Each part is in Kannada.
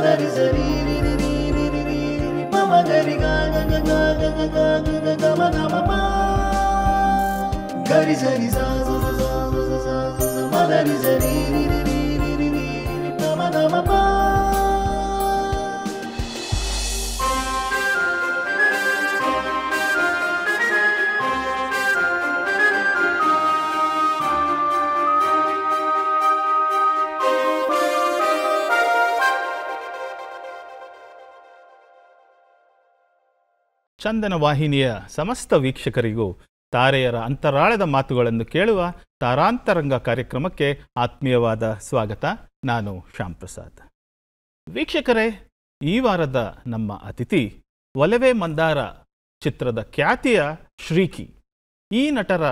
madari zari ri ri ri ri ri ri mama gari ga ga ga ga ga ga ga ga ga ma ga ma ma gari zari za za za za za za za madari zari ri ri ri ri ri ri mama ga ma ma. ಚಂದನ ವಾಹಿನಿಯ ಸಮಸ್ತ ವೀಕ್ಷಕರಿಗೂ ತಾರೆಯರ ಅಂತರಾಳದ ಮಾತುಗಳನ್ನು ಕೇಳುವ ತಾರಾಂತರಂಗ ಕಾರ್ಯಕ್ರಮಕ್ಕೆ ಆತ್ಮೀಯವಾದ ಸ್ವಾಗತ. ನಾನು ಶ್ಯಾಮ್ ಪ್ರಸಾದ್. ವೀಕ್ಷಕರೇ, ಈ ವಾರದ ನಮ್ಮ ಅತಿಥಿ ಒಲವೇ ಮಂದಾರ ಚಿತ್ರದ ಖ್ಯಾತಿಯ ಶ್ರೀಕಿ. ಈ ನಟರ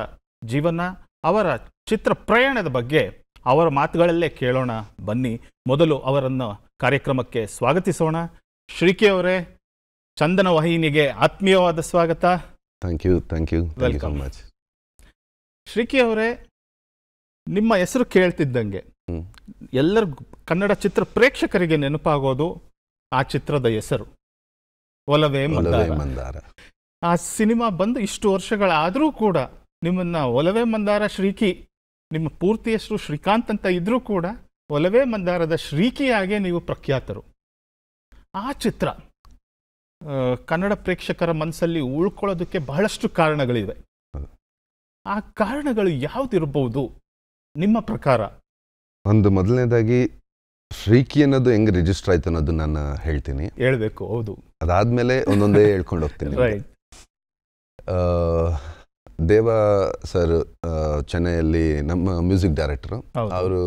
ಜೀವನ, ಅವರ ಚಿತ್ರ ಪ್ರಯಾಣದ ಬಗ್ಗೆ ಅವರ ಮಾತುಗಳಲ್ಲೇ ಕೇಳೋಣ ಬನ್ನಿ. ಮೊದಲು ಅವರನ್ನು ಕಾರ್ಯಕ್ರಮಕ್ಕೆ ಸ್ವಾಗತಿಸೋಣ. ಶ್ರೀಕಿ ಅವರೇ, ಚಂದನ ವಾಹಿನಿಗೆ ಆತ್ಮೀಯವಾದ ಸ್ವಾಗತ. Thank you so much. Sriki ಅವರೇ, ನಿಮ್ಮ ಹೆಸರು ಕೇಳ್ತಿದ್ದಂಗೆ ಎಲ್ಲರಿಗೂ ಕನ್ನಡ ಚಿತ್ರ ಪ್ರೇಕ್ಷಕರಿಗೆ ನೆನಪಾಗೋದು ಆ ಚಿತ್ರದ ಹೆಸರು ಒಲವೇ ಮಂದಾರ. ಆ ಸಿನಿಮಾ ಬಂದು ಇಷ್ಟು ವರ್ಷಗಳಾದರೂ ಕೂಡ ನಿಮ್ಮನ್ನ ಒಲವೇ ಮಂದಾರ ಶ್ರೀಕಿ, ನಿಮ್ಮ ಪೂರ್ತಿ ಹೆಸರು ಶ್ರೀಕಾಂತ್ ಅಂತ ಇದ್ರೂ ಕೂಡ ಒಲವೇ ಮಂದಾರದ ಶ್ರೀಕಿಯಾಗೆ ನೀವು ಪ್ರಖ್ಯಾತರು. ಆ ಚಿತ್ರ ಕನ್ನಡ ಪ್ರೇಕ್ಷಕರ ಮನಸ್ಸಲ್ಲಿ ಉಳ್ಕೊಳ್ಳೋದಕ್ಕೆ ಬಹಳಷ್ಟು ಕಾರಣಗಳಿವೆ. ಆ ಕಾರಣಗಳು ಯಾವುದಿರಬಹುದು ನಿಮ್ಮ ಪ್ರಕಾರ? ಒಂದು ಮೊದಲನೇದಾಗಿ ಶ್ರೀಕಿ ಅನ್ನೋದು ಹೆಂಗೆ ರಿಜಿಸ್ಟರ್ ಆಯ್ತು ಅನ್ನೋದು ನಾನು ಹೇಳ್ತೀನಿ. ಹೇಳ್ಬೇಕು. ಹೌದು. ಅದಾದ್ಮೇಲೆ ಒಂದೊಂದೇ ಹೇಳ್ಕೊಂಡು ಹೋಗ್ತೀನಿ. ದೇವ ಸರ್ ಚೆನ್ನೈಯಲ್ಲಿ ನಮ್ಮ ಮ್ಯೂಸಿಕ್ ಡೈರೆಕ್ಟರು, ಅವರು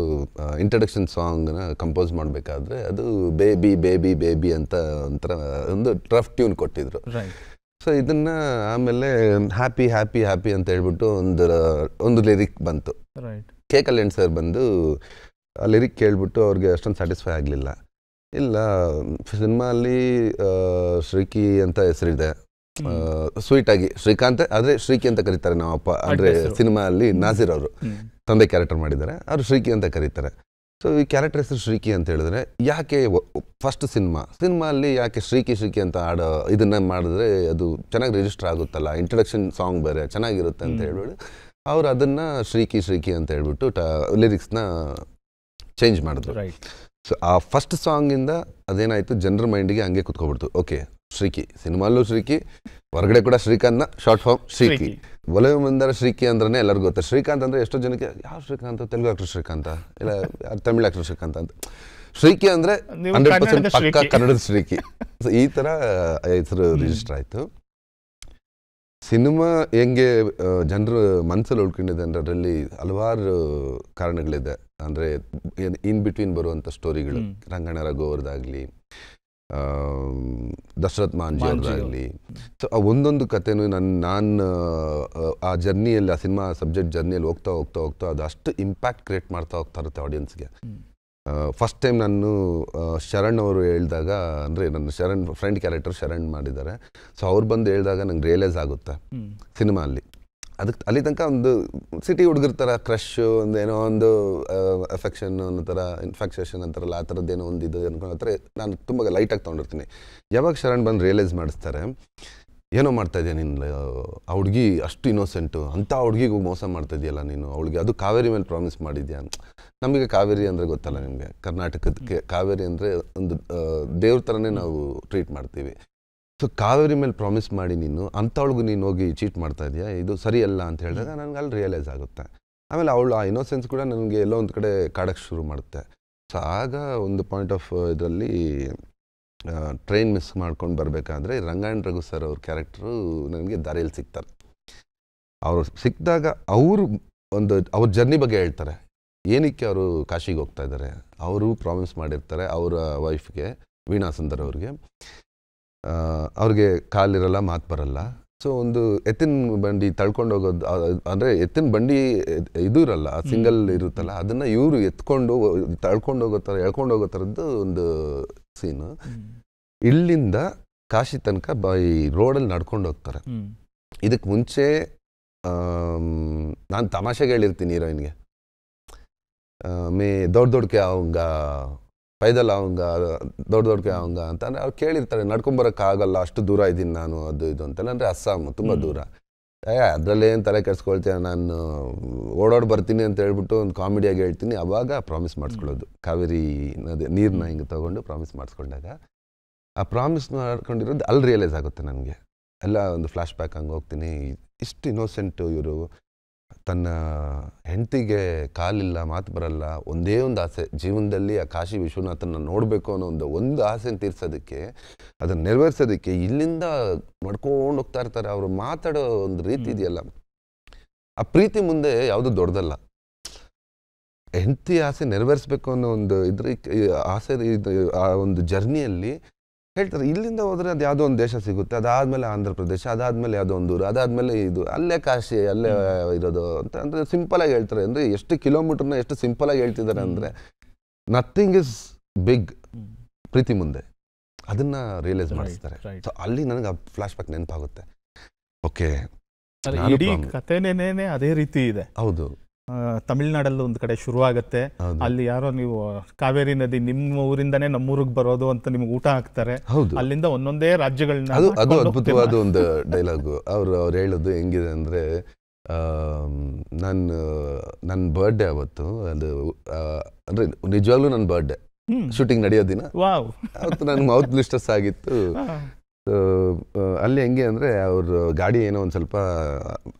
ಇಂಟ್ರಡಕ್ಷನ್ ಸಾಂಗ್ನ ಕಂಪೋಸ್ ಮಾಡಬೇಕಾದ್ರೆ ಅದು ಬೇಬಿ ಬೇಬಿ ಬೇಬಿ ಅಂತ ಒಂಥರ ಒಂದು ರಫ್ ಟ್ಯೂನ್ ಕೊಟ್ಟಿದ್ರು. ಸೊ ಇದನ್ನ ಆಮೇಲೆ ಹ್ಯಾಪಿ ಹ್ಯಾಪಿ ಹ್ಯಾಪಿ ಅಂತ ಹೇಳ್ಬಿಟ್ಟು ಒಂದು ಲಿರಿಕ್ ಬಂತು. ಕೆ ಕಲ್ಯಾಣ್ ಸರ್ ಬಂದು ಆ ಲಿರಿಕ್ ಕೇಳ್ಬಿಟ್ಟು ಅವ್ರಿಗೆ ಅಷ್ಟೊಂದು ಸ್ಯಾಟಿಸ್ಫೈ ಆಗಲಿಲ್ಲ. ಇಲ್ಲ, ಸಿನಿಮಾ ಅಲ್ಲಿ ಶ್ರೀಕಿ ಅಂತ ಹೆಸರಿದೆ, ಸ್ವೀಟ್ ಆಗಿ ಶ್ರೀಕಾಂತ್ ಆದ್ರೆ ಶ್ರೀಕಿ ಅಂತ ಕರೀತಾರೆ ನಮ್ಮ ಅಪ್ಪ. ಅಂದ್ರೆ ಸಿನಿಮಾ ಅಲ್ಲಿ ನಾಸಿರ್ ಅವರು ತಂದೆ ಕ್ಯಾರೆಕ್ಟರ್ ಮಾಡಿದ್ದಾರೆ, ಅವ್ರು ಶ್ರೀಕಿ ಅಂತ ಕರೀತಾರೆ. ಸೊ ಈ ಕ್ಯಾರೆಕ್ಟರ್ ಹೆಸರು ಶ್ರೀಕಿ ಅಂತ ಹೇಳಿದ್ರೆ ಯಾಕೆ ಫಸ್ಟ್ ಸಿನಿಮಾ ಅಲ್ಲಿ ಯಾಕೆ ಶ್ರೀಕಿ ಶ್ರೀಕಿ ಅಂತ ಆಡೋ ಇದನ್ನ ಮಾಡಿದ್ರೆ ಅದು ಚೆನ್ನಾಗಿ ರಿಜಿಸ್ಟರ್ ಆಗುತ್ತಲ್ಲ, ಇಂಟ್ರಡಕ್ಷನ್ ಸಾಂಗ್ ಬೇರೆ ಚೆನ್ನಾಗಿರುತ್ತೆ ಅಂತ ಹೇಳ್ಬಿಟ್ಟು ಅವ್ರು ಅದನ್ನ ಶ್ರೀಕಿ ಶ್ರೀಕಿ ಅಂತ ಹೇಳ್ಬಿಟ್ಟು ಲಿರಿಕ್ಸ್ನ ಚೇಂಜ್ ಮಾಡಿದ್ರು. ಸೊ ಆ ಫಸ್ಟ್ ಸಾಂಗಿಂದ ಅದೇನಾಯ್ತು, ಜನರ ಮೈಂಡಿಗೆ ಹಂಗೆ ಕುತ್ಕೊಬಿಡ್ತು. ಓಕೆ, ಶ್ರೀಕಿ ಸಿನಿಮಾಲ್ಲೂ ಶ್ರೀಕಿ, ಹೊರಗಡೆ ಕೂಡ ಶ್ರೀಕಾಂತ್ನ ಶಾರ್ಟ್ ಫಾರ್ಮ್ ಶ್ರೀಕಿ. ಒಲವೇ ಮಂದಾರ ಶ್ರೀಕಿ ಅಂದ್ರೆ ಎಲ್ಲರಿಗೂ ಗೊತ್ತೆ. ಶ್ರೀಕಾಂತ್ ಅಂದ್ರೆ ಎಷ್ಟೋ ಜನಕ್ಕೆ ಯಾವ ಶ್ರೀಕಾಂತ್, ತೆಲುಗು ಆಕ್ಟರ್ ಶ್ರೀಕಾಂತ, ಇಲ್ಲ ತಮಿಳ್ ಆಕ್ಟರ್ ಶ್ರೀಕಾಂತ ಅಂತ. ಶ್ರೀಕಿ ಅಂದ್ರೆ 100% ಪಕ್ಕಾ ಕನ್ನಡದ ಶ್ರೀಕಿ. ಸೊ ಈ ತರ ಹೆಸರು ರಿಜಿಸ್ಟರ್ ಆಯ್ತು. ಸಿನಿಮಾ ಹೆಂಗೆ ಜನರು ಮನಸ್ಸಲ್ಲಿ ಉಳ್ಕೊಂಡಿದೆ ಅಂದ್ರೆ ಅದರಲ್ಲಿ ಹಲವಾರು ಕಾರಣಗಳಿದೆ. ಅಂದ್ರೆ ಇನ್ ಬಿಟ್ವೀನ್ ಬರುವಂಥ ಸ್ಟೋರಿಗಳು, ರಂಗಣ್ಣ ರಘು ಅವ್ರದ್ದಾಗಲಿ, ದಶರಥ್ ಮಾಂಜಿ ಅವ್ರದ್ದಾಗಲಿ. ಸೊ ಆ ಒಂದೊಂದು ಕಥೆನೂ ನಾನು ಆ ಜರ್ನಿಯಲ್ಲಿ, ಆ ಸಿನಿಮಾ ಸಬ್ಜೆಕ್ಟ್ ಜರ್ನಿಯಲ್ಲಿ ಹೋಗ್ತಾ ಹೋಗ್ತಾ ಹೋಗ್ತಾ ಅದು ಅಷ್ಟು ಇಂಪ್ಯಾಕ್ಟ್ ಕ್ರಿಯೇಟ್ ಮಾಡ್ತಾ ಹೋಗ್ತಾ ಇರುತ್ತೆ ಆಡಿಯನ್ಸ್ಗೆ. ಫಸ್ಟ್ ಟೈಮ್ ನಾನು ಶರಣ್ ಅವರು ಹೇಳಿದಾಗ, ಅಂದರೆ ನನ್ನ ಶರಣ್ ಫ್ರೆಂಡ್ ಕ್ಯಾರೆಕ್ಟರ್ ಶರಣ್ ಮಾಡಿದ್ದಾರೆ. ಸೊ ಅವ್ರು ಬಂದು ಹೇಳಿದಾಗ ನಂಗೆ ರಿಯಲೈಸ್ ಆಗುತ್ತೆ ಸಿನಿಮಾ ಅದಕ್ಕೆ ಅಲ್ಲಿ ತನಕ ಒಂದು ಸಿಟಿ ಹುಡುಗರ ಥರ ಕ್ರಶ್, ಒಂದು ಏನೋ ಒಂದು ಅಫೆಕ್ಷನ್ ಅನ್ನೋ ಥರ, ಇನ್ಫ್ಯಾಕ್ಸೇಷನ್ ಅಂತಾರಲ್ಲ ಆ ಥರದ್ದೇನೋ ಒಂದು ಇದು ಅನ್ಕೊಂಡ ಹತ್ರ ನಾನು ತುಂಬ ಲೈಟಾಗಿ ತೊಗೊಂಡಿರ್ತೀನಿ. ಯಾವಾಗ ಶರಣ್ ಬಂದು ರಿಯಲೈಸ್ ಮಾಡಿಸ್ತಾರೆ, ಏನೋ ಮಾಡ್ತಾ ಇದೆಯಾ ನೀನು, ಆ ಹುಡುಗಿ ಅಷ್ಟು ಇನ್ನೋಸೆಂಟು, ಅಂಥ ಹುಡುಗಿಗೂ ಮೋಸ ಮಾಡ್ತಾ ಇದೆಯಲ್ಲ ನೀನು, ಅವಳಿಗೆ ಅದು ಕಾವೇರಿ ಮೇಲೆ ಪ್ರಾಮಿಸ್ ಮಾಡಿದ್ಯಾ. ನಮಗೆ ಕಾವೇರಿ ಅಂದರೆ ಗೊತ್ತಲ್ಲ ನಿಮಗೆ, ಕರ್ನಾಟಕಕ್ಕೆ ಕಾವೇರಿ ಅಂದರೆ ಒಂದು ದೇವ್ರ ಥರನೇ ನಾವು ಟ್ರೀಟ್ ಮಾಡ್ತೀವಿ. ಸೊ ಕಾವೇರಿ ಮೇಲೆ ಪ್ರಾಮಿಸ್ ಮಾಡಿ ನೀನು ಅಂಥವಳಿಗೂ ನೀನು ಹೋಗಿ ಚೀಟ್ ಮಾಡ್ತಾ ಇದೆಯಾ, ಇದು ಸರಿಯಲ್ಲ ಅಂತ ಹೇಳಿದಾಗ ನನಗೆ ಅಲ್ಲಿ ರಿಯಲೈಸ್ ಆಗುತ್ತೆ. ಆಮೇಲೆ ಅವಳು ಆ ಇನ್ನೋಸೆನ್ಸ್ ಕೂಡ ನನಗೆ ಎಲ್ಲೋ ಒಂದು ಕಡೆ ಕಾಡಕ್ಕೆ ಶುರು ಮಾಡುತ್ತೆ. ಸೊ ಆಗ ಒಂದು ಪಾಯಿಂಟ್ ಆಫ್ ಇದರಲ್ಲಿ ಟ್ರೈನ್ ಮಿಸ್ ಮಾಡ್ಕೊಂಡು ಬರಬೇಕಾದ್ರೆ ರಂಗಣ್ಣ ರಘು ಸರ್ ಅವ್ರ ಕ್ಯಾರೆಕ್ಟ್ರು ನನಗೆ ದಾರಿಯಲ್ಲಿ ಸಿಗ್ತಾರೆ. ಅವರು ಸಿಕ್ಕಿದಾಗ ಅವರು ಅವ್ರ ಜರ್ನಿ ಬಗ್ಗೆ ಹೇಳ್ತಾರೆ. ಏನಕ್ಕೆ ಅವರು ಕಾಶಿಗೆ ಹೋಗ್ತಾ ಇದ್ದಾರೆ, ಅವರು ಪ್ರಾಮಿಸ್ ಮಾಡಿರ್ತಾರೆ ಅವರ ವೈಫ್ಗೆ, ವೀಣಾ ಸುಂದರ್ ಅವ್ರಿಗೆ ಕಾಲಿರಲ್ಲ, ಮಾತು ಬರಲ್ಲ. ಸೊ ಒಂದು ಎತ್ತಿನ ಬಂಡಿ ತಳ್ಕೊಂಡು ಹೋಗೋದು, ಅಂದರೆ ಎತ್ತಿನ ಬಂಡಿ ಇದು ಇರಲ್ಲ, ಸಿಂಗಲ್ ಇರುತ್ತಲ್ಲ, ಅದನ್ನು ಇವರು ಎತ್ಕೊಂಡು ತಳ್ಕೊಂಡು ಹೋಗೋ ಥರ, ಎಳ್ಕೊಂಡು ಹೋಗೋ ಥರದ್ದು ಒಂದು ಸೀನು. ಇಲ್ಲಿಂದ ಕಾಶಿ ತನಕ ಈ ರೋಡಲ್ಲಿ ನಡ್ಕೊಂಡು ಹೋಗ್ತಾರೆ. ಇದಕ್ಕೆ ಮುಂಚೆ ನಾನು ತಮಾಷೆಗೆ ಹೇಳಿರ್ತೀನಿ ಹೀರೋಯಿನ್ಗೆ, ಮೇ ದೊಡ್ಡ ದೊಡ್ಡಕ್ಕೆ ಅವಂಗ ಪೈದಲ್ ಅವಂಗ ದೊಡ್ಡ ಅವಂಗ ಅಂತ ಅಂದರೆ ಅವ್ರು ಕೇಳಿರ್ತಾರೆ, ನಡ್ಕೊಂಬರೋಕ್ಕಾಗಲ್ಲ, ಅಷ್ಟು ದೂರ ಇದ್ದೀನಿ ನಾನು, ಅದು ಇದು ಅಂತೆಲ್ಲ. ಅಂದರೆ ಅಸ್ಸಾಂ ತುಂಬ ದೂರ. ಅದರಲ್ಲೇನು ತಲೆ ಕೆಡಿಸ್ಕೊಳ್ತೀಯ, ನಾನು ಓಡಾಡಿ ಬರ್ತೀನಿ ಅಂತ ಹೇಳ್ಬಿಟ್ಟು ಒಂದು ಕಾಮಿಡಿಯಾಗಿ ಹೇಳ್ತೀನಿ. ಅವಾಗ ಪ್ರಾಮಿಸ್ ಮಾಡಿಸ್ಕೊಳ್ಳೋದು, ಕಾವೇರಿ ನದಿ ನೀರನ್ನ ಹಿಂಗೆ ತೊಗೊಂಡು ಪ್ರಾಮಿಸ್ ಮಾಡಿಸ್ಕೊಂಡಾಗ ಆ ಪ್ರಾಮಿಸ್ ಮಾಡ್ಕೊಂಡಿರೋದು ಅಲ್ಲಿ ರಿಯಲೈಸ್ ಆಗುತ್ತೆ ನನಗೆ. ಎಲ್ಲ ಒಂದು ಫ್ಲ್ಯಾಶ್ ಬ್ಯಾಕ್ ಹಂಗೆ ಹೋಗ್ತೀನಿ. ಇಷ್ಟು ಇನ್ನೋಸೆಂಟು ಇವರು, ತನ್ನ ಹೆಂಡತಿಗೆ ಕಾಲಿಲ್ಲ, ಮಾತು ಬರಲ್ಲ, ಒಂದೇ ಒಂದು ಆಸೆ ಜೀವನದಲ್ಲಿ ಆ ಕಾಶಿ ವಿಶ್ವನಾಥನ ನೋಡಬೇಕು ಅನ್ನೋ ಒಂದು ಆಸೆನ ತೀರ್ಸೋದಕ್ಕೆ, ಅದನ್ನು ನೆರವೇರಿಸೋದಕ್ಕೆ ಇಲ್ಲಿಂದ ಮಾಡ್ಕೊಂಡು ಹೋಗ್ತಾ ಇರ್ತಾರೆ. ಅವರು ಮಾತಾಡೋ ಒಂದು ರೀತಿ ಇದೆಯಲ್ಲ, ಆ ಪ್ರೀತಿ ಮುಂದೆ ಯಾವುದೂ ದೊಡ್ಡದಲ್ಲ. ಹೆಂಡತಿ ಆಸೆ ನೆರವೇರಿಸ್ಬೇಕು ಅನ್ನೋ ಒಂದು ಆಸೆ ಆ ಒಂದು ಜರ್ನಿಯಲ್ಲಿ ಹೇಳ್ತಾರೆ, ಇಲ್ಲಿಂದ ಹೋದರೆ ಅದು ಯಾವುದೋ ಒಂದು ದೇಶ ಸಿಗುತ್ತೆ, ಅದಾದಮೇಲೆ ಆಂಧ್ರ ಪ್ರದೇಶ, ಅದಾದಮೇಲೆ ಯಾವುದೋ ಒಂದು ಊರು, ಅದಾದಮೇಲೆ ಇದು, ಅಲ್ಲೇ ಕಾಶಿ, ಅಲ್ಲೇ ಇರೋದು ಅಂತ. ಅಂದರೆ ಸಿಂಪಲಾಗಿ ಹೇಳ್ತಾರೆ. ಅಂದರೆ ಎಷ್ಟು ಕಿಲೋಮೀಟರ್ನ ಎಷ್ಟು ಸಿಂಪಲಾಗಿ ಹೇಳ್ತಿದ್ದಾರೆ ಅಂದರೆ, ನಥಿಂಗ್ ಇಸ್ ಬಿಗ್ ಪ್ರೀತಿ ಮುಂದೆ. ಅದನ್ನು ರಿಯಲೈಸ್ ಮಾಡಿಸ್ತಾರೆ. ಸೊ ಅಲ್ಲಿ ನನಗೆ ಆ ಫ್ಲ್ಯಾಶ್ ಬ್ಯಾಕ್ ನೆನಪಾಗುತ್ತೆ. ಓಕೆ, ಇಡೀ ಕಥೆನೇನೆ ಅದೇ ರೀತಿ ಇದೆ. ಹೌದು, ತಮಿಳ್ನಾಡಲ್ಲಿ ಒಂದು ಕಡೆ ಶುರುವಾಗತ್ತೆ, ಅಲ್ಲಿ ಯಾರೋ ನೀವು ಕಾವೇರಿ ನದಿ ನಿಮ್ಮ ಊರಿಂದನೇ ನಮ್ಮೂರಿಗೆ ಬರೋದು ಅಂತ ನಿಮ್ಗೆ ಊಟ ಹಾಕ್ತಾರೆ. ಅಲ್ಲಿಂದ ಒಂದೊಂದೇ ರಾಜ್ಯಗಳನ್ನ. ಅದು ಅದ್ಭುತವಾದ ಒಂದು ಡೈಲಾಗು. ಅವ್ರು ಹೇಳೋದು ಹೆಂಗಿದೆ ಅಂದರೆ, ನನ್ನ ಬರ್ಡೇ ಅವತ್ತು, ಅದು ಅಂದರೆ ನಿಜವಾಗ್ಲೂ ನನ್ನ ಬರ್ಡೇ ಶೂಟಿಂಗ್ ನಡೆಯೋ ದಿನ ಅವತ್ತು ನನ್ನ ಮೌತ್ ಬ್ಲಿಸ್ಟರ್ಸ್ ಆಗಿತ್ತು. ಅಲ್ಲಿ ಹೆಂಗೆ ಅಂದರೆ, ಅವ್ರ ಗಾಡಿ ಏನೋ ಒಂದು ಸ್ವಲ್ಪ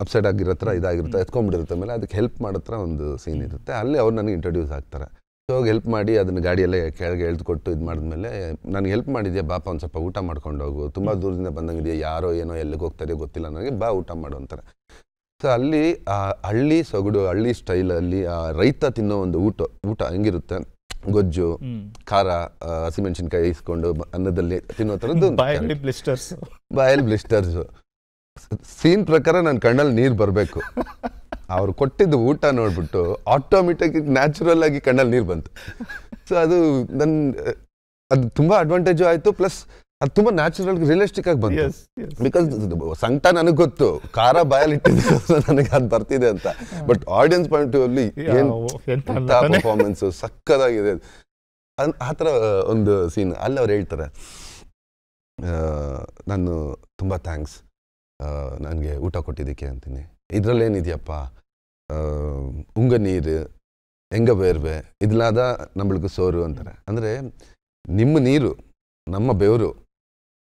ಅಪ್ಸೈಡ್ ಆಗಿರೋ ಥರ ಇದಾಗಿರುತ್ತೆ, ಎತ್ಕೊಂಡ್ಬಿಟ್ಟಿರುತ್ತೆ. ಆಮೇಲೆ ಅದಕ್ಕೆ ಹೆಲ್ಪ್ ಮಾಡೋ ಥರ ಒಂದು ಸೀನ್ ಇರುತ್ತೆ. ಅಲ್ಲಿ ಅವ್ರು ನನಗೆ ಇಂಟ್ರೊಡ್ಯೂಸ್ ಆಗ್ತಾರೆ. ಸೊ ಹೆಲ್ಪ್ ಮಾಡಿ ಅದನ್ನು ಗಾಡಿಯಲ್ಲೇ ಕೆಳಗೆ ಎಳ್ದುಕೊಟ್ಟು ಇದು ಮಾಡಿದ್ಮೇಲೆ, ನನಗೆ ಹೆಲ್ಪ್ ಮಾಡಿದ್ಯಾ ಬಾಪ, ಒಂದು ಸ್ವಲ್ಪ ಊಟ ಮಾಡ್ಕೊಂಡು ಹೋಗು, ತುಂಬ ದೂರದಿಂದ ಬಂದಂಗಿದೆಯಾ, ಯಾರೋ ಏನೋ ಎಲ್ಲಿಗೆ ಹೋಗ್ತಾರೋ ಗೊತ್ತಿಲ್ಲ ನನಗೆ, ಬಾ ಊಟ ಮಾಡು ಅಂತಾರೆ. ಸೊ ಅಲ್ಲಿ ಆ ಹಳ್ಳಿ ಸೊಗಡು, ಹಳ್ಳಿ ಸ್ಟೈಲಲ್ಲಿ ಆ ರೈತ ತಿನ್ನೋ ಒಂದು ಊಟ ಹೆಂಗಿರುತ್ತೆ, ಗೊಜ್ಜು, ಖಾರ, ಹಸಿಮೆಣಸಿನ್ಕಾಯಿ ಇಸ್ಕೊಂಡು ಅನ್ನದಲ್ಲಿ ತಿನ್ನೋ ಥರದ್ದು ಬಾಯಲ್ಲಿ ಬ್ಲಿಸ್ಟರ್ಸ್. ಸೀನ್ ಪ್ರಕಾರ ನನ್ನ ಕಣ್ಣಲ್ಲಿ ನೀರು ಬರಬೇಕು. ಅವ್ರು ಕೊಟ್ಟಿದ್ದು ಊಟ ನೋಡ್ಬಿಟ್ಟು ಆಟೋಮೆಟಿಕ್ ನ್ಯಾಚುರಲ್ ಆಗಿ ಕಣ್ಣಲ್ಲಿ ನೀರು ಬಂತು. ಸೊ ಅದು ಅದು ತುಂಬ ಅಡ್ವಾಂಟೇಜು ಆಯಿತು. ಪ್ಲಸ್ ಅದು ತುಂಬ ನ್ಯಾಚುರಲ್ ರಿಯಲಿಸ್ಟಿಕ್ ಆಗಿ ಬಂತು. ಬಿಕಾಸ್ ಸಂಕಟ ನನಗೆ ಗೊತ್ತು, ಖಾರ ಬಾಯಲ್ಲಿ ಇಟ್ಟಿದ್ದು ನನಗೆ ಅದು ಬರ್ತಿದೆ ಅಂತ. ಬಟ್ ಆಡಿಯನ್ಸ್ ಪಾಯಿಂಟ್ ಅಲ್ಲಿ ಪರ್ಫಾರ್ಮೆನ್ಸು ಸಕ್ಕದಾಗಿದೆ. ಆ ಥರ ಒಂದು ಸೀನ್. ಅಲ್ಲಿ ಅವ್ರು ಹೇಳ್ತಾರೆ, ನಾನು ತುಂಬ ಥ್ಯಾಂಕ್ಸ್ ನನಗೆ ಊಟ ಕೊಟ್ಟಿದ್ದಕ್ಕೆ ಅಂತೀನಿ. ಇದರಲ್ಲೇನಿದೆಯಪ್ಪ, ಉಂಗ ನೀರು ಹೆಂಗ ಬೇರ್ವೆ ಇದ್ಲಾದ ನಮ್ಮಳಿಗೂ ಸೋರು ಅಂತಾರೆ. ಅಂದರೆ ನಿಮ್ಮ ನೀರು, ನಮ್ಮ ಬೆವರು,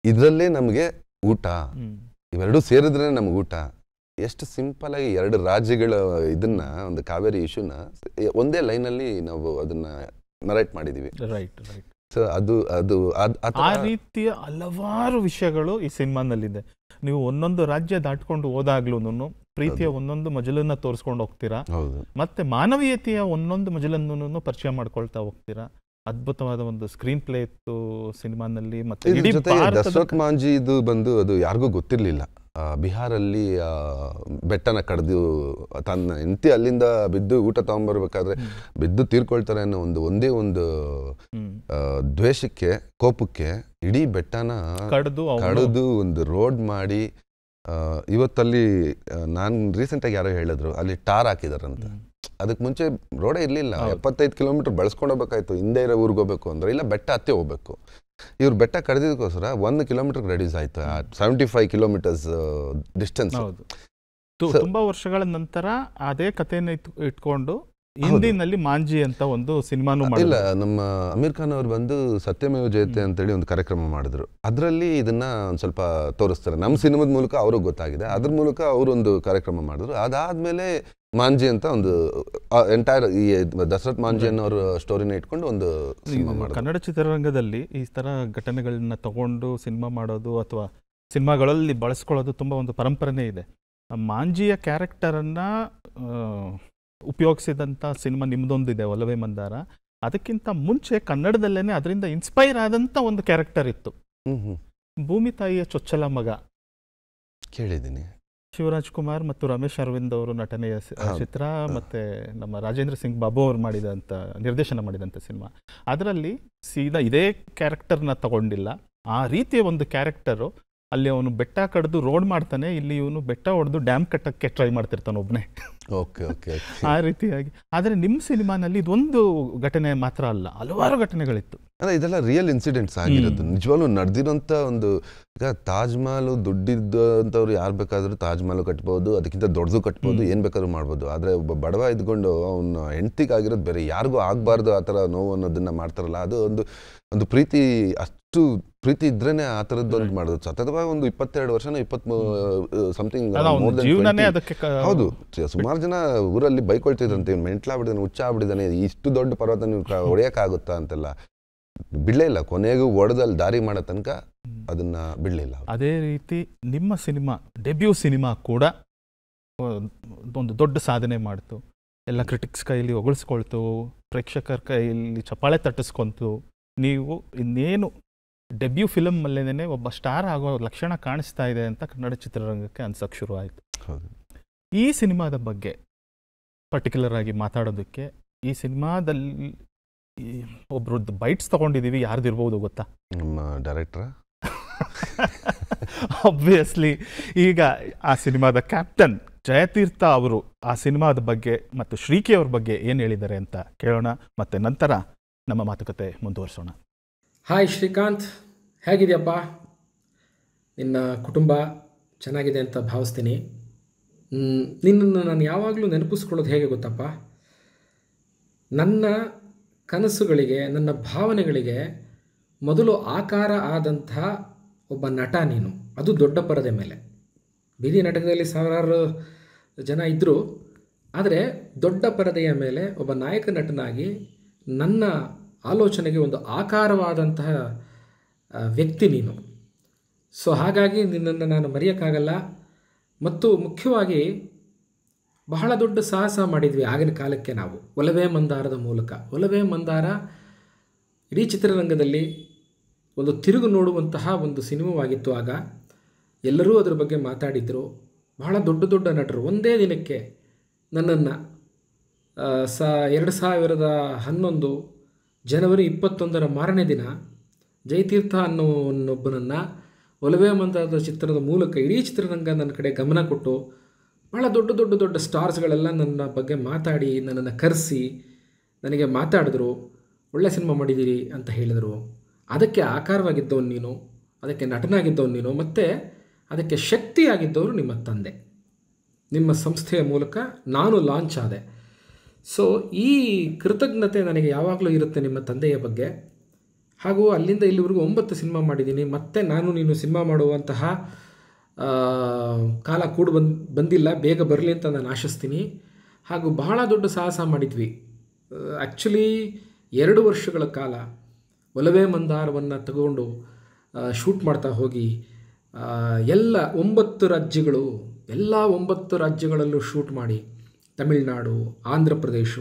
ಇದರಲ್ಲೇ ನಮಗೆ ಊಟ, ಇವೆರಡೂ ಸೇರಿದ್ರೆ ನಮ್ಗೆ ಊಟ. ಎಷ್ಟು ಸಿಂಪಲ್ ಆಗಿ ಎರಡು ರಾಜ್ಯಗಳ ಇದನ್ನ, ಒಂದು ಕಾವೇರಿ ಇಶ್ಯೂನ ಒಂದೇ ಲೈನಲ್ಲಿ ನಾವು ಅದನ್ನ ನರೇಟ್ ಮಾಡಿದೀವಿ. ಸೊ ಆ ರೀತಿಯ ಹಲವಾರು ವಿಷಯಗಳು ಈ ಸಿನಿಮಾನಲ್ಲಿದೆ. ನೀವು ಒಂದೊಂದು ರಾಜ್ಯ ದಾಟ್ಕೊಂಡು ಹೋದಾಗ್ಲೂ ಪ್ರೀತಿಯ ಒಂದೊಂದು ಮಜಲನ್ನ ತೋರಿಸ್ಕೊಂಡು ಹೋಗ್ತೀರಾ, ಮತ್ತೆ ಮಾನವೀಯತೆಯ ಒಂದೊಂದು ಮಜಲನ್ನು ಪರಿಚಯ ಮಾಡ್ಕೊಳ್ತಾ ಹೋಗ್ತೀರಾ. ಅದ್ಭುತವಾದ ಒಂದು ಸ್ಕ್ರೀನ್ ಪ್ಲೇ ಇತ್ತು ಸಿನಿಮಾನಲ್ಲಿ. ಮತ್ತೆ ದಶರಥ್ ಮಾಂಜಿ ಇದು ಬಂದು ಅದು ಯಾರಿಗೂ ಗೊತ್ತಿರಲಿಲ್ಲ. ಬಿಹಾರಲ್ಲಿ ಬೆಟ್ಟನ ಕಡ್ದು ತನ್ನ ಹೆಂಡತಿ ಅಲ್ಲಿಂದ ಬಿದ್ದು ಊಟ ತಗೊಂಡ್ಬರ್ಬೇಕಾದ್ರೆ ಬಿದ್ದು ತೀರ್ಕೊಳ್ತಾರೆ ಅನ್ನೋ ಒಂದೇ ಒಂದು ದ್ವೇಷಕ್ಕೆ, ಕೋಪಕ್ಕೆ ಇಡೀ ಬೆಟ್ಟನ ಕಡಿದು ಒಂದು ರೋಡ್ ಮಾಡಿ. ಇವತ್ತಲ್ಲಿ ನಾನು ರೀಸೆಂಟಾಗಿ ಯಾರೋ ಹೇಳಿದ್ರು, ಅಲ್ಲಿ ಟಾರ್ ಹಾಕಿದಾರಂತ. ಅದಕ್ಕೆ ಮುಂಚೆ ರೋಡೇ ಇರಲಿಲ್ಲ. 75 ಕಿಲೋಮೀಟರ್ ಬಳಸ್ಕೊಂಡು ಹೋಗ್ಬೇಕಾಯ್ತು. ಹಿಂದೆ ಇರೋ ಊರಿಗೆ ಹೋಗ್ಬೇಕು ಅಂದ್ರೆ, ಇಲ್ಲ ಬೆಟ್ಟ ಹತ್ತಿ ಹೋಗ್ಬೇಕು. ಇವ್ರು ಬೆಟ್ಟ ಕಡಿದಕ್ಕೋಸ್ಕರ 1 ಕಿಲೋಮೀಟರ್ ರೆಡ್ಯೂಸ್ ಆಯ್ತು, 75 ಕಿಲೋಮೀಟರ್ಸ್ ಡಿಸ್ಟೆನ್ಸ್. ತುಂಬಾ ವರ್ಷಗಳ ನಂತರ ಅದೇ ಕಥೆಯನ್ನು ಇಟ್ಕೊಂಡು ಹಿಂದಿನಲ್ಲಿ ಮಾಂಜಿ ಅಂತ ಒಂದು ಸಿನಿಮಾನು ಇಲ್ಲ, ನಮ್ಮ ಅಮೀರ್ ಖಾನ್ ಅವ್ರು ಬಂದು ಸತ್ಯಮೇವ ಜಯತೆ ಅಂತೇಳಿ ಒಂದು ಕಾರ್ಯಕ್ರಮ ಮಾಡಿದ್ರು. ಅದರಲ್ಲಿ ಇದನ್ನ ಒಂದು ಸ್ವಲ್ಪ ತೋರಿಸ್ತಾರೆ. ನಮ್ಮ ಸಿನಿಮಾದ ಮೂಲಕ ಅವ್ರಿಗೆ ಗೊತ್ತಾಗಿದೆ, ಅದ್ರ ಮೂಲಕ ಅವರೊಂದು ಕಾರ್ಯಕ್ರಮ ಮಾಡಿದ್ರು. ಅದಾದ್ಮೇಲೆ ಮಾಂಜಿ ಅಂತ ಒಂದು ಎಂಟೈರ್ ಈ ದಶರಥ್ ಮಾಂಜಿ ಅನ್ನೋರು ಸ್ಟೋರಿನ ಇಟ್ಕೊಂಡು ಒಂದು ಸಿನಿಮಾ ಮಾಡಿದ್ರು. ಕನ್ನಡ ಚಿತ್ರರಂಗದಲ್ಲಿ ಈ ತರ ಘಟನೆಗಳನ್ನ ತಗೊಂಡು ಸಿನಿಮಾ ಮಾಡೋದು ಅಥವಾ ಸಿನಿಮಾಗಳಲ್ಲಿ ಬಳಸ್ಕೊಳ್ಳೋದು ತುಂಬ ಒಂದು ಪರಂಪರೆನೇ ಇದೆ. ಮಾಂಜಿಯ ಕ್ಯಾರೆಕ್ಟರನ್ನು ಉಪಯೋಗಿಸಿದಂಥ ಸಿನಿಮಾ ನಿಮ್ಮದೊಂದಿದೆ, ಒಲವೇ ಮಂದಾರ. ಅದಕ್ಕಿಂತ ಮುಂಚೆ ಕನ್ನಡದಲ್ಲೇ ಅದರಿಂದ ಇನ್ಸ್ಪೈರ್ ಆದಂಥ ಒಂದು ಕ್ಯಾರೆಕ್ಟರ್ ಇತ್ತು, ಭೂಮಿ ತಾಯಿಯ ಚೊಚ್ಚಲ ಮಗ. ಕೇಳಿದ್ದೀನಿ. ಶಿವರಾಜ್ ಕುಮಾರ್ ಮತ್ತು ರಮೇಶ್ ಅರವಿಂದ್ ಅವರು ನಟನೆಯ ಚಿತ್ರ, ಮತ್ತು ನಮ್ಮ ರಾಜೇಂದ್ರ ಸಿಂಗ್ ಬಾಬು ಅವರು ಮಾಡಿದಂಥ ನಿರ್ದೇಶನ ಮಾಡಿದಂಥ ಸಿನಿಮಾ. ಅದರಲ್ಲಿ ಸೀದಾ ಇದೇ ಕ್ಯಾರೆಕ್ಟರ್ನ ತಗೊಂಡಿಲ್ಲ, ಆ ರೀತಿಯ ಒಂದು ಕ್ಯಾರೆಕ್ಟರು ಅಲ್ಲಿ ಅವನು ಬೆಟ್ಟ ಕಡ್ದು ರೋಡ್ ಮಾಡ್ತಾನೆ, ಇಲ್ಲಿ ಇವನು ಬೆಟ್ಟ ಹೊಡೆದು ಡ್ಯಾಮ್ ಕಟ್ಟಕ್ಕೆ ಟ್ರೈ ಮಾಡ್ತಿರ್ತಾನೆ ಒಬ್ಬನೇ. ಓಕೆ ಓಕೆ ಆ ರೀತಿಯಾಗಿ. ಆದರೆ ನಿಮ್ಮ ಸಿನಿಮಾನಲ್ಲಿ ಇದೊಂದು ಘಟನೆ ಮಾತ್ರ ಅಲ್ಲ, ಹಲವಾರು ಘಟನೆಗಳಿತ್ತು. ಅಲ್ಲ, ಇದೆಲ್ಲ ರಿಯಲ್ ಇನ್ಸಿಡೆಂಟ್ಸ್ ಆಗಿರೋದು, ನಿಜವಾಗ್ಲೂ ನಡೆದಿರೋಂಥ ಒಂದು. ಈಗ ತಾಜ್ ಮಹಲ್ ದುಡ್ಡಿದ್ದಂಥವ್ರು ಯಾರು ಬೇಕಾದರೂ ತಾಜ್ ಮಹಲ್ ಕಟ್ಬೋದು, ಅದಕ್ಕಿಂತ ದೊಡ್ಡದು ಕಟ್ಬೋದು, ಏನು ಬೇಕಾದ್ರೂ ಮಾಡ್ಬೋದು. ಆದರೆ ಒಬ್ಬ ಬಡವ ಇದ್ಕೊಂಡು ಅವನ ಹೆಂಡ್ತಿಗಾಗಿರೋದು ಬೇರೆ ಯಾರಿಗೂ ಆಗಬಾರ್ದು ಆ ಥರ ನೋವು ಅನ್ನೋದನ್ನ ಮಾಡ್ತಾರಲ್ಲ, ಅದು ಒಂದು ಪ್ರೀತಿ. ಅಷ್ಟು ಪ್ರೀತಿ ಇದ್ರೇನೆ ಆ ಥರದ್ದೊಂದು ಮಾಡೋದು. ಸತತವಾಗಿ ಒಂದು 22 ವರ್ಷನೋ 23 ಸಮಥಿಂಗ್. ಹೌದು, ಸುಮಾರು ಜನ ಊರಲ್ಲಿ ಬೈಕೊಳ್ತಿದ್ರಂತೆ, ಮೆಂಟ್ಲಾಗ್ಬಿಟ್ಟಿದ್ದಾನೆ, ಹುಚ್ಚ ಆಗ್ಬಿಟ್ಟಿದ್ದಾನೆ, ಇಷ್ಟು ದೊಡ್ಡ ಪರ್ವತ ನೀವು ಹೊಡೆಯೋಕ್ಕಾಗುತ್ತಾ ಅಂತೆಲ್ಲ. ಬಿಡಲಿಲ್ಲ, ಕೊನೆಗೂ ಒಡೆದಲ್ಲಿ ದಾರಿ ಮಾಡೋ ತನಕ ಅದನ್ನ ಬಿಡಲಿಲ್ಲ. ಅದೇ ರೀತಿ ನಿಮ್ಮ ಸಿನಿಮಾ ಡೆಬ್ಯೂ ಸಿನಿಮಾ ಕೂಡ ಒಂದು ದೊಡ್ಡ ಸಾಧನೆ ಮಾಡ್ತು. ಎಲ್ಲ ಕ್ರಿಟಿಕ್ಸ್ ಕೈಯಲ್ಲಿ ಹೊಗಳಿಸ್ಕೊಳ್ತು, ಪ್ರೇಕ್ಷಕರ ಕೈಯಲ್ಲಿ ಚಪ್ಪಾಳೆ ತಟ್ಟಿಸ್ಕೊಂತು. ನೀವು ಇನ್ನೇನು ಡೆಬ್ಯೂ ಫಿಲಮ್ ಅಲ್ಲೇನೆ ಒಬ್ಬ ಸ್ಟಾರ್ ಆಗೋ ಲಕ್ಷಣ ಕಾಣಿಸ್ತಾ ಇದೆ ಅಂತ ಕನ್ನಡ ಚಿತ್ರರಂಗಕ್ಕೆ ಅನ್ಸಕ್ಕೆ ಶುರು ಆಯಿತು. ಈ ಸಿನಿಮಾದ ಬಗ್ಗೆ ಪರ್ಟಿಕ್ಯುಲರ್ ಆಗಿ ಮಾತಾಡೋದಕ್ಕೆ, ಈ ಸಿನಿಮಾದಲ್ಲಿ ಒಬ್ರದ್ದು ಬೈಟ್ಸ್ ತಗೊಂಡಿದ್ದೀವಿ, ಯಾರ್ದಿರ್ಬೋದು ಗೊತ್ತಾ? ನಮ್ಮ ಡೈರೆಕ್ಟ್ರ. ಆಬ್ವಿಯಸ್ಲಿ. ಈಗ ಆ ಸಿನಿಮಾದ ಕ್ಯಾಪ್ಟನ್ ಜಯತೀರ್ಥ ಅವರು ಆ ಸಿನಿಮಾದ ಬಗ್ಗೆ ಮತ್ತು ಶ್ರೀಕಿ ಅವ್ರ ಬಗ್ಗೆ ಏನು ಹೇಳಿದ್ದಾರೆ ಅಂತ ಕೇಳೋಣ, ಮತ್ತೆ ನಂತರ ನಮ್ಮ ಮಾತುಕತೆ ಮುಂದುವರಿಸೋಣ. ಹಾಯ್ ಶ್ರೀಕಾಂತ್, ಹೇಗಿದೆಯಪ್ಪ? ನಿನ್ನ ಕುಟುಂಬ ಚೆನ್ನಾಗಿದೆ ಅಂತ ಭಾವಿಸ್ತೀನಿ. ನಿನ್ನನ್ನು ನಾನು ಯಾವಾಗಲೂ ನೆನಪಿಸ್ಕೊಳ್ಳೋದು ಹೇಗೆ ಗೊತ್ತಪ್ಪ? ನನ್ನ ಕನಸುಗಳಿಗೆ, ನನ್ನ ಭಾವನೆಗಳಿಗೆ ಮೊದಲು ಆಕಾರ ಆದಂಥ ಒಬ್ಬ ನಟ ನೀನು, ಅದು ದೊಡ್ಡ ಪರದೆ ಮೇಲೆ. ಬೀದಿ ನಾಟಕದಲ್ಲಿ ಸಾವಿರಾರು ಜನ ಇದ್ದರು, ಆದರೆ ದೊಡ್ಡ ಪರದೆಯ ಮೇಲೆ ಒಬ್ಬ ನಾಯಕ ನಟನಾಗಿ ನನ್ನ ಆಲೋಚನೆಗೆ ಒಂದು ಆಕಾರವಾದಂತಹ ವ್ಯಕ್ತಿ ನೀನು. ಸೊ ಹಾಗಾಗಿ ನಿನ್ನನ್ನು ನಾನು ಮರೆಯೋಕ್ಕಾಗಲ್ಲ. ಮತ್ತು ಮುಖ್ಯವಾಗಿ ಬಹಳ ದೊಡ್ಡ ಸಾಹಸ ಮಾಡಿದ್ವಿ ಆಗಿನ ಕಾಲಕ್ಕೆ ನಾವು, ಒಲವೇ ಮಂದಾರದ ಮೂಲಕ. ಒಲವೇ ಮಂದಾರ ಇಡೀ ಚಿತ್ರರಂಗದಲ್ಲಿ ಒಂದು ತಿರುಗು ನೋಡುವಂತಹ ಒಂದು ಸಿನಿಮಾವಾಗಿತ್ತು. ಆಗ ಎಲ್ಲರೂ ಅದರ ಬಗ್ಗೆ ಮಾತಾಡಿದರು. ಬಹಳ ದೊಡ್ಡ ದೊಡ್ಡ ನಟರು ಒಂದೇ ದಿನಕ್ಕೆ ನನ್ನನ್ನು 2011 ಜನವರಿ 21 ಮಾರನೇ ದಿನ ಜಯತೀರ್ಥ ಅನ್ನೋನೊಬ್ಬನನ್ನು ಒಲವೇ ಮಂದಾರದ ಚಿತ್ರದ ಮೂಲಕ ಇಡೀ ಚಿತ್ರರಂಗ ನನ್ನ ಕಡೆ ಗಮನ ಕೊಟ್ಟು, ಭಾಳ ದೊಡ್ಡ ದೊಡ್ಡ ದೊಡ್ಡ ಸ್ಟಾರ್ಸ್ಗಳೆಲ್ಲ ನನ್ನ ಬಗ್ಗೆ ಮಾತಾಡಿ ನನ್ನನ್ನು ಕರೆಸಿ ನನಗೆ ಮಾತಾಡಿದ್ರು. ಒಳ್ಳೆ ಸಿನಿಮಾ ಮಾಡಿದ್ದೀರಿ ಅಂತ ಹೇಳಿದರು. ಅದಕ್ಕೆ ಆಕಾರವಾಗಿದ್ದವನು ನೀನು, ಅದಕ್ಕೆ ನಟನಾಗಿದ್ದವನು ನೀನು, ಮತ್ತು ಅದಕ್ಕೆ ಶಕ್ತಿಯಾಗಿದ್ದವರು ನಿಮ್ಮ ತಂದೆ. ನಿಮ್ಮ ಸಂಸ್ಥೆಯ ಮೂಲಕ ನಾನು ಲಾಂಚ್ ಆದೆ. ಸೊ ಈ ಕೃತಜ್ಞತೆ ನನಗೆ ಯಾವಾಗಲೂ ಇರುತ್ತೆ ನಿಮ್ಮ ತಂದೆಯ ಬಗ್ಗೆ. ಹಾಗೂ ಅಲ್ಲಿಂದ ಇಲ್ಲಿವರೆಗೂ 9 ಸಿನಿಮಾ ಮಾಡಿದ್ದೀನಿ. ಮತ್ತೆ ನಾನು ನೀನು ಸಿನಿಮಾ ಮಾಡುವಂತಹ ಕಾಲ ಕೂಡ ಬಂದಿಲ್ಲ, ಬೇಗ ಬರಲಿ ಅಂತ ನಾನು ಆಶಿಸ್ತೀನಿ. ಹಾಗೂ ಬಹಳ ದೊಡ್ಡ ಸಾಹಸ ಮಾಡಿದ್ವಿ. ಆ್ಯಕ್ಚುಲಿ 2 ವರ್ಷಗಳ ಕಾಲ ಒಲವೇ ಮಂದಾರವನ್ನು ತಗೊಂಡು ಶೂಟ್ ಮಾಡ್ತಾ ಹೋಗಿ ಎಲ್ಲ 9 ರಾಜ್ಯಗಳು, ಎಲ್ಲ 9 ರಾಜ್ಯಗಳಲ್ಲೂ ಶೂಟ್ ಮಾಡಿ, ತಮಿಳುನಾಡು, ಆಂಧ್ರ ಪ್ರದೇಶ,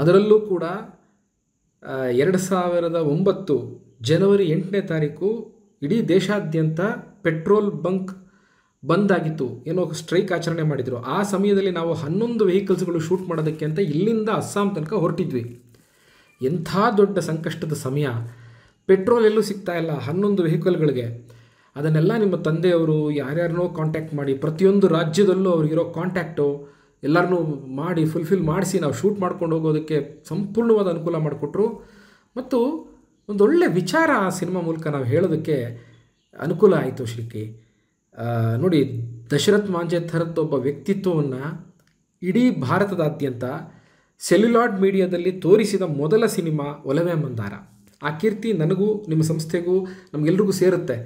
ಅದರಲ್ಲೂ ಕೂಡ 2009 ಜನವರಿ 8ನೇ ತಾರೀಕು ಇಡೀ ದೇಶಾದ್ಯಂತ ಪೆಟ್ರೋಲ್ ಬಂಕ್ ಬಂದಾಗಿತ್ತು. ಏನೋ ಸ್ಟ್ರೈಕ್ ಆಚರಣೆ ಮಾಡಿದರು. ಆ ಸಮಯದಲ್ಲಿ ನಾವು 11 ವೆಹಿಕಲ್ಸ್ಗಳು ಶೂಟ್ ಮಾಡೋದಕ್ಕೆ ಅಂತ ಇಲ್ಲಿಂದ ಅಸ್ಸಾಂ ತನಕ ಹೊರಟಿದ್ವಿ. ಎಂಥ ದೊಡ್ಡ ಸಂಕಷ್ಟದ ಸಮಯ. ಪೆಟ್ರೋಲ್ ಎಲ್ಲೂ ಸಿಗ್ತಾ ಇಲ್ಲ 11 ವೆಹಿಕಲ್ಗಳಿಗೆ. ಅದನ್ನೆಲ್ಲ ನಿಮ್ಮ ತಂದೆಯವರು ಯಾರ್ಯಾರನ್ನೋ ಕಾಂಟ್ಯಾಕ್ಟ್ ಮಾಡಿ, ಪ್ರತಿಯೊಂದು ರಾಜ್ಯದಲ್ಲೂ ಅವ್ರಿಗಿರೋ ಕಾಂಟ್ಯಾಕ್ಟು ಎಲ್ಲರನ್ನೂ ಮಾಡಿ ಫುಲ್ಫಿಲ್ ಮಾಡಿಸಿ ನಾವು ಶೂಟ್ ಮಾಡ್ಕೊಂಡು ಹೋಗೋದಕ್ಕೆ ಸಂಪೂರ್ಣವಾದ ಅನುಕೂಲ ಮಾಡಿಕೊಟ್ರು. ಮತ್ತು ಒಂದೊಳ್ಳೆ ವಿಚಾರ ಆ ಸಿನಿಮಾ ಮೂಲಕ ನಾವು ಹೇಳೋದಕ್ಕೆ ಅನುಕೂಲ ಆಯಿತು. ಶ್ರೀಕಿ ನೋಡಿ, ದಶರಥ್ ಮಾಂಜೆ ಥರದ್ದು ಒಬ್ಬ ವ್ಯಕ್ತಿತ್ವವನ್ನು ಇಡೀ ಭಾರತದಾದ್ಯಂತ ಸೆಲ್ಯುಲಾಯ್ಡ್ ಮೀಡಿಯಾದಲ್ಲಿ ತೋರಿಸಿದ ಮೊದಲ ಸಿನಿಮಾ ಒಲವೇ ಮಂದಾರ. ಆ ಕೀರ್ತಿ ನನಗೂ ನಿಮ್ಮ ಸಂಸ್ಥೆಗೂ ನಮಗೆಲ್ರಿಗೂ ಸೇರುತ್ತೆ.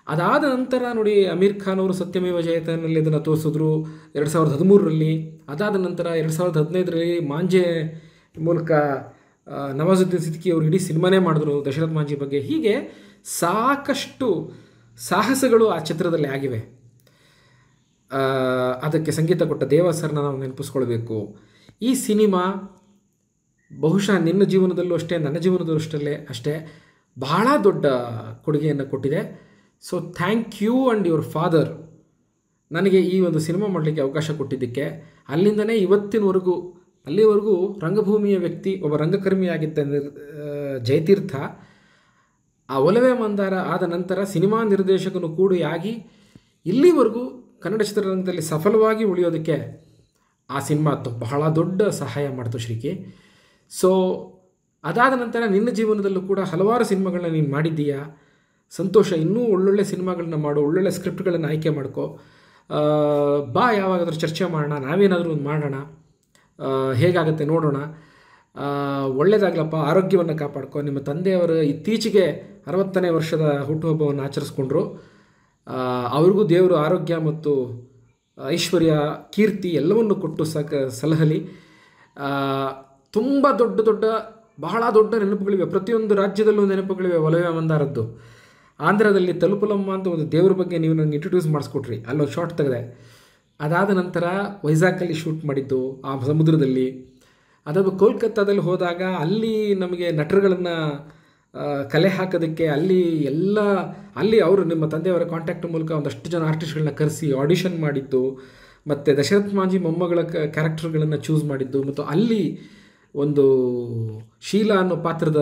ಅದಾದ ನಂತರ ನೋಡಿ, ಅಮೀರ್ ಖಾನ್ ಅವರು ಸತ್ಯಮೇವ ಜಯತೆಯಲ್ಲಿ ಅದನ್ನು ತೋರಿಸಿದ್ರು 2013ರಲ್ಲಿ. ಅದಾದ ನಂತರ 2015ರಲ್ಲಿ ಮಾಂಜೆ ಮೂಲಕ ನವಾಜುದ್ದೀನ್ ಸಿದ್ದಿಕಿ ಅವರು ಇಡೀ ಸಿನಿಮಾನೇ ಮಾಡಿದ್ರು ದಶರಥ್ ಮಾಂಜೆ ಬಗ್ಗೆ. ಹೀಗೆ ಸಾಕಷ್ಟು ಸಾಹಸಗಳು ಆ ಚಿತ್ರದಲ್ಲಿ ಆಗಿವೆ. ಅದಕ್ಕೆ ಸಂಗೀತ ಕೊಟ್ಟ ದೇವ ಸರ್ನ ನಾವು ನೆನಪಿಸ್ಕೊಳ್ಬೇಕು. ಈ ಸಿನಿಮಾ ಬಹುಶಃ ನಿನ್ನ ಜೀವನದಲ್ಲೂ ಅಷ್ಟೇ, ನನ್ನ ಜೀವನದಲ್ಲೂ ಅಷ್ಟೇ ಬಹಳ ದೊಡ್ಡ ಕೊಡುಗೆಯನ್ನು ಕೊಟ್ಟಿದೆ. So thank you and your father ನನಗೆ ಈ ಒಂದು ಸಿನಿಮಾ ಮಾಡಲಿಕ್ಕೆ ಅವಕಾಶ ಕೊಟ್ಟಿದ್ದಕ್ಕೆ. ಅಲ್ಲಿಂದನೇ ಇವತ್ತಿನವರೆಗೂ, ಅಲ್ಲಿವರೆಗೂ ರಂಗಭೂಮಿಯ ವ್ಯಕ್ತಿ, ಒಬ್ಬ ರಂಗಕರ್ಮಿಯಾಗಿದ್ದ ಜಯತೀರ್ಥ ಆ ಒಲವೇ ಮಂದಾರ ಆದ ನಂತರ ಸಿನಿಮಾ ನಿರ್ದೇಶಕನು ಕೂಡ ಆಗಿ ಇಲ್ಲಿವರೆಗೂ ಕನ್ನಡ ಚಿತ್ರರಂಗದಲ್ಲಿ ಸಫಲವಾಗಿ ಉಳಿಯೋದಕ್ಕೆ ಆ ಸಿನಿಮಾ ಬಹಳ ದೊಡ್ಡ ಸಹಾಯ ಮಾಡ್ತು ಶ್ರೀಕಿ. ಸೊ ಅದಾದ ನಂತರ ನಿನ್ನ ಜೀವನದಲ್ಲೂ ಕೂಡ ಹಲವಾರು ಸಿನಿಮಾಗಳನ್ನ ನೀನು ಮಾಡಿದ್ದೀಯಾ. ಸಂತೋಷ. ಇನ್ನೂ ಒಳ್ಳೊಳ್ಳೆ ಸಿನಿಮಾಗಳನ್ನ ಮಾಡು, ಒಳ್ಳೊಳ್ಳೆ ಸ್ಕ್ರಿಪ್ಟ್ಗಳನ್ನು ಆಯ್ಕೆ ಮಾಡ್ಕೋ. ಬಾ, ಯಾವಾಗಾದರೂ ಚರ್ಚೆ ಮಾಡೋಣ, ನಾವೇನಾದರೂ ಒಂದು ಮಾಡೋಣ, ಹೇಗಾಗುತ್ತೆ ನೋಡೋಣ. ಒಳ್ಳೆಯದಾಗಲಪ್ಪ, ಆರೋಗ್ಯವನ್ನು ಕಾಪಾಡ್ಕೊ. ನಿಮ್ಮ ತಂದೆಯವರು ಇತ್ತೀಚೆಗೆ 60ನೇ ವರ್ಷದ ಹುಟ್ಟುಹಬ್ಬವನ್ನು ಆಚರಿಸ್ಕೊಂಡ್ರು. ಅವ್ರಿಗೂ ದೇವರು ಆರೋಗ್ಯ ಮತ್ತು ಐಶ್ವರ್ಯ, ಕೀರ್ತಿ ಎಲ್ಲವನ್ನು ಕೊಟ್ಟು ಸಲಹಲಿ. ತುಂಬ ದೊಡ್ಡ ಬಹಳ ದೊಡ್ಡ ನೆನಪುಗಳಿವೆ. ಪ್ರತಿಯೊಂದು ರಾಜ್ಯದಲ್ಲೂ ನೆನಪುಗಳಿವೆ ಒಲವೇ ಮಂದಾರದ್ದು. ಆಂಧ್ರದಲ್ಲಿ ತಲುಪಲಮ್ಮ ಅಂತ ಒಂದು ದೇವ್ರ ಬಗ್ಗೆ ನೀವು ನನಗೆ ಇಂಟ್ರೊಡ್ಯೂಸ್ ಮಾಡಿಸ್ಕೊಟ್ರಿ, ಅಲ್ಲೊಂದು ಶಾರ್ಟ್ ತೆಗೆದೆ. ಅದಾದ ನಂತರ ವೈಜಾಗಲ್ಲಿ ಶೂಟ್ ಮಾಡಿದ್ದು ಆ ಸಮುದ್ರದಲ್ಲಿ. ಅದಾದ ಕೋಲ್ಕತ್ತಾದಲ್ಲಿ ಹೋದಾಗ ಅಲ್ಲಿ ನಮಗೆ ನಟರುಗಳನ್ನು ಕಲೆ ಹಾಕೋದಕ್ಕೆ ಅಲ್ಲಿ ಅವರು ನಿಮ್ಮ ತಂದೆಯವರ ಕಾಂಟ್ಯಾಕ್ಟ್ ಮೂಲಕ ಒಂದಷ್ಟು ಜನ ಆರ್ಟಿಸ್ಟ್ಗಳನ್ನ ಕರೆಸಿ ಆಡಿಷನ್ ಮಾಡಿದ್ದು, ಮತ್ತು ದಶರಥ್ ಮಾಂಜಿ ಮೊಮ್ಮಗಳ ಕ್ಯಾರೆಕ್ಟರ್ಗಳನ್ನು ಚೂಸ್ ಮಾಡಿದ್ದು, ಮತ್ತು ಅಲ್ಲಿ ಒಂದು ಶೀಲಾ ಅನ್ನೋ ಪಾತ್ರದ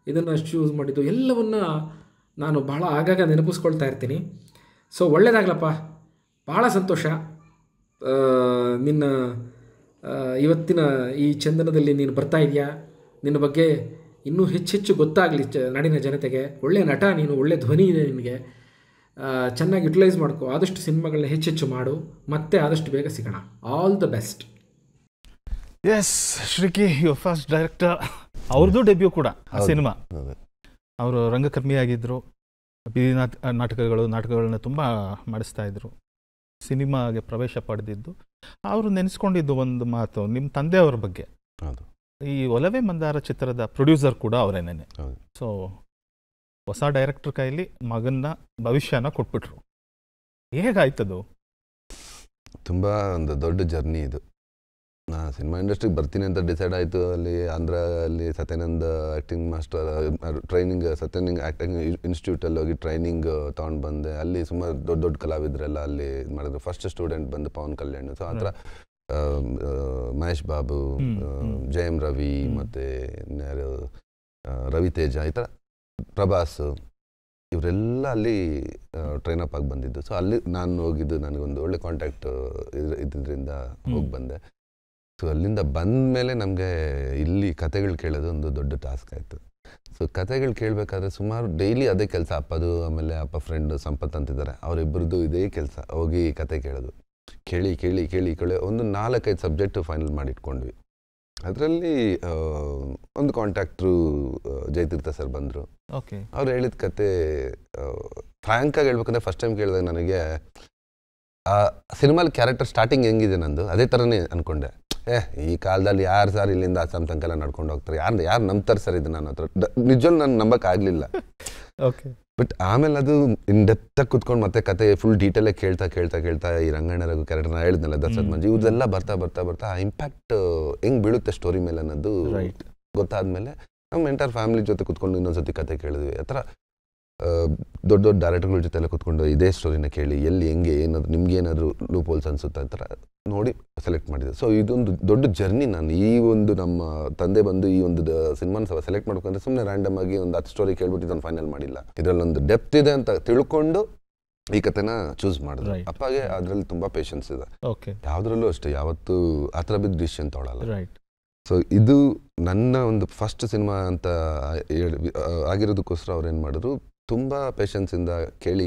ಇದನ್ನು ಚೂಸ್ ಮಾಡಿದ್ದು, ಎಲ್ಲವನ್ನು ನಾನು ಬಹಳ ಆಗಾಗ ನೆನಪಿಸ್ಕೊಳ್ತಾ ಇರ್ತೀನಿ. ಸೊ ಒಳ್ಳೆಯದಾಗಲಪ್ಪ, ಭಾಳ ಸಂತೋಷ. ನಿನ್ನ ಇವತ್ತಿನ ಈ ಚಂದನದಲ್ಲಿ ನೀನು ಬರ್ತಾ ಇದೆಯಾ, ನಿನ್ನ ಬಗ್ಗೆ ಇನ್ನೂ ಹೆಚ್ಚೆಚ್ಚು ಗೊತ್ತಾಗಲಿ ನಾಡಿನ ಜನತೆಗೆ. ಒಳ್ಳೆಯ ನಟ ನೀನು, ಒಳ್ಳೆಯ ಧ್ವನಿ ಇದೆ ನಿನಗೆ. ಚೆನ್ನಾಗಿ ಯುಟಿಲೈಸ್ ಮಾಡ್ಕೋ, ಆದಷ್ಟು ಸಿನಿಮಾಗಳನ್ನ ಹೆಚ್ಚೆಚ್ಚು ಮಾಡು, ಮತ್ತೆ ಆದಷ್ಟು ಬೇಗ ಸಿಗೋಣ. All the best. Yes Sriki, your first director. ಅವ್ರದ್ದು ಡೆಬ್ಯೂ ಕೂಡ ಆ ಸಿನಿಮಾ. ಅವರು ರಂಗಕರ್ಮಿಯಾಗಿದ್ದರು. ಬೀದಿ ನಾಟಕಗಳನ್ನ ತುಂಬ ಮಾಡಿಸ್ತಾ ಇದ್ರು. ಸಿನಿಮಾಗೆ ಪ್ರವೇಶ ಪಡೆದಿದ್ದು ಅವರು ನೆನೆಸ್ಕೊಂಡಿದ್ದು ಒಂದು ಮಾತು ನಿಮ್ಮ ತಂದೆಯವರ ಬಗ್ಗೆ. ಈ ಒಲವೇ ಮಂದಾರ ಚಿತ್ರದ ಪ್ರೊಡ್ಯೂಸರ್ ಕೂಡ ಅವರೇನೇನೆ. ಸೊ ಹೊಸ ಡೈರೆಕ್ಟರ್ ಕೈಲಿ ಮಗನ ಭವಿಷ್ಯನ ಕೊಟ್ಬಿಟ್ರು. ಹೇಗಾಯ್ತದು? ತುಂಬ ಒಂದು ದೊಡ್ಡ ಜರ್ನಿ ಇದು. ನಾನು ಸಿನಿಮಾ ಇಂಡಸ್ಟ್ರಿಗೆ ಬರ್ತೀನಿ ಅಂತ ಡಿಸೈಡ್ ಆಯಿತು. ಅಲ್ಲಿ ಆಂಧ್ರಲ್ಲಿ Satyananda acting master training, Satyananda acting ಇನ್ಸ್ಟಿಟ್ಯೂಟಲ್ಲಿ ಹೋಗಿ ಟ್ರೈನಿಂಗ್ ತೊಗೊಂಡು ಬಂದೆ. ಅಲ್ಲಿ ಸುಮಾರು ದೊಡ್ಡ ಕಲಾವಿದರೆಲ್ಲ ಅಲ್ಲಿ ಇದು ಮಾಡಿದ್ರು. ಫಸ್ಟ್ ಸ್ಟೂಡೆಂಟ್ ಬಂದು ಪವನ್ ಕಲ್ಯಾಣ್. ಸೊ ಆ ಥರ ಮಹೇಶ್ ಬಾಬು, ಜಯಂ ರವಿ, ಮತ್ತು ರವಿ ತೇಜ, ಈ ಥರ ಪ್ರಭಾಸ್, ಇವರೆಲ್ಲ ಅಲ್ಲಿ ಟ್ರೈನಪ್ ಆಗಿ ಬಂದಿದ್ದು. ಸೊ ಅಲ್ಲಿ ನಾನು ಹೋಗಿದ್ದು, ನನಗೊಂದು ಒಳ್ಳೆ ಕಾಂಟ್ಯಾಕ್ಟ್ ಇದ್ದಿದ್ದರಿಂದ ಹೋಗಿ ಬಂದೆ. ಸೊ ಅಲ್ಲಿಂದ ಬಂದ ಮೇಲೆ ನಮಗೆ ಇಲ್ಲಿ ಕತೆಗಳು ಕೇಳೋದು ಒಂದು ದೊಡ್ಡ ಟಾಸ್ಕ್ ಆಯಿತು. ಸೊ ಕತೆಗಳು ಕೇಳಬೇಕಾದ್ರೆ ಸುಮಾರು ಡೈಲಿ ಅದೇ ಕೆಲಸ. ಅಪ್ಪದು, ಆಮೇಲೆ ಅಪ್ಪ ಫ್ರೆಂಡ್ ಸಂಪತ್ ಅಂತಿದ್ದಾರೆ, ಅವರಿಬ್ಬರದ್ದು ಇದೇ ಕೆಲಸ. ಹೋಗಿ ಕತೆ ಕೇಳೋದು, ಕೇಳಿ ಒಂದು 4-5 ಸಬ್ಜೆಕ್ಟ್ ಫೈನಲ್ ಮಾಡಿಟ್ಕೊಂಡ್ವಿ. ಅದರಲ್ಲಿ ಒಂದು ಕಾಂಟ್ಯಾಕ್ಟ್ರು ಜಯತೀರ್ಥ ಸರ್ ಬಂದರು. ಓಕೆ. ಅವ್ರು ಹೇಳಿದ ಕತೆ ಫ್ರ್ಯಾಂಕಾಗಿ ಹೇಳ್ಬೇಕಂದ್ರೆ ಫಸ್ಟ್ ಟೈಮ್ ಕೇಳಿದಾಗ ನನಗೆ ಆ ಸಿನಿಮಾಲಿ ಕ್ಯಾರೆಕ್ಟರ್ ಸ್ಟಾರ್ಟಿಂಗ್ ಹೆಂಗಿದೆ ನಂದು ಅದೇ ಥರನೇ ಅಂದ್ಕೊಂಡೆ. ಈ ಕಾಲದಲ್ಲಿ ಯಾರು ಸರ್ ಇಲ್ಲಿಂದ ಅಸ್ಸಾಂ ತನಕ ನಡ್ಕೊಂಡು ಹೋಗ್ತಾರೆ, ಯಾರು ನಂಬ್ತಾರೆ ಸರ್ ಇದು? ನನ್ನ ಹತ್ರ ನಿಜವೂ ನಾನು ನಂಬಕ್ಕಾಗಲಿಲ್ಲ. ಓಕೆ. ಬಟ್ ಆಮೇಲೆ ಅದು ಇನ್ ಡೆಪ್ತಾಗಿ ಕುತ್ಕೊಂಡು ಮತ್ತೆ ಕತೆ ಫುಲ್ ಡೀಟೇಲಾಗಿ ಕೇಳ್ತಾ ಈ ರಂಗಣ್ಣ ರಘು ಕ್ಯಾರೆಕ್ಟರ್ ನಾನು ಹೇಳಿದ್ನಲ್ಲ, ದಶರಥ್ ಮಂಜಿ, ಇವ್ರದೆಲ್ಲ ಬರ್ತಾ ಆ ಇಂಪ್ಯಾಕ್ಟ್ ಹೆಂಗೆ ಬೀಳುತ್ತೆ ಸ್ಟೋರಿ ಮೇಲೆ ಅನ್ನೋದು ಗೊತ್ತಾದ್ಮೇಲೆ ನಮ್ಮ ಎಂಟರ್ ಫ್ಯಾಮಿಲಿ ಜೊತೆ ಕುತ್ಕೊಂಡು ಇನ್ನೊಂದ್ಸತಿ ಕತೆ ಕೇಳಿದ್ವಿ. ಆ ಥರ ದೊಡ್ಡ ಡೈರೆಕ್ಟರ್ಗಳ ಜೊತೆ ಎಲ್ಲ ಕುತ್ಕೊಂಡು ಇದೇ ಸ್ಟೋರಿನ ಕೇಳಿ ಎಲ್ಲಿ ಹೆಂಗೆ ಏನಾದ್ರು ನಿಮ್ಗೆ ಏನಾದರೂ ಲೂಪ್ ಹೋಲ್ಸ್ ಅನ್ಸುತ್ತೆ ಆ ಥರ ನೋಡಿ ಸೆಲೆಕ್ಟ್ ಮಾಡಿದೆ. ಸೊ ಇದೊಂದು ದೊಡ್ಡ ಜರ್ನಿ. ನಾನು ಈ ಒಂದು ನಮ್ಮ ತಂದೆ ಬಂದು ಈ ಒಂದು ಸಿನಿಮಾನ ಸೆಲೆಕ್ಟ್ ಮಾಡ್ಬೇಕಂದ್ರೆ ಸುಮ್ಮನೆ ರ್ಯಾಂಡಮ್ ಆಗಿ ಒಂದು 10 ಸ್ಟೋರಿ ಕೇಳ್ಬಿಟ್ಟು ಇದನ್ನು ಫೈನಲ್ ಮಾಡಿಲ್ಲ. ಇದರಲ್ಲೊಂದು ಡೆಪ್ತ್ ಇದೆ ಅಂತ ತಿಳ್ಕೊಂಡು ಈ ಕತೆನ ಚೂಸ್ ಮಾಡಿದ್ರು. ಅಪ್ಪಗೆ ಅದರಲ್ಲಿ ತುಂಬ ಪೇಷನ್ಸ್ ಇದೆ. ಯಾವುದ್ರಲ್ಲೂ ಅಷ್ಟೇ ಯಾವತ್ತೂ ಆ ಥರ ಬಿದ್ದು ಡಿಸಿಷನ್ ತೊಗೊಳಲ್ಲ. ಸೊ ಇದು ನನ್ನ ಒಂದು ಫಸ್ಟ್ ಸಿನಿಮಾ ಅಂತ ಆಗಿರೋದಕ್ಕೋಸ್ಕರ ಅವ್ರು ಏನು ಮಾಡಿದ್ರು, ತುಂಬ ಪೇಷನ್ಸಿಂದ ಕೇಳಿ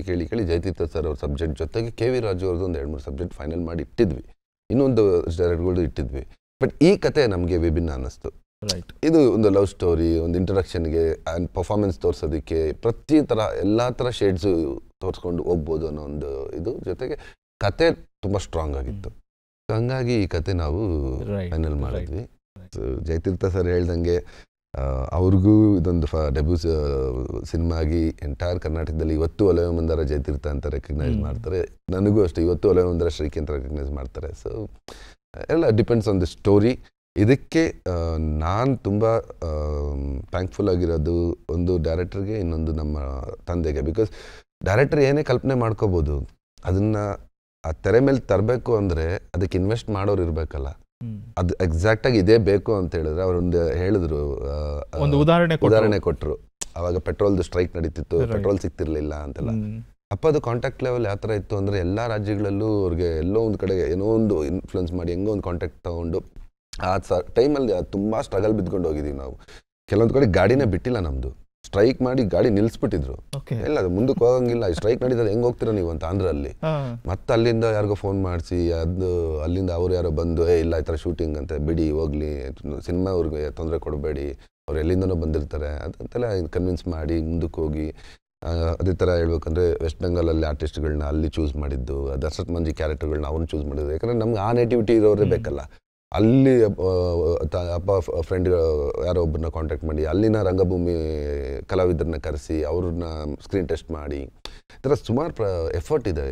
ಜಯತೀರ್ಥ ಸರ್ ಅವ್ರ ಸಬ್ಜೆಕ್ಟ್ ಜೊತೆಗೆ ಕೆ ವಿ ರಾಜು ಅವ್ರದ್ದು ಒಂದು 2-3 ಸಬ್ಜೆಕ್ಟ್ ಫೈನಲ್ ಮಾಡಿ ಇಟ್ಟಿದ್ವಿ. ಇನ್ನೊಂದು ಡೈರೆಕ್ಟ್ಗಳು ಇಟ್ಟಿದ್ವಿ. ಬಟ್ ಈ ಕತೆ ನಮಗೆ ವಿಭಿನ್ನ ಅನ್ನಿಸ್ತು. ಇದು ಒಂದು ಲವ್ ಸ್ಟೋರಿ, ಒಂದು ಇಂಟ್ರಡಕ್ಷನ್ಗೆ ಆ್ಯಂಡ್ ಪರ್ಫಾರ್ಮೆನ್ಸ್ ತೋರಿಸೋದಕ್ಕೆ ಪ್ರತಿ ಥರ ಎಲ್ಲ ಥರ ಶೇಡ್ಸು ತೋರಿಸ್ಕೊಂಡು ಹೋಗ್ಬೋದು ಅನ್ನೋ ಒಂದು ಇದು, ಜೊತೆಗೆ ಕತೆ ತುಂಬ ಸ್ಟ್ರಾಂಗ್ ಆಗಿತ್ತು. ಹಂಗಾಗಿ ಈ ಕತೆ ನಾವು ಫೈನಲ್ ಮಾಡಿದ್ವಿ. ಜಯತೀರ್ಥ ಸರ್ ಹೇಳ್ದಂಗೆ ಅವ್ರಿಗೂ ಇದೊಂದು ಡೆಬ್ಯೂ ಸಿನಿಮಾ ಆಗಿ ಎಂಟೈರ್ ಕರ್ನಾಟಕದಲ್ಲಿ ಇವತ್ತು ಒಲವೇ ಮಂದಾರ ಜಯತೀರ್ಥ ಅಂತ ರೆಕಗ್ನೈಸ್ ಮಾಡ್ತಾರೆ. ನನಗೂ ಅಷ್ಟೇ ಇವತ್ತು ಒಲವೇ ಮಂದಾರ ಶ್ರೀಕಿ ಅಂತ ರೆಕಗ್ನೈಸ್ ಮಾಡ್ತಾರೆ. ಸೊ ಎಲ್ಲ ಡಿಪೆಂಡ್ಸ್ ಆನ್ ದಿ ಸ್ಟೋರಿ. ಇದಕ್ಕೆ ನಾನು ತುಂಬ ಥ್ಯಾಂಕ್ಫುಲ್ ಆಗಿರೋದು ಒಂದು ಡೈರೆಕ್ಟರ್ಗೆ, ಇನ್ನೊಂದು ನಮ್ಮ ತಂದೆಗೆ. ಬಿಕಾಸ್ ಡೈರೆಕ್ಟರ್ ಏನೇ ಕಲ್ಪನೆ ಮಾಡ್ಕೋಬೋದು, ಅದನ್ನು ಆ ತೆರೆ ಮೇಲೆ ತರಬೇಕು ಅಂದರೆ ಅದಕ್ಕೆ ಇನ್ವೆಸ್ಟ್ ಮಾಡೋರು ಇರಬೇಕಲ್ಲ. ಅದು ಎಕ್ಸಾಕ್ಟಾಗಿ ಇದೇ ಬೇಕು ಅಂತ ಹೇಳಿದ್ರೆ ಅವರೊಂದು ಹೇಳಿದ್ರು, ಒಂದು ಉದಾಹರಣೆ ಕೊಟ್ಟರು. ಅವಾಗ ಪೆಟ್ರೋಲ್ದು ಸ್ಟ್ರೈಕ್ ನಡೀತಿತ್ತು, ಪೆಟ್ರೋಲ್ ಸಿಗ್ತಿರ್ಲಿಲ್ಲ ಅಂತೆಲ್ಲ. ಅಪ್ಪದು ಕಾಂಟ್ಯಾಕ್ಟ್ ಲೆವೆಲ್ ಯಾವ ಥರ ಇತ್ತು ಅಂದರೆ ಎಲ್ಲ ರಾಜ್ಯಗಳಲ್ಲೂ ಅವ್ರಿಗೆ ಎಲ್ಲೋ ಒಂದು ಕಡೆ ಏನೋ ಒಂದು ಇನ್ಫ್ಲುಯೆನ್ಸ್ ಮಾಡಿ ಹೆಂಗೋ ಒಂದು ಕಾಂಟ್ಯಾಕ್ಟ್ ತೊಗೊಂಡು ಆ ಟೈಮಲ್ಲಿ ತುಂಬ ಸ್ಟ್ರಗಲ್ ಬಿದ್ಕೊಂಡು ಹೋಗಿದ್ದೀವಿ ನಾವು. ಕೆಲವೊಂದು ಕಡೆ ಗಾಡಿನೇ ಬಿಟ್ಟಿಲ್ಲ ನಮ್ಮದು, ಸ್ಟ್ರೈಕ್ ಮಾಡಿ ಗಾಡಿ ನಿಲ್ಲಿಸ್ಬಿಟ್ಟಿದ್ರು. ಇಲ್ಲ ಅದು ಮುಂದಕ್ಕೆ ಹೋಗಂಗಿಲ್ಲ, ಸ್ಟ್ರೈಕ್ ನಡೀತದೆ, ಹೆಂಗೆ ಹೋಗ್ತೀರಾ ನೀವು ಅಂತ ಆಂಧ್ರಲ್ಲಿ. ಮತ್ತೆ ಅಲ್ಲಿಂದ ಯಾರಿಗೋ ಫೋನ್ ಮಾಡಿಸಿ ಅದು ಅಲ್ಲಿಂದ ಅವ್ರು ಯಾರೋ ಬಂದು ಇಲ್ಲ ಈ ಥರ ಶೂಟಿಂಗ್ ಅಂತ ಬಿಡಿ ಹೋಗ್ಲಿ, ಸಿನಿಮಾ ಅವ್ರಿಗೆ ತೊಂದರೆ ಕೊಡಬೇಡಿ, ಅವ್ರು ಎಲ್ಲಿಂದನೋ ಬಂದಿರ್ತಾರೆ ಅದಂತೆಲ್ಲ ಕನ್ವಿನ್ಸ್ ಮಾಡಿ ಮುಂದಕ್ಕೆ ಹೋಗಿ. ಅದೇ ಥರ ಹೇಳ್ಬೇಕಂದ್ರೆ ವೆಸ್ಟ್ ಬೆಂಗಾಲಲ್ಲಿ ಆರ್ಟಿಸ್ಟ್ಗಳನ್ನ ಅಲ್ಲಿ ಚೂಸ್ ಮಾಡಿದ್ದು, ದಶರಥ್ ಮಂಜಿ ಕ್ಯಾರೆಕ್ಟರ್ಗಳನ್ನ ಅವ್ನು ಚೂಸ್ ಮಾಡಿದ್ದು. ಯಾಕಂದರೆ ನಮ್ಗೆ ಆ ನೇಟಿವಿಟಿ ಇರೋರೇ ಬೇಕಲ್ಲ. ಅಲ್ಲಿ ಅಪ್ಪ ಫ್ರೆಂಡ್ ಯಾರೋ ಒಬ್ಬರನ್ನ ಕಾಂಟ್ಯಾಕ್ಟ್ ಮಾಡಿ ಅಲ್ಲಿನ ರಂಗಭೂಮಿ ಕಲಾವಿದರನ್ನ ಕರೆಸಿ ಅವ್ರನ್ನ ಸ್ಕ್ರೀನ್ ಟೆಸ್ಟ್ ಮಾಡಿ, ಈ ಥರ ಸುಮಾರು ಎಫರ್ಟ್ ಇದೆ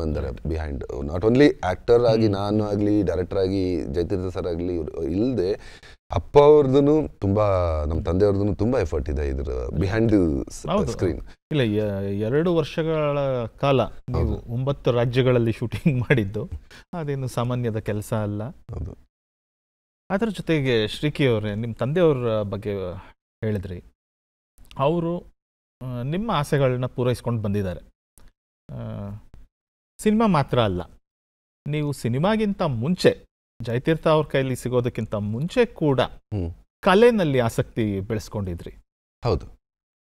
Mandara behind. Not only actor ಆಗಿ ನಾನು ಆಗಲಿ, ಡೈರೆಕ್ಟರ್ ಆಗಿ ಜಯತೀರ್ಥ ಸರ್ ಆಗಲಿ ಇಲ್ಲದೆ ಅಪ್ಪ ಅವ್ರದ್ದು ತುಂಬ, ನಮ್ಮ ತಂದೆಯವ್ರದ್ದು ತುಂಬ ಎಫರ್ಟ್ ಇದೆ ಇದ್ರ ಬಿಹೈಂಡ್ ಸ್ಕ್ರೀನ್. ಇಲ್ಲ 2 ವರ್ಷಗಳ ಕಾಲ ನೀವು 9 ರಾಜ್ಯಗಳಲ್ಲಿ ಶೂಟಿಂಗ್ ಮಾಡಿದ್ದು ಅದೇನು ಸಾಮಾನ್ಯದ ಕೆಲಸ ಅಲ್ಲ. ಹೌದು. ಅದರ ಜೊತೆಗೆ ಶ್ರೀಕಿ ಅವರೇ, ನಿಮ್ಮ ತಂದೆಯವ್ರ ಬಗ್ಗೆ ಹೇಳಿದ್ರಿ, ಅವರು ನಿಮ್ಮ ಆಸೆಗಳನ್ನ ಪೂರೈಸ್ಕೊಂಡು ಬಂದಿದ್ದಾರೆ. ಸಿನಿಮಾ ಮಾತ್ರ ಅಲ್ಲ, ನೀವು ಸಿನಿಮಾಗಿಂತ ಮುಂಚೆ ಜಯತೀರ್ಥ ಅವ್ರ ಕೈಲಿ ಸಿಗೋದಕ್ಕಿಂತ ಮುಂಚೆ ಕೂಡ ಕಲೆನಲ್ಲಿ ಆಸಕ್ತಿ ಬೆಳೆಸ್ಕೊಂಡಿದ್ರಿ. ಹೌದು.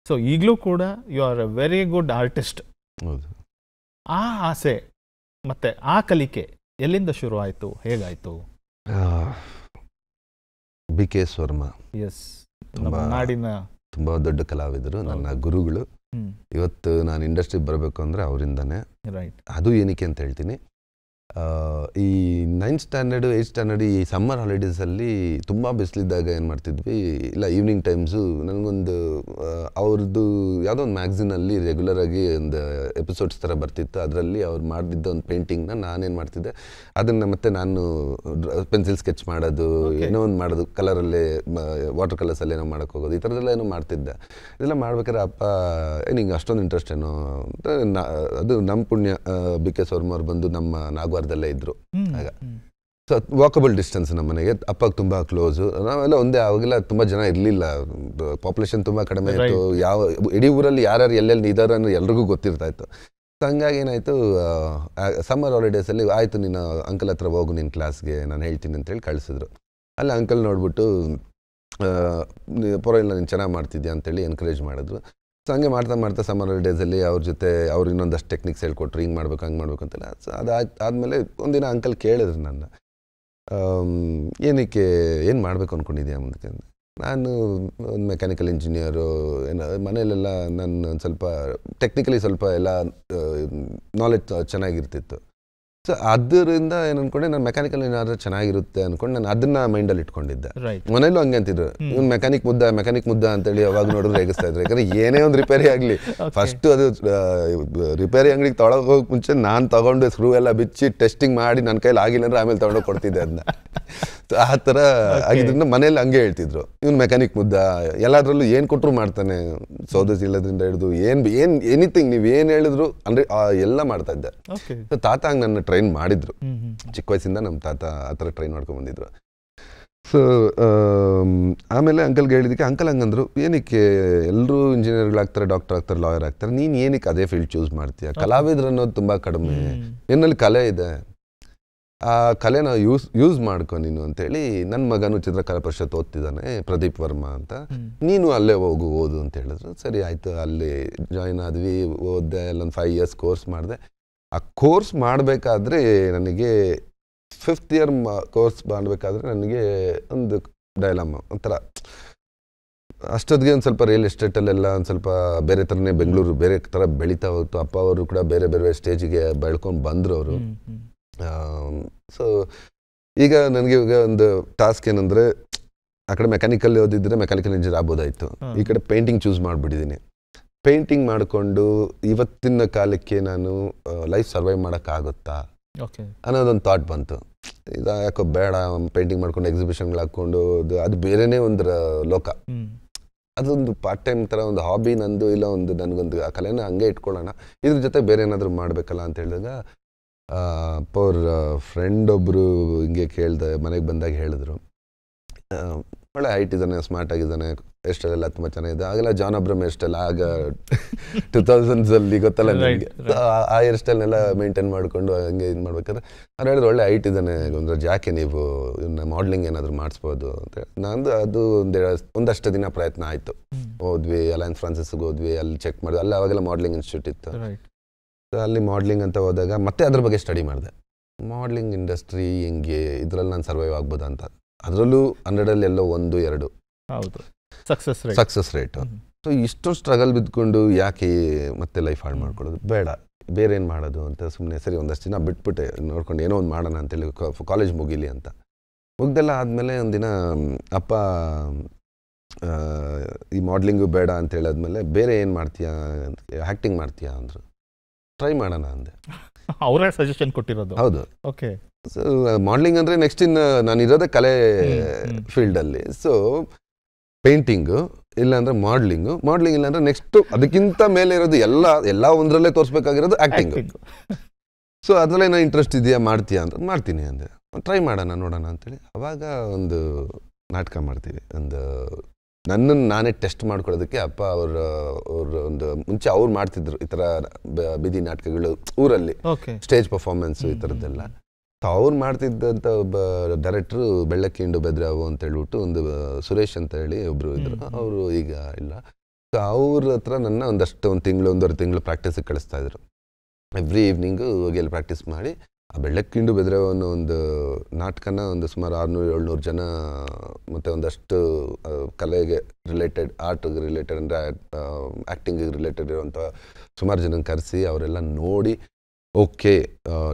ಸೊ ಈಗಲೂ ಕೂಡ you are a very good artist. ಹೌದು. ಆ ಆಸೆ ಮತ್ತೆ ಆ ಕಲಿಕೆ ಎಲ್ಲಿಂದ ಶುರು ಆಯಿತು, ಹೇಗಾಯಿತು? BK ವರ್ಮಾ, ಎಸ್, ನಮ್ಮ ನಾಡಿನ ತುಂಬ ದೊಡ್ಡ ಕಲಾವಿದರು, ನನ್ನ ಗುರುಗಳು. ಇವತ್ತು ನಾನು ಇಂಡಸ್ಟ್ರಿಗೆ ಬರಬೇಕು ಅಂದರೆ ಅವರಿಂದನೇ. ರೈಟ್. ಅದು ಏನಕ್ಕೆ ಅಂತ ಹೇಳ್ತೀನಿ. ಈ 9th ಸ್ಟ್ಯಾಂಡರ್ಡು 8th ಸ್ಟ್ಯಾಂಡರ್ಡ್ ಈ ಸಮ್ಮರ್ ಹಾಲಿಡೇಸಲ್ಲಿ ತುಂಬ ಬಿಸಿಲಿದ್ದಾಗ ಏನು ಮಾಡ್ತಿದ್ವಿ, ಇಲ್ಲ ಈವ್ನಿಂಗ್ ಟೈಮ್ಸು ನನಗೊಂದು ಅವ್ರದ್ದು ಯಾವುದೋ ಒಂದು ಮ್ಯಾಗ್ಝಿನಲ್ಲಿ ರೆಗ್ಯುಲರಾಗಿ ಒಂದು ಎಪಿಸೋಡ್ಸ್ ಥರ ಬರ್ತಿತ್ತು. ಅದರಲ್ಲಿ ಅವ್ರು ಮಾಡಿದ್ದ ಒಂದು ಪೇಂಟಿಂಗ್ನ ನಾನೇನು ಮಾಡ್ತಿದ್ದೆ, ಅದನ್ನು ಮತ್ತೆ ನಾನು ಪೆನ್ಸಿಲ್ ಸ್ಕೆಚ್ ಮಾಡೋದು, ಏನೋ ಒಂದು ಮಾಡೋದು, ಕಲರಲ್ಲೇ ವಾಟರ್ ಕಲರ್ಸಲ್ಲಿ ಏನೋ ಮಾಡೋಕ್ಕೆ ಹೋಗೋದು, ಈ ಥರದ್ದೆಲ್ಲ ಏನೋ ಮಾಡ್ತಿದ್ದೆ. ಇದೆಲ್ಲ ಮಾಡ್ಬೇಕಾದ್ರೆ ಅಪ್ಪ ನಿಂಗೆ ಅಷ್ಟೊಂದು ಇಂಟ್ರೆಸ್ಟ್ ಏನೋ, ಅದು ನಮ್ಮ ಪುಣ್ಯ BK ವರ್ಮಾ ಅವ್ರು ಬಂದು ನಮ್ಮ ನಾಗವಾರದಲ್ಲೇ ಇದ್ರು ಆಗ. ಸೊ ವಾಕಬಲ್ ಡಿಸ್ಟೆನ್ಸ್ ನಮ್ಮ ಮನೆಗೆ, ಅಪ್ಪಗೆ ತುಂಬ ಕ್ಲೋಸು. ನಾವೆಲ್ಲ ಒಂದೇ, ಅವಾಗೆಲ್ಲ ತುಂಬ ಜನ ಇರಲಿಲ್ಲ, ಪಾಪ್ಯುಲೇಷನ್ ತುಂಬ ಕಡಿಮೆ ಇತ್ತು. ಯಾವ ಇಡೀ ಊರಲ್ಲಿ ಯಾರ್ಯಾರು ಎಲ್ಲೆಲ್ಲಿ ಇದ್ದಾರೆ ಅನ್ನೋ ಎಲ್ರಿಗೂ ಗೊತ್ತಿರ್ತಾ ಇತ್ತು. ಸೊ ಹಂಗಾಗಿ ಏನಾಯಿತು, ಸಮ್ಮರ್ ಹಾಲಿಡೇಸಲ್ಲಿ ಆಯಿತು ನೀನು ಅಂಕಲ್ ಹತ್ರ ಹೋಗು ನಿನ್ನ ಕ್ಲಾಸ್ಗೆ, ನಾನು ಹೇಳ್ತೀನಿ ಅಂತೇಳಿ ಕಳಿಸಿದ್ರು. ಅಲ್ಲಿ ಅಂಕಲ್ ನೋಡ್ಬಿಟ್ಟು ಪರವಾಗಿಲ್ಲ ನೀನು ಚೆನ್ನಾಗಿ ಮಾಡ್ತಿದ್ಯಾ ಅಂತೇಳಿ ಎನ್ಕರೇಜ್ ಮಾಡಿದ್ರು. ಸೊ ಹಂಗೆ ಮಾಡ್ತಾ ಮಾಡ್ತಾ ಸಮ್ಮರ್ ಹಾಲಿಡೇಸಲ್ಲಿ ಅವ್ರ ಜೊತೆ ಅವ್ರು ಇನ್ನೊಂದಷ್ಟು ಟೆಕ್ನಿಕ್ಸ್ ಹೇಳ್ಕೊಟ್ರು, ಹಿಂಗೆ ಮಾಡ್ಬೇಕು ಹಂಗೆ ಮಾಡ್ಬೇಕು ಅಂತೆಲ್ಲ. ಸೊ ಆದಮೇಲೆ ಒಂದಿನ ಅಂಕಲ್ ಕೇಳಿದ್ರು ನನ್ನ, ಏನಕ್ಕೆ ಏನು ಮಾಡಬೇಕು ಅಂದ್ಕೊಂಡಿದ್ಯಾ ಮುಂದಕ್ಕೆ? ನಾನು ಒಂದು ಮೆಕ್ಯಾನಿಕಲ್ ಇಂಜಿನಿಯರು, ಏನೋ ಮನೆಯಲ್ಲೆಲ್ಲ ನಾನು ಒಂದು ಸ್ವಲ್ಪ ಟೆಕ್ನಿಕಲಿ ಸ್ವಲ್ಪ ಎಲ್ಲ ನಾಲೆಡ್ಜ್ ಚೆನ್ನಾಗಿರ್ತಿತ್ತು. ಸೊ ಅದರಿಂದ ಏನು ಅಂದ್ಕೊಂಡೆ, ನಾನು ಮೆಕ್ಯಾನಿಕಲ್ ಏನಾದರೂ ಚೆನ್ನಾಗಿರುತ್ತೆ ಅಂದ್ಕೊಂಡು ನಾನು ಅದನ್ನ ಮೈಂಡಲ್ಲಿ ಇಟ್ಕೊಂಡಿದ್ದೆ. ಮನೇಲೂ ಹಂಗೆ ಅಂತಿದ್ರು, ಇವ್ನು ಮೆಕ್ಯಾನಿಕ್ ಮುದ್ದ ಅಂತೇಳಿ ಯಾವಾಗ ನೋಡಿದ್ರು ರೇಗಿಸ್ತಾ ಇದ್ರು. ಯಾಕಂದರೆ ಏನೇ ಒಂದು ರಿಪೇರಿ ಆಗಲಿ ಫಸ್ಟು ಅದು ರಿಪೇರಿ ಅಂಗಡಿಗೆ ತೊಗೊಳಕ್ಕೆ ಹೋಗಕ್ಕೆ ಮುಂಚೆ ನಾನು ತೊಗೊಂಡು ಸ್ಕ್ರೂ ಎಲ್ಲ ಬಿಚ್ಚಿ ಟೆಸ್ಟಿಂಗ್ ಮಾಡಿ ನನ್ನ ಕೈಲಿ ಆಗಿಲ್ಲ ಅಂದರೆ ಆಮೇಲೆ ತೊಗೊಂಡೋಗಿ ಕೊಡ್ತಿದ್ದೆ ಅದನ್ನ. ಆ ಥರ ಆಗಿದ್ರಿಂದ ಮನೇಲಿ ಹಂಗೆ ಹೇಳ್ತಿದ್ರು, ಇವ್ನು ಮೆಕ್ಯಾನಿಕ್ ಮುದ್ದ, ಎಲ್ಲದರಲ್ಲೂ ಏನು ಕೊಟ್ಟರು ಮಾಡ್ತಾನೆ, ಸೌದೆ ಇಲ್ಲದ್ರಿಂದ ಹಿಡಿದು ಏನು ಎನಿಥಿಂಗ್ ನೀವು ಏನು ಹೇಳಿದ್ರು ಅಂದರೆ ಎಲ್ಲ ಮಾಡ್ತಾ ಇದ್ದೆ. ಸೊ ತಾತ ಹಂಗೆ ನನ್ನ ಟ್ರೈನ್ ಮಾಡಿದ್ರು, ಚಿಕ್ಕ ವಯಸ್ಸಿಂದ ನಮ್ಮ ತಾತ ಆ ಥರ ಟ್ರೈನ್ ಮಾಡ್ಕೊಂಡು ಬಂದಿದ್ರು. ಸೊ ಆಮೇಲೆ ಅಂಕಲ್ಗೆ ಹೇಳಿದ್ದಕ್ಕೆ ಅಂಕಲ್ ಹಂಗಂದ್ರು, ಏನಕ್ಕೆ ಎಲ್ಲರೂ ಇಂಜಿನಿಯರ್ಗಳಾಗ್ತಾರೆ, ಡಾಕ್ಟರ್ ಆಗ್ತಾರೆ, ಲಾಯರ್ ಆಗ್ತಾರೆ, ನೀನು ಏನಕ್ಕೆ ಅದೇ ಫೀಲ್ಡ್ ಚೂಸ್ ಮಾಡ್ತೀಯ? ಕಲಾವಿದ್ರು ಅನ್ನೋದು ತುಂಬ ಕಡಿಮೆ, ನಿನ್ನಲ್ಲಿ ಕಲೆ ಇದೆ, ಆ ಕಲೆನ ಯೂಸ್ ಮಾಡ್ಕೊ ನೀನು ಅಂತೇಳಿ. ನನ್ನ ಮಗನು ಚಿತ್ರಕಲಾ ಪರಿಷತ್ ಓದ್ತಿದ್ದಾನೆ, ಪ್ರದೀಪ್ ವರ್ಮಾ ಅಂತ, ನೀನು ಅಲ್ಲೇ ಓದು ಅಂತ ಹೇಳಿದ್ರು. ಸರಿ ಆಯಿತು, ಅಲ್ಲಿ ಜಾಯಿನ್ ಆದ್ವಿ, ಓದಿದೆ, ಅಲ್ಲೊಂದು 5 years ಕೋರ್ಸ್ ಮಾಡಿದೆ. ಆ ಕೋರ್ಸ್ ಮಾಡಬೇಕಾದ್ರೆ ನನಗೆ 5th year ಕೋರ್ಸ್ ಮಾಡಬೇಕಾದ್ರೆ ನನಗೆ ಒಂದು ಡೈಲಾಮ, ಒಂಥರ ಅಷ್ಟೊತ್ತಿಗೆ ಒಂದು ಸ್ವಲ್ಪ ರಿಯಲ್ ಎಸ್ಟೇಟಲ್ಲೆಲ್ಲ ಒಂದು ಸ್ವಲ್ಪ ಬೇರೆ ಥರನೇ ಬೆಂಗಳೂರು ಬೇರೆ ಥರ ಬೆಳೀತಾ ಹೋಗ್ತು. ಅಪ್ಪ ಅವರು ಕೂಡ ಬೇರೆ ಬೇರೆ ಸ್ಟೇಜಿಗೆ ಬೆಳ್ಕೊಂಡು ಬಂದರು ಅವರು. ಸೊ ಈಗ ನನಗೆ ಈಗ ಒಂದು ಟಾಸ್ಕ್ ಏನಂದರೆ, ಆ ಕಡೆ ಮೆಕ್ಯಾನಿಕಲ್ ಓದಿದ್ರೆ ಮೆಕ್ಯಾನಿಕಲ್ ಇಂಜಿನಿಯರ್ ಆಗ್ಬೋದಾಯಿತು, ಈ ಕಡೆ ಪೇಂಟಿಂಗ್ ಚೂಸ್ ಮಾಡಿಬಿಟ್ಟಿದ್ದೀನಿ. ಪೇಂಟಿಂಗ್ ಮಾಡಿಕೊಂಡು ಇವತ್ತಿನ ಕಾಲಕ್ಕೆ ನಾನು ಲೈಫ್ ಸರ್ವೈವ್ ಮಾಡೋಕ್ಕಾಗುತ್ತಾ ಅನ್ನೋದೊಂದು ಥಾಟ್ ಬಂತು. ಇದು ಯಾಕೋ ಬೇಡ, ಪೇಂಟಿಂಗ್ ಮಾಡ್ಕೊಂಡು ಎಕ್ಸಿಬಿಷನ್ಗಳು ಹಾಕ್ಕೊಂಡು ಅದು ಬೇರೆನೇ ಒಂದು ಲೋಕ, ಅದೊಂದು ಪಾರ್ಟ್ ಟೈಮ್ ಥರ ಒಂದು ಹಾಬಿ ನಂದು, ಇಲ್ಲ ಒಂದು ನನಗೊಂದು ಆ ಕಲೆನ ಹಂಗೆ ಇಟ್ಕೊಳ್ಳೋಣ, ಇದ್ರ ಜೊತೆ ಬೇರೆ ಏನಾದರೂ ಮಾಡಬೇಕಲ್ಲ ಅಂತ ಹೇಳಿದಾಗ ಅವ್ರ ಫ್ರೆಂಡ್ ಒಬ್ಬರು ಹಿಂಗೆ ಕೇಳಿದೆ, ಮನೆಗೆ ಬಂದಾಗ ಹೇಳಿದ್ರು, ಒಳ್ಳೆ ಹೈಟ್ ಇದ್ದಾನೆ, ಸ್ಮಾರ್ಟ್ ಆಗಿದ್ದಾನೆ, ಎಷ್ಟೆಲ್ಲ ತುಂಬ ಚೆನ್ನಾಗಿದೆ. ಆಗೆಲ್ಲ ಜಾನ್ ಅಬ್ರಮ್ ಹೇರ್ಸ್ಟೈಲ್, ಆಗ 2000s ಗೊತ್ತಲ್ಲ ನನಗೆ, ಆ ಹೇರ್ ಸ್ಟೈಲ್ನೆಲ್ಲ ಮೇಂಟೈನ್ ಮಾಡಿಕೊಂಡು ಹಂಗೆ ಇದು ಮಾಡ್ಬೇಕಾದ್ರೆ ಅವ್ರು ಹೇಳಿದ್ರು ಒಳ್ಳೆ ಹೈಟ್ ಇದ್ದಾನೆ ಗುಂಜರಾಜ್, ಯಾಕೆ ನೀವು ಇವನ್ನ ಮಾಡ್ಲಿಂಗ್ ಏನಾದರೂ ಮಾಡಿಸ್ಬೋದು ಅಂತ. ನಂದು ಅದು ಒಂದಷ್ಟು ದಿನ ಪ್ರಯತ್ನ ಆಯಿತು. ಹೋದ್ವಿ ಅಲಯನ್ಸ್ ಫ್ರಾನ್ಸಿಸ್ಗೆ ಹೋದ್ವಿ, ಅಲ್ಲಿ ಚೆಕ್ ಮಾಡಿದ್ವಿ. ಅಲ್ಲಿ ಅವಾಗೆಲ್ಲ ಮಾಡ್ಲಿಂಗ್ ಇನ್ಸ್ಟಿಟ್ಯೂಟ್ ಇತ್ತು. ಅಲ್ಲಿ ಮಾಡ್ಲಿಂಗ್ ಅಂತ ಹೋದಾಗ ಮತ್ತೆ ಅದ್ರ ಬಗ್ಗೆ ಸ್ಟಡಿ ಮಾಡಿದೆ. ಮಾಡ್ಲಿಂಗ್ ಇಂಡಸ್ಟ್ರಿ ಹೆಂಗೆ, ಇದರಲ್ಲಿ ನಾನು ಸರ್ವೈವ್ ಆಗ್ಬೋದಾ ಅಂತ. ಅದರಲ್ಲೂ 100 ಎಲ್ಲೋ 1-2 ಹೌದು ಸಕ್ಸಸ್ ರೇಟ್. ಸೊ ಇಷ್ಟೊಂದು ಸ್ಟ್ರಗಲ್ ಬಿದ್ದುಕೊಂಡು ಯಾಕೆ ಮತ್ತೆ ಲೈಫ್ ಹಾಳು ಮಾಡ್ಕೊಳ್ಳೋದು, ಬೇಡ ಬೇರೆ ಏನು ಮಾಡೋದು ಅಂತ ಸುಮ್ಮನೆ ಸರಿ ಒಂದಷ್ಟು ದಿನ ಬಿಟ್ಬಿಟ್ಟೆ, ನೋಡ್ಕೊಂಡು ಏನೋ ಒಂದು ಮಾಡೋಣ ಅಂತೇಳಿ ಕಾಲೇಜ್ ಮುಗೀಲಿ ಅಂತ. ಮುಗ್ದೆಲ್ಲ ಆದಮೇಲೆ ಒಂದಿನ ಅಪ್ಪ ಈ ಮಾಡ್ಲಿಂಗು ಬೇಡ ಅಂತ ಹೇಳಿದ್ಮೇಲೆ ಬೇರೆ ಏನು ಮಾಡ್ತೀಯಾ, ಆ್ಯಕ್ಟಿಂಗ್ ಮಾಡ್ತೀಯಾ ಅಂದರು. ಟ್ರೈ ಮಾಡೋಣ ಅಂದೆ. ಅವರೇ ಸಜೆಷನ್ ಕೊಟ್ಟಿರೋದು? ಹೌದು. ಓಕೆ. ಸೊ ಮಾಡ್ಲಿಂಗ್ ಅಂದರೆ ನೆಕ್ಸ್ಟ್ ನಾನು ಇರೋದೇ ಕಲೆ ಫೀಲ್ಡಲ್ಲಿ. ಸೊ ಪೇಂಟಿಂಗು ಇಲ್ಲಾಂದ್ರೆ ಮಾಡ್ಲಿಂಗ್ ಇಲ್ಲಾಂದ್ರೆ ನೆಕ್ಸ್ಟ್ ಅದಕ್ಕಿಂತ ಮೇಲೆ ಇರೋದು ಎಲ್ಲ ಒಂದರಲ್ಲೇ ತೋರಿಸ್ಬೇಕಾಗಿರೋದು ಆ್ಯಕ್ಟಿಂಗು. ಸೊ ಅದರಲ್ಲೇ ಏನೋ ಇಂಟ್ರೆಸ್ಟ್ ಇದೆಯಾ, ಮಾಡ್ತೀಯಾ ಅಂತ. ಮಾಡ್ತೀನಿ ಅಂದೆ. ಟ್ರೈ ಮಾಡೋಣ ನೋಡೋಣ ಅಂತೇಳಿ ಅವಾಗ ಒಂದು ನಾಟಕ ಮಾಡ್ತೀವಿ. ಒಂದು ನನ್ನನ್ನು ನಾನೇ ಟೆಸ್ಟ್ ಮಾಡ್ಕೊಳ್ಳೋದಕ್ಕೆ ಅಪ್ಪ ಅವ್ರ ಒಂದು ಮುಂಚೆ ಅವ್ರು ಮಾಡ್ತಿದ್ರು ಈ ಥರ ಬೀದಿ ನಾಟಕಗಳು ಊರಲ್ಲಿ, ಸ್ಟೇಜ್ ಪರ್ಫಾರ್ಮೆನ್ಸು ಈ ಥರದ್ದೆಲ್ಲ. ಅವ್ರು ಮಾಡ್ತಿದ್ದಂಥ ಒಬ್ಬ ಡೈರೆಕ್ಟ್ರು ಬೆಳ್ಳಕ್ಕಿಂಡು ಬೆದ್ರಾವು ಅಂತ ಹೇಳ್ಬಿಟ್ಟು ಒಂದು ಸುರೇಶ್ ಅಂತ ಹೇಳಿ ಒಬ್ಬರು ಇದ್ರು. ಅವರು ಈಗ ಇಲ್ಲ. ಸೊ ಅವ್ರ ಹತ್ರ ನನ್ನ ಒಂದು ತಿಂಗಳು 1.5 ತಿಂಗಳು ಪ್ರಾಕ್ಟೀಸಿಗೆ ಕಳಿಸ್ತಾ ಇದ್ರು. ಎವ್ರಿ ಈವ್ನಿಂಗು ಹೋಗಿ ಅಲ್ಲಿ ಪ್ರಾಕ್ಟೀಸ್ ಮಾಡಿ ಆ ಬೆಳ್ಳಕ್ಕಿಂಡು ಬೆದ್ರಾವು ಅನ್ನೋ ಒಂದು ನಾಟಕನ ಒಂದು ಸುಮಾರು 600-700 ಜನ ಮತ್ತು ಒಂದಷ್ಟು ಕಲೆಗೆ ರಿಲೇಟೆಡ್, ಆರ್ಟ್ಗೆ ರಿಲೇಟೆಡ್ ಅಂದರೆ ಆ್ಯಕ್ಟಿಂಗಿಗೆ ರಿಲೇಟೆಡ್ ಇರುವಂಥ ಸುಮಾರು ಜನ ಕರೆಸಿ ಅವರೆಲ್ಲ ನೋಡಿ ಓಕೆ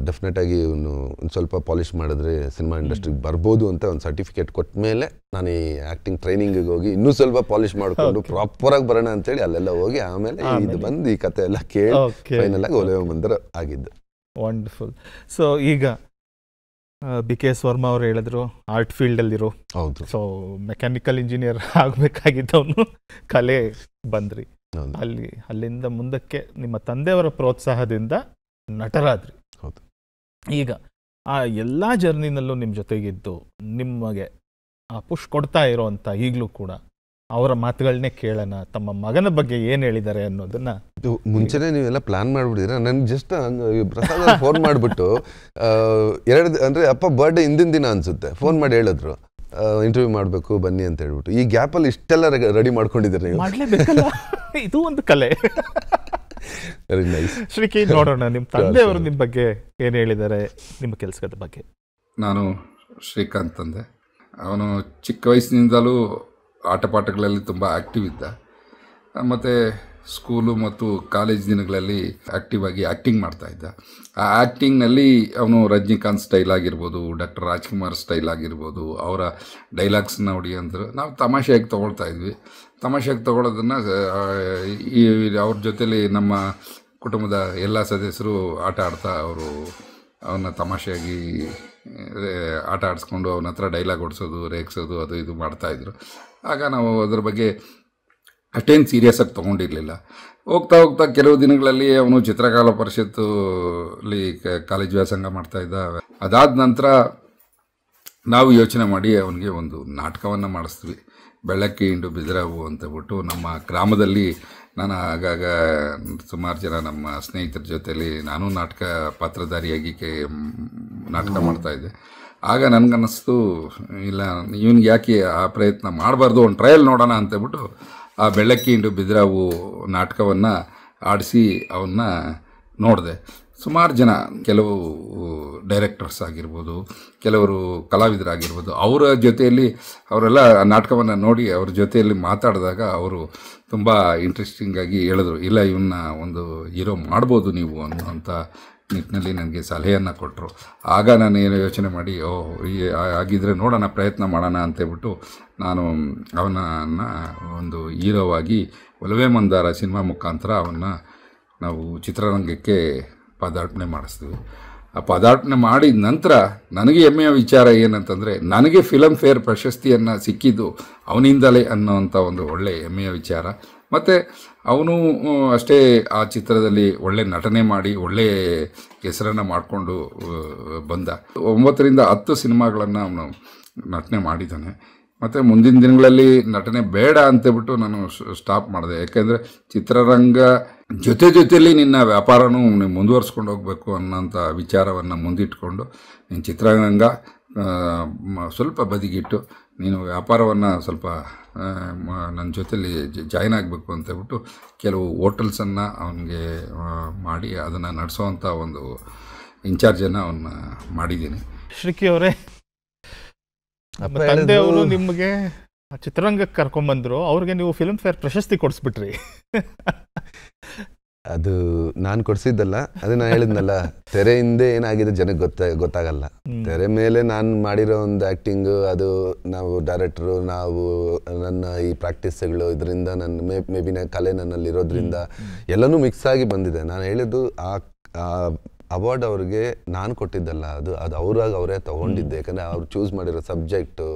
ಡೆಫಿನೆಟಾಗಿ ಇವನು ಒಂದು ಸ್ವಲ್ಪ ಪಾಲಿಷ್ ಮಾಡಿದ್ರೆ ಸಿನಿಮಾ ಇಂಡಸ್ಟ್ರಿಗೆ ಬರ್ಬೋದು ಅಂತ ಒಂದು ಸರ್ಟಿಫಿಕೇಟ್ ಕೊಟ್ಟ ಮೇಲೆ ನಾನು ಈ ಆ್ಯಕ್ಟಿಂಗ್ ಟ್ರೈನಿಂಗಿಗೆ ಹೋಗಿ ಇನ್ನೂ ಸ್ವಲ್ಪ ಪಾಲಿಷ್ ಮಾಡಿಕೊಂಡು ಪ್ರಾಪರಾಗಿ ಬರೋಣ ಅಂತೇಳಿ ಅಲ್ಲೆಲ್ಲ ಹೋಗಿ ಆಮೇಲೆ ಇದು ಬಂದು ಈ ಕತೆ ಎಲ್ಲ ಕೇಳಿ ಫೈನಲ್ ಆಗಿ ಒಲೆಯ ಮಂದಿರ ಆಗಿದ್ದು. ವಂಡರ್ಫುಲ್. ಸೊ ಈಗ BKS ವರ್ಮಾ ಅವರು ಹೇಳಿದ್ರು ಆರ್ಟ್ ಫೀಲ್ಡಲ್ಲಿರೋ. ಹೌದು. ಸೊ ಮೆಕ್ಯಾನಿಕಲ್ ಇಂಜಿನಿಯರ್ ಆಗಬೇಕಾಗಿದ್ದವನು ಕಲೆ ಬಂದ್ರಿ. ಅಲ್ಲಿಂದ ಮುಂದಕ್ಕೆ ನಿಮ್ಮ ತಂದೆಯವರ ಪ್ರೋತ್ಸಾಹದಿಂದ ನಟರಾದ್ರಿ. ಹೌದು. ಈಗ ಆ ಎಲ್ಲ ಜರ್ನಿನಲ್ಲೂ ನಿಮ್ಮ ಜೊತೆಗಿದ್ದು ನಿಮಗೆ ಆ ಪುಷ್ ಕೊಡ್ತಾ ಇರೋವಂಥ ಈಗಲೂ ಕೂಡ ಅವರ ಮಾತುಗಳನ್ನೇ ಕೇಳೋಣ. ತಮ್ಮ ಮಗನ ಬಗ್ಗೆ ಏನು ಹೇಳಿದ್ದಾರೆ ಅನ್ನೋದನ್ನ ಮುಂಚೆನೇ ನೀವೆಲ್ಲ ಪ್ಲಾನ್ ಮಾಡಿಬಿಟ್ಟಿದ್ರೆ ನನಗೆ ಜಸ್ಟ್ ಪ್ರಸಾದ್ ಫೋನ್ ಮಾಡಿಬಿಟ್ಟು ಅಂದರೆ ಅಪ್ಪ ಬರ್ಡೇ ಹಿಂದಿನ ದಿನ ಅನಿಸುತ್ತೆ ಫೋನ್ ಮಾಡಿ ಹೇಳಿದ್ರು ಇಂಟರ್ವ್ಯೂ ಮಾಡಬೇಕು ಬನ್ನಿ ಅಂತ ಹೇಳ್ಬಿಟ್ಟು. ಈ ಗ್ಯಾಪಲ್ಲಿ ಇಷ್ಟೆಲ್ಲ ರೆಡಿ ಮಾಡ್ಕೊಂಡಿದ್ದೀರಿ ನೀವು. ಮಾಡಲೇಬೇಕಲ್ಲ, ಇದು ಒಂದು ಕಲೆ. Very nice. ಶ್ರೀಕಿ, ನೋಡೋಣ ನಿಮ್ಮ ತಂದೆಯವರು ನಿಮ್ಮ ಬಗ್ಗೆ ಏನು ಹೇಳಿದ್ದಾರೆ, ನಿಮ್ಮ ಕೆಲಸದ ಬಗ್ಗೆ. ನಾನು ಶ್ರೀಕಾಂತ್ ತಂದೆ. ಅವನು ಚಿಕ್ಕ ವಯಸ್ಸಿನಿಂದಲೂ ಆಟಪಾಠಗಳಲ್ಲಿ ತುಂಬ ಆ್ಯಕ್ಟಿವ್ ಇದ್ದ. ಮತ್ತು ಸ್ಕೂಲು ಮತ್ತು ಕಾಲೇಜ್ ದಿನಗಳಲ್ಲಿ ಆ್ಯಕ್ಟಿವ್ ಆಗಿ ಆ್ಯಕ್ಟಿಂಗ್ ಮಾಡ್ತಾಯಿದ್ದ. ಆ ಆ್ಯಕ್ಟಿಂಗ್ನಲ್ಲಿ ಅವನು ರಜನಿಕಾಂತ್ ಸ್ಟೈಲ್ ಆಗಿರ್ಬೋದು, ಡಾಕ್ಟರ್ ರಾಜ್ಕುಮಾರ್ ಸ್ಟೈಲ್ ಆಗಿರ್ಬೋದು, ಅವರ ಡೈಲಾಗ್ಸ್ನ ನೋಡಿ ಅಂದ್ರೆ ನಾವು ತಮಾಷೆಯಾಗಿ ತೊಗೊಳ್ತಾಯಿದ್ವಿ. ತಮಾಷೆಯಾಗಿ ತೊಗೊಳೋದನ್ನು ಈ ಅವ್ರ ಜೊತೇಲಿ ನಮ್ಮ ಕುಟುಂಬದ ಎಲ್ಲ ಸದಸ್ಯರು ಆಟ ಆಡ್ತಾ ಅವರು ಅವನ್ನ ತಮಾಷೆಯಾಗಿ ಆಟ ಆಡಿಸ್ಕೊಂಡು ಅವನ ಹತ್ರ ಡೈಲಾಗ್ ಹೊಡ್ಸೋದು, ರೇಗಿಸೋದು, ಅದು ಇದು ಮಾಡ್ತಾಯಿದ್ರು. ಆಗ ನಾವು ಅದ್ರ ಬಗ್ಗೆ ಅಷ್ಟೇನು ಸೀರಿಯಸ್ಸಾಗಿ ತೊಗೊಂಡಿರಲಿಲ್ಲ. ಹೋಗ್ತಾ ಹೋಗ್ತಾ ಕೆಲವು ದಿನಗಳಲ್ಲಿ ಅವನು ಚಿತ್ರಕಲಾ ಪರಿಷತ್ತಲ್ಲಿ ಕಾಲೇಜ್ ವ್ಯಾಸಂಗ ಮಾಡ್ತಾಯಿದ್ದ. ಅದಾದ ನಂತರ ನಾವು ಯೋಚನೆ ಮಾಡಿ ಅವನಿಗೆ ಒಂದು ನಾಟಕವನ್ನು ಮಾಡಿಸ್ತೀವಿ, ಬೆಳ್ಳಕ್ಕಿ ಇಂಡು ಬೆದ್ರಾವು ಅಂತಬಿಟ್ಟು. ನಮ್ಮ ಗ್ರಾಮದಲ್ಲಿ ನಾನು ಆಗಾಗ ಸುಮಾರು ಜನ ನಮ್ಮ ಸ್ನೇಹಿತರ ಜೊತೆಯಲ್ಲಿ ನಾನು ನಾಟಕ ಪಾತ್ರಧಾರಿಯಾಗಿ ನಾಟಕ ಮಾಡ್ತಾಯಿದ್ದೆ. ಆಗ ನನಗನ್ನಿಸ್ತು, ಇಲ್ಲ ಇವನಿಗೆ ಯಾಕೆ ಆ ಪ್ರಯತ್ನ ಮಾಡಬಾರ್ದು, ಒಂದು ಟ್ರಯಲ್ ನೋಡೋಣ ಅಂತೇಳ್ಬಿಟ್ಟು ಆ ಬೆಳ್ಳಕ್ಕಿ ಇಂಡು ಬೆದ್ರಾವು ನಾಟಕವನ್ನು ಆಡಿಸಿ ಅವನ್ನ ನೋಡಿದೆ. ಸುಮಾರು ಜನ, ಕೆಲವು ಡೈರೆಕ್ಟರ್ಸ್ ಆಗಿರ್ಬೋದು, ಕೆಲವರು ಕಲಾವಿದರಾಗಿರ್ಬೋದು, ಅವರ ಜೊತೆಯಲ್ಲಿ ಅವರೆಲ್ಲ ನಾಟಕವನ್ನು ನೋಡಿ ಅವ್ರ ಜೊತೆಯಲ್ಲಿ ಮಾತಾಡಿದಾಗ ಅವರು ತುಂಬ ಇಂಟ್ರೆಸ್ಟಿಂಗಾಗಿ ಹೇಳಿದ್ರು, ಇಲ್ಲ ಇವನ್ನ ಒಂದು ಹೀರೋ ಮಾಡ್ಬೋದು ನೀವು ಅನ್ನೋಂಥ ನಿಟ್ಟಿನಲ್ಲಿ ನನಗೆ ಸಲಹೆಯನ್ನು ಕೊಟ್ಟರು. ಆಗ ನಾನು ಏನು ಯೋಚನೆ ಮಾಡಿ, ಆಗಿದ್ದರೆ ನೋಡೋಣ, ಪ್ರಯತ್ನ ಮಾಡೋಣ ಅಂತೇಳ್ಬಿಟ್ಟು ನಾನು ಅವನನ್ನು ಒಂದು ಹೀರೋವಾಗಿ ಒಲವೇ ಮಂದಾರ ಸಿನಿಮಾ ಮುಖಾಂತರ ಅವನ್ನು ನಾವು ಚಿತ್ರರಂಗಕ್ಕೆ ಪದಾರ್ಪಣೆ ಮಾಡಿಸ್ತೀವಿ. ಆ ಪದಾರ್ಪಣೆ ಮಾಡಿದ ನಂತರ ನನಗೆ ಹೆಮ್ಮೆಯ ವಿಚಾರ ಏನಂತಂದರೆ, ನನಗೆ ಫಿಲಮ್ ಫೇರ್ ಪ್ರಶಸ್ತಿಯನ್ನು ಸಿಕ್ಕಿದ್ದು ಅವನಿಂದಲೇ ಅನ್ನೋವಂಥ ಒಂದು ಒಳ್ಳೆಯ ಹೆಮ್ಮೆಯ ವಿಚಾರ. ಮತ್ತು ಅವನು ಅಷ್ಟೇ ಆ ಚಿತ್ರದಲ್ಲಿ ಒಳ್ಳೆ ನಟನೆ ಮಾಡಿ ಒಳ್ಳೆಯ ಹೆಸರನ್ನು ಮಾಡಿಕೊಂಡು ಬಂದ. 9 ರಿಂದ 10 ಸಿನಿಮಾಗಳನ್ನು ಅವನು ನಟನೆ ಮಾಡಿದ್ದಾನೆ. ಮತ್ತು ಮುಂದಿನ ದಿನಗಳಲ್ಲಿ ನಟನೆ ಬೇಡ ಅಂತೇಳ್ಬಿಟ್ಟು ನಾನು ಸ್ಟಾಪ್ ಮಾಡಿದೆ. ಯಾಕೆಂದರೆ ಚಿತ್ರರಂಗ ಜೊತೆಯಲ್ಲಿ ನಿನ್ನ ವ್ಯಾಪಾರನೂ ನೀವು ಮುಂದುವರ್ಸ್ಕೊಂಡು ಹೋಗಬೇಕು ಅನ್ನೋಂಥ ವಿಚಾರವನ್ನು ಮುಂದಿಟ್ಕೊಂಡು ನೀನು ಚಿತ್ರರಂಗ ಸ್ವಲ್ಪ ಬದಿಗಿಟ್ಟು ನೀನು ವ್ಯಾಪಾರವನ್ನು ಸ್ವಲ್ಪ ನನ್ನ ಜೊತೆಲಿ ಜಾಯ್ನ್ ಆಗಬೇಕು ಅಂತೇಳ್ಬಿಟ್ಟು ಕೆಲವು ಹೋಟೆಲ್ಸನ್ನು ಅವನಿಗೆ ಮಾಡಿ ಅದನ್ನು ನಡೆಸೋವಂಥ ಒಂದು ಇನ್ಚಾರ್ಜನ್ನು ಅವನ್ನ ಮಾಡಿದ್ದೀನಿ. ಶ್ರೀಕಿ ಅವರೇ, ತಂದೆಯವರು ನಿಮಗೆ ಚಿತ್ರರಂಗಕ್ಕೆ ಕರ್ಕೊಂಡ್ಬಂದ್ರು, ಅವ್ರಿಗೆ ನೀವು ಫಿಲ್ಮ್ ಫೇರ್ ಪ್ರಶಸ್ತಿ ಕೊಡಿಸ್ಬಿಟ್ರಿ. ಅದು ನಾನು ಕೊಡ್ಸಿದ್ದಲ್ಲ, ಅದು ನಾನು ಹೇಳಿದ್ನಲ್ಲ, ತೆರೆ ಹಿಂದೆ ಏನಾಗಿದೆ ಜನಕ್ಕೆ ಗೊತ್ತಾಗಲ್ಲ. ತೆರೆ ಮೇಲೆ ನಾನು ಮಾಡಿರೋ ಒಂದು ಆ್ಯಕ್ಟಿಂಗು, ಅದು ನಾವು ಡೈರೆಕ್ಟ್ರು, ನಾವು ನನ್ನ ಈ ಪ್ರಾಕ್ಟೀಸ್ಗಳು, ಇದರಿಂದ ನನ್ನ ಮೇ ಬಿ ಕಲೆ ನನ್ನಲ್ಲಿರೋದ್ರಿಂದ ಎಲ್ಲನೂ ಮಿಕ್ಸ್ ಆಗಿ ಬಂದಿದೆ. ನಾನು ಹೇಳಿದ್ದು ಆ ಅವಾರ್ಡ್ ಅವ್ರಿಗೆ ನಾನು ಕೊಟ್ಟಿದ್ದಲ್ಲ, ಅದು ಅವರೇ ತಗೊಂಡಿದ್ದೆ. ಯಾಕಂದರೆ ಅವ್ರು ಚೂಸ್ ಮಾಡಿರೋ ಸಬ್ಜೆಕ್ಟು,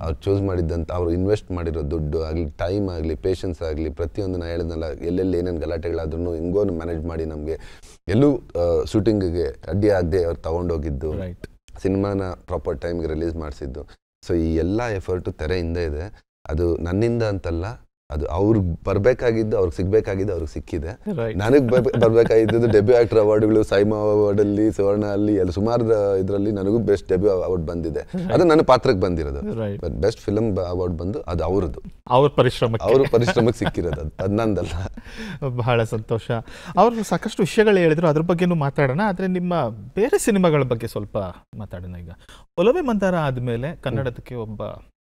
ಅವ್ರು ಚೂಸ್ ಮಾಡಿದ್ದಂಥ, ಅವ್ರು ಇನ್ವೆಸ್ಟ್ ಮಾಡಿರೋ ದುಡ್ಡು ಆಗಲಿ, ಟೈಮ್ ಆಗಲಿ, ಪೇಷನ್ಸ್ ಆಗಲಿ, ಪ್ರತಿಯೊಂದು ನಾನು ಹೇಳಿದ್ನಲ್ಲ, ಎಲ್ಲೆಲ್ಲಿ ಏನೇನು ಗಲಾಟೆಗಳಾದ್ರೂ ಹಿಂಗೋ ಮ್ಯಾನೇಜ್ ಮಾಡಿ ನಮಗೆ ಎಲ್ಲೂ ಶೂಟಿಂಗಿಗೆ ಅಡ್ಡಿ ಆಗದೆ ಅವ್ರು ತಗೊಂಡೋಗಿದ್ದು, ಸಿನಿಮಾನ ಪ್ರಾಪರ್ ಟೈಮ್ಗೆ ರಿಲೀಸ್ ಮಾಡಿಸಿದ್ದು. ಸೊ ಈ ಎಲ್ಲ ಎಫರ್ಟು ತೆರೆ ಹಿಂದೆ ಇದೆ. ಅದು ನನ್ನಿಂದ ಅಂತಲ್ಲ, ಅದು ಅವ್ರಿಗೆ ಬರಬೇಕಾಗಿದ್ದು, ಅವ್ರಿಗೆ ಸಿಗಬೇಕಾಗಿದ್ದು ಅವ್ರಿಗೆ ಸಿಕ್ಕಿದೆ. ನನಗೆ ಬರಬೇಕಾಗಿದ್ದು ಡೆಬ್ಯೂ ಆ್ಯಕ್ಟರ್ ಅವಾರ್ಡ್ಗಳು, ಸೈಮಾ ಅವಾರ್ಡಲ್ಲಿ, ಸುವರ್ಣ ಅಲ್ಲಿ ಎಲ್ಲ ಸುಮಾರು ಇದರಲ್ಲಿ ನನಗೂ ಬೆಸ್ಟ್ ಡೆಬ್ಯೂ ಅವಾರ್ಡ್ ಬಂದಿದೆ. ಅದು ನನ್ನ ಪಾತ್ರಕ್ಕೆ ಬಂದಿರೋದು. ಬಟ್ ಬೆಸ್ಟ್ ಫಿಲಮ್ ಅವಾರ್ಡ್ ಬಂದು ಅದು ಅವ್ರದ್ದು, ಅವ್ರ ಪರಿಶ್ರಮಕ್ಕೆ ಸಿಕ್ಕಿರೋದು, ಅದು ನಂದಲ್ಲ. ಬಹಳ ಸಂತೋಷ. ಅವರು ಸಾಕಷ್ಟು ವಿಷಯಗಳು ಹೇಳಿದ್ರು, ಅದ್ರ ಬಗ್ಗೆನೂ ಮಾತಾಡೋಣ. ಆದರೆ ನಿಮ್ಮ ಬೇರೆ ಸಿನಿಮಾಗಳ ಬಗ್ಗೆ ಸ್ವಲ್ಪ ಮಾತಾಡೋಣ. ಈಗ ಒಲವೇ ಮಂದಾರ ಆದಮೇಲೆ ಕನ್ನಡಕ್ಕೆ ಒಬ್ಬ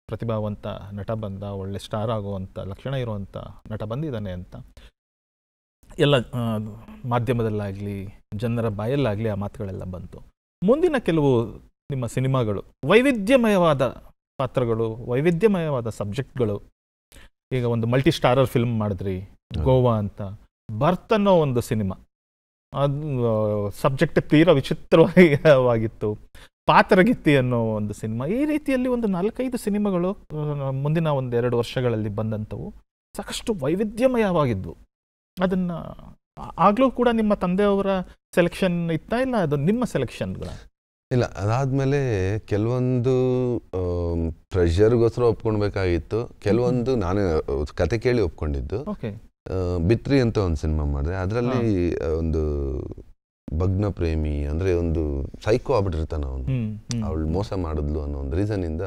ಪ್ರತಿಭಾವಂತ ನಟ ಬಂದ, ಒಳ್ಳೆ ಸ್ಟಾರ್ ಆಗುವಂಥ ಲಕ್ಷಣ ಇರುವಂಥ ನಟ ಬಂದಿದ್ದಾನೆ ಅಂತ ಎಲ್ಲ ಮಾಧ್ಯಮದಲ್ಲಾಗಲಿ ಜನರ ಬಾಯಲ್ಲಾಗಲಿ ಆ ಮಾತುಗಳೆಲ್ಲ ಬಂತು. ಮುಂದಿನ ಕೆಲವು ನಿಮ್ಮ ಸಿನಿಮಾಗಳು ವೈವಿಧ್ಯಮಯವಾದ ಪಾತ್ರಗಳು, ವೈವಿಧ್ಯಮಯವಾದ ಸಬ್ಜೆಕ್ಟ್ಗಳು. ಈಗ ಒಂದು ಮಲ್ಟಿ ಸ್ಟಾರರ್ ಫಿಲ್ಮ್ ಮಾಡಿದ್ರಿ, ಗೋವಾ ಅಂತ. ಬರ್ತ್ ಅನ್ನೋ ಒಂದು ಸಿನಿಮಾ, ಅದು ಸಬ್ಜೆಕ್ಟ್ ತೀರಾ ವಿಚಿತ್ರವಾಗಿತ್ತು. ಪಾತ್ರಗಿತ್ತಿ ಅನ್ನೋ ಒಂದು ಸಿನಿಮಾ. ಈ ರೀತಿಯಲ್ಲಿ ಒಂದು 4-5 ಸಿನಿಮಾಗಳು ಮುಂದಿನ 1-2 ವರ್ಷಗಳಲ್ಲಿ ಬಂದಂಥವು ಸಾಕಷ್ಟು ವೈವಿಧ್ಯಮಯವಾಗಿದ್ವು. ಅದನ್ನು ಆಗಲೂ ಕೂಡ ನಿಮ್ಮ ತಂದೆಯವರ ಸೆಲೆಕ್ಷನ್ ಇತ್ತಾ, ಇಲ್ಲ ಅದು ನಿಮ್ಮ ಸೆಲೆಕ್ಷನ್ಗಳ? ಇಲ್ಲ, ಅದಾದಮೇಲೆ ಕೆಲವೊಂದು ಪ್ರೆಷರ್ಗೋಸ್ಕರ ಒಪ್ಕೊಳ್ಬೇಕಾಗಿತ್ತು, ಕೆಲವೊಂದು ನಾನೇ ಕತೆ ಕೇಳಿ ಒಪ್ಕೊಂಡಿದ್ದು. ಬಿತ್ರಿ ಅಂತ ಒಂದು ಸಿನಿಮಾ ಮಾಡಿದೆ. ಅದರಲ್ಲಿ ಒಂದು ಭಗ್ನ ಪ್ರೇಮಿ, ಅಂದರೆ ಒಂದು ಸೈಕೋ ಆಗ್ಬಿಟ್ಟಿರ್ತಾನೆ ಅವನು, ಅವಳು ಮೋಸ ಮಾಡಿದ್ಲು ಅನ್ನೋ ಒಂದು ರೀಸನ್ನಿಂದ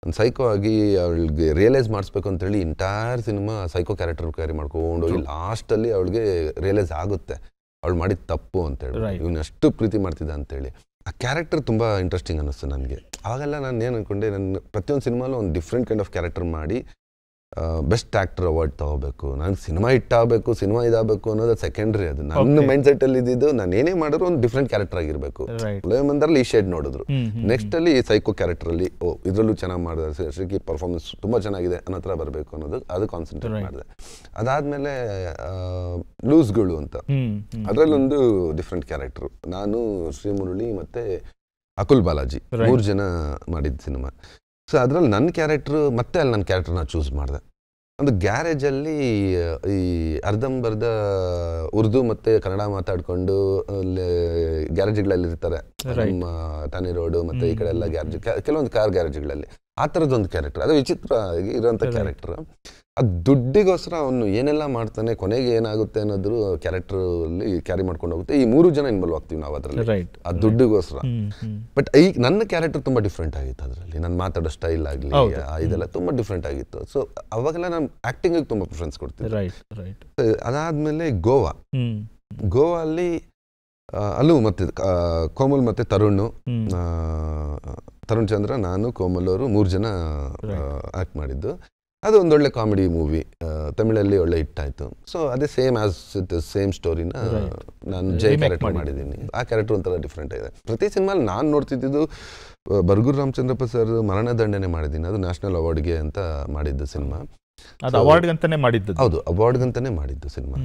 ಒಂದು ಸೈಕೋ ಆಗಿ ಅವಳಿಗೆ ರಿಯಲೈಸ್ ಮಾಡಿಸ್ಬೇಕು ಅಂತೇಳಿ entire cinema psycho character carry ಮಾಡ್ಕೊಂಡು ಹೋಗಿ ಲಾಸ್ಟಲ್ಲಿ ಅವಳಿಗೆ ರಿಯಲೈಸ್ ಆಗುತ್ತೆ ಅವಳು ಮಾಡಿದ ತಪ್ಪು ಅಂತೇಳಿ, ಇವನು ಅಷ್ಟು ಪ್ರೀತಿ ಮಾಡ್ತಿದ್ದ ಅಂತೇಳಿ. ಆ ಕ್ಯಾರೆಕ್ಟರ್ ತುಂಬ ಇಂಟ್ರೆಸ್ಟಿಂಗ್ ಅನ್ನಿಸ್ತು ನನಗೆ. ಆವಾಗೆಲ್ಲ ನಾನು ಏನು ಅಂದ್ಕೊಂಡೆ, ನನ್ನ ಪ್ರತಿಯೊಂದು ಸಿನಿಮಾಲು ಒಂದು ಡಿಫ್ರೆಂಟ್ ಕೈಂಡ್ ಆಫ್ ಕ್ಯಾರೆಕ್ಟರ್ ಮಾಡಿ ಬೆಸ್ಟ್ ಆ್ಯಕ್ಟರ್ ಅವಾರ್ಡ್ ತೊಗೋಬೇಕು, ನನಗೆ ಸಿನಿಮಾ ಹಿಟ್ಟಾಗಬೇಕು, ಸಿನಿಮಾ ಇದಾಗಬೇಕು ಅನ್ನೋದು ಸೆಕೆಂಡ್ರಿ. ಅದು ನನ್ನ ಮೈಂಡ್ ಸೆಟ್ಟಲ್ಲಿ ಇದ್ದಿದ್ದು, ನಾನು ಏನೇ ಮಾಡಿದ್ರು ಒಂದು ಡಿಫ್ರೆಂಟ್ ಕ್ಯಾರೆಕ್ಟರ್ ಆಗಿರಬೇಕು. ಮಂದರಲ್ಲಿ ಈ ಶೇಡ್ ನೋಡಿದ್ರು, ನೆಕ್ಸ್ಟಲ್ಲಿ ಸೈಕೋ ಕ್ಯಾರೆಕ್ಟರಲ್ಲಿ ಇದರಲ್ಲೂ ಚೆನ್ನಾಗಿ ಮಾಡಿದೆ, ಶ್ರೀಕಿ ಪರ್ಫಾರ್ಮೆನ್ಸ್ ತುಂಬ ಚೆನ್ನಾಗಿದೆ ಅನ್ನೋ ಥರ ಬರಬೇಕು ಅನ್ನೋದು, ಅದು ಕಾನ್ಸಂಟ್ರೇಟ್ ಮಾಡಿದೆ. ಅದಾದಮೇಲೆ ಲೂಸ್ಗಳು ಅಂತ, ಅದರಲ್ಲೊಂದು ಡಿಫ್ರೆಂಟ್ ಕ್ಯಾರೆಕ್ಟ್ರು, ನಾನು, ಶ್ರೀಮುರಳಿ ಮತ್ತು ಅಕುಲ್ ಬಾಲಾಜಿ 3 ಜನ ಮಾಡಿದ ಸಿನಿಮಾ. ಸೊ ಅದರಲ್ಲಿ ನನ್ನ ಕ್ಯಾರೆಕ್ಟ್ರು ಮತ್ತೆ ಅಲ್ಲಿ ನನ್ನ ಕ್ಯಾರೆಕ್ಟರ್ನ ಚೂಸ್ ಮಾಡಿದೆ. ಒಂದು ಗ್ಯಾರೇಜಲ್ಲಿ ಈ ಅರ್ಧಂಬರ್ಧ ಉರ್ದು ಮತ್ತು ಕನ್ನಡ ಮಾತಾಡಿಕೊಂಡು ಗ್ಯಾರೇಜ್ಗಳಲ್ಲಿ ಇರ್ತಾರೆ, ನಮ್ಮ ಟಾನಿ ರೋಡು ಮತ್ತು ಈ ಕಡೆ ಎಲ್ಲ ಗ್ಯಾರೇಜ್, ಕೆಲವೊಂದು ಕಾರ್ ಗ್ಯಾರೇಜ್ಗಳಲ್ಲಿ ಆ ಥರದ್ದೊಂದು ಕ್ಯಾರೆಕ್ಟರ್, ಅದು ವಿಚಿತ್ರವಾಗಿ ಇರೋಂಥ ಕ್ಯಾರೆಕ್ಟರ್. ಅದು ದುಡ್ಡಿಗೋಸ್ಕರ ಅವನು ಏನೆಲ್ಲ ಮಾಡ್ತಾನೆ, ಕೊನೆಗೆ ಏನಾಗುತ್ತೆ ಅನ್ನೋದ್ರು ಕ್ಯಾರೆಕ್ಟರಲ್ಲಿ ಕ್ಯಾರಿ ಮಾಡ್ಕೊಂಡು ಹೋಗುತ್ತೆ. ಈ 3 ಜನ ಇನ್ವಾಲ್ವ್ ಆಗ್ತೀವಿ ನಾವು ಅದರಲ್ಲಿ, ಆ ದುಡ್ಡಿಗೋಸ್ಕರ. ಬಟ್ ಈಗ ನನ್ನ ಕ್ಯಾರೆಕ್ಟರ್ ತುಂಬ ಡಿಫ್ರೆಂಟ್ ಆಗಿತ್ತು ಅದರಲ್ಲಿ, ನಾನು ಮಾತಾಡೋ ಸ್ಟೈಲ್ ಆಗಲಿ ಇದೆಲ್ಲ ತುಂಬ ಡಿಫ್ರೆಂಟ್ ಆಗಿತ್ತು. ಸೊ ಅವಾಗೆಲ್ಲ ನಾನು ಆ್ಯಕ್ಟಿಂಗಿಗೆ ತುಂಬ ಪ್ರಿಫರೆನ್ಸ್ ಕೊಡ್ತೀನಿ. ಅದಾದಮೇಲೆ ಗೋವಾಲ್ಲಿ ಅಲ್ಲೂ ಮತ್ತೆ ಕೋಮಲ್ ಮತ್ತು ತರುಣ್ ಚಂದ್ರ, ನಾನು, ಕೋಮಲ್ ಅವರು 3 ಜನ ಆ್ಯಕ್ಟ್ ಮಾಡಿದ್ದು. ಅದು ಒಂದೊಳ್ಳೆ ಕಾಮಿಡಿ ಮೂವಿ, ತಮಿಳಲ್ಲಿ ಒಳ್ಳೆ ಹಿಟ್ ಆಯಿತು. ಸೊ ಅದೇ ಸೇಮ್ ಸ್ಟೋರಿನ ನಾನು ಜೈ ಕ್ಯಾರೆಕ್ಟರ್ ಮಾಡಿದ್ದೀನಿ. ಆ ಕ್ಯಾರೆಕ್ಟರ್ ಒಂಥರ ಡಿಫ್ರೆಂಟ್ ಆಗಿದೆ. ಪ್ರತಿ ಸಿನಿಮಾಲಿ ನಾನು ನೋಡ್ತಿದ್ದು ಬರ್ಗೂರು ರಾಮಚಂದ್ರಪ್ಪ ಸರ್ ಮರಣದಂಡನೆ ಮಾಡಿದ್ದೀನಿ, ಅದು ನ್ಯಾಷನಲ್ ಅವಾರ್ಡ್ಗೆ ಅಂತ ಮಾಡಿದ್ದು ಸಿನಿಮಾ. ಅದು ಅವಾರ್ಡ್ಗಂತಾನೆ ಮಾಡಿದ್ದು? ಹೌದು, ಅವಾರ್ಡ್ಗಂತಾನೆ ಮಾಡಿದ್ದು ಸಿನಿಮಾ.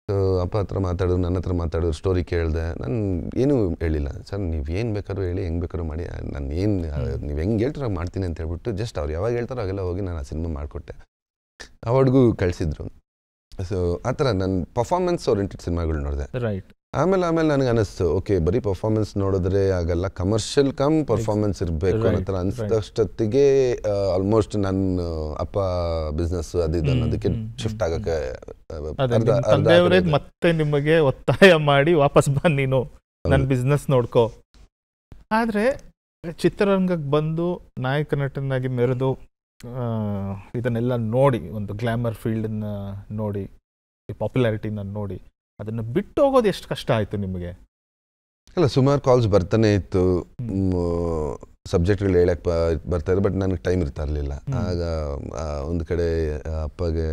ಸೊ ಅಪ್ಪ ಹತ್ರ ಮಾತಾಡೋದು, ನನ್ನ ಹತ್ರ ಮಾತಾಡೋದು, ಸ್ಟೋರಿ ಕೇಳಿದೆ. ನಾನು ಏನೂ ಹೇಳಿಲ್ಲ, ಸರ್ ನೀವು ಏನು ಬೇಕಾದ್ರೂ ಹೇಳಿ, ಹೆಂಗೆ ಬೇಕಾದ್ರೂ ಮಾಡಿ, ನಾನು ಏನು ನೀವು ಹೆಂಗೆ ಹೇಳ್ತಾರೋ ಮಾಡ್ತೀನಿ ಅಂತ ಹೇಳ್ಬಿಟ್ಟು ಜಸ್ಟ್ ಅವ್ರು ಯಾವಾಗ ಹೇಳ್ತಾರೋ ಅವೆಲ್ಲ ಹೋಗಿ ನಾನು ಆ ಸಿನಿಮಾ ಮಾಡಿಕೊಟ್ಟೆ. ಅವಾರ್ಡ್ಗೂ ಕಳಿಸಿದ್ರು. ಸೊ ಆ ಥರ ನನ್ನ ಪರ್ಫಾರ್ಮೆನ್ಸ್ ಓರಿಯೆಂಟೆಡ್ ಸಿನಿಮಾಗಳು ನೋಡಿದೆ. ಆಮೇಲೆ ನನಗೆ ಅನಿಸ್ತು ಓಕೆ ಬರೀ ಪರ್ಫಾರ್ಮೆನ್ಸ್ ನೋಡಿದ್ರೆ ಆಗಲ್ಲ, ಕಮರ್ಷಿಯಲ್ ಕಮ್ ಪರ್ಫಾರ್ಮೆನ್ಸ್ ಇರಬೇಕು ಅನ್ನೋ ಥರ ಅನಿಸಿದಷ್ಟೊತ್ತಿಗೆ ಆಲ್ಮೋಸ್ಟ್ ನನ್ನ ಅಪ್ಪ ಬಿಸ್ನೆಸ್ ಅದು ಅನ್ನೋದಕ್ಕೆ ಶಿಫ್ಟ್ ಆಗೋಕ್ಕೆ ತಂದೆಯವರೇ ಮತ್ತೆ ನಿಮಗೆ ಒತ್ತಾಯ ಮಾಡಿ ವಾಪಸ್ ಬಂದು ನೀನು ನನ್ನ ಬಿಸ್ನೆಸ್ ನೋಡ್ಕೋ. ಆದರೆ ಚಿತ್ರರಂಗಕ್ಕೆ ಬಂದು ನಾಯಕ ನಟನಾಗಿ ಮೆರೆದು ಇದನ್ನೆಲ್ಲ ನೋಡಿ, ಒಂದು ಗ್ಲಾಮರ್ ಫೀಲ್ಡನ್ನ ನೋಡಿ, ಪಾಪ್ಯುಲಾರಿಟಿನ ನೋಡಿ, ಅದನ್ನು ಬಿಟ್ಟು ಹೋಗೋದು ಎಷ್ಟು ಕಷ್ಟ ಆಯಿತು ನಿಮಗೆ? ಅಲ್ಲ, ಸುಮಾರು ಕಾಲ್ಸ್ ಬರ್ತಾನೆ ಇತ್ತು, ಸಬ್ಜೆಕ್ಟ್ಗಳು ಹೇಳಕ್ಕೆ ಬರ್ತಾಯಿದ್ರು, ಬಟ್ ನನಗೆ ಟೈಮ್ ಇರ್ತಾ ಇರಲಿಲ್ಲ. ಆಗ ಒಂದು ಕಡೆ ಅಪ್ಪಗೆ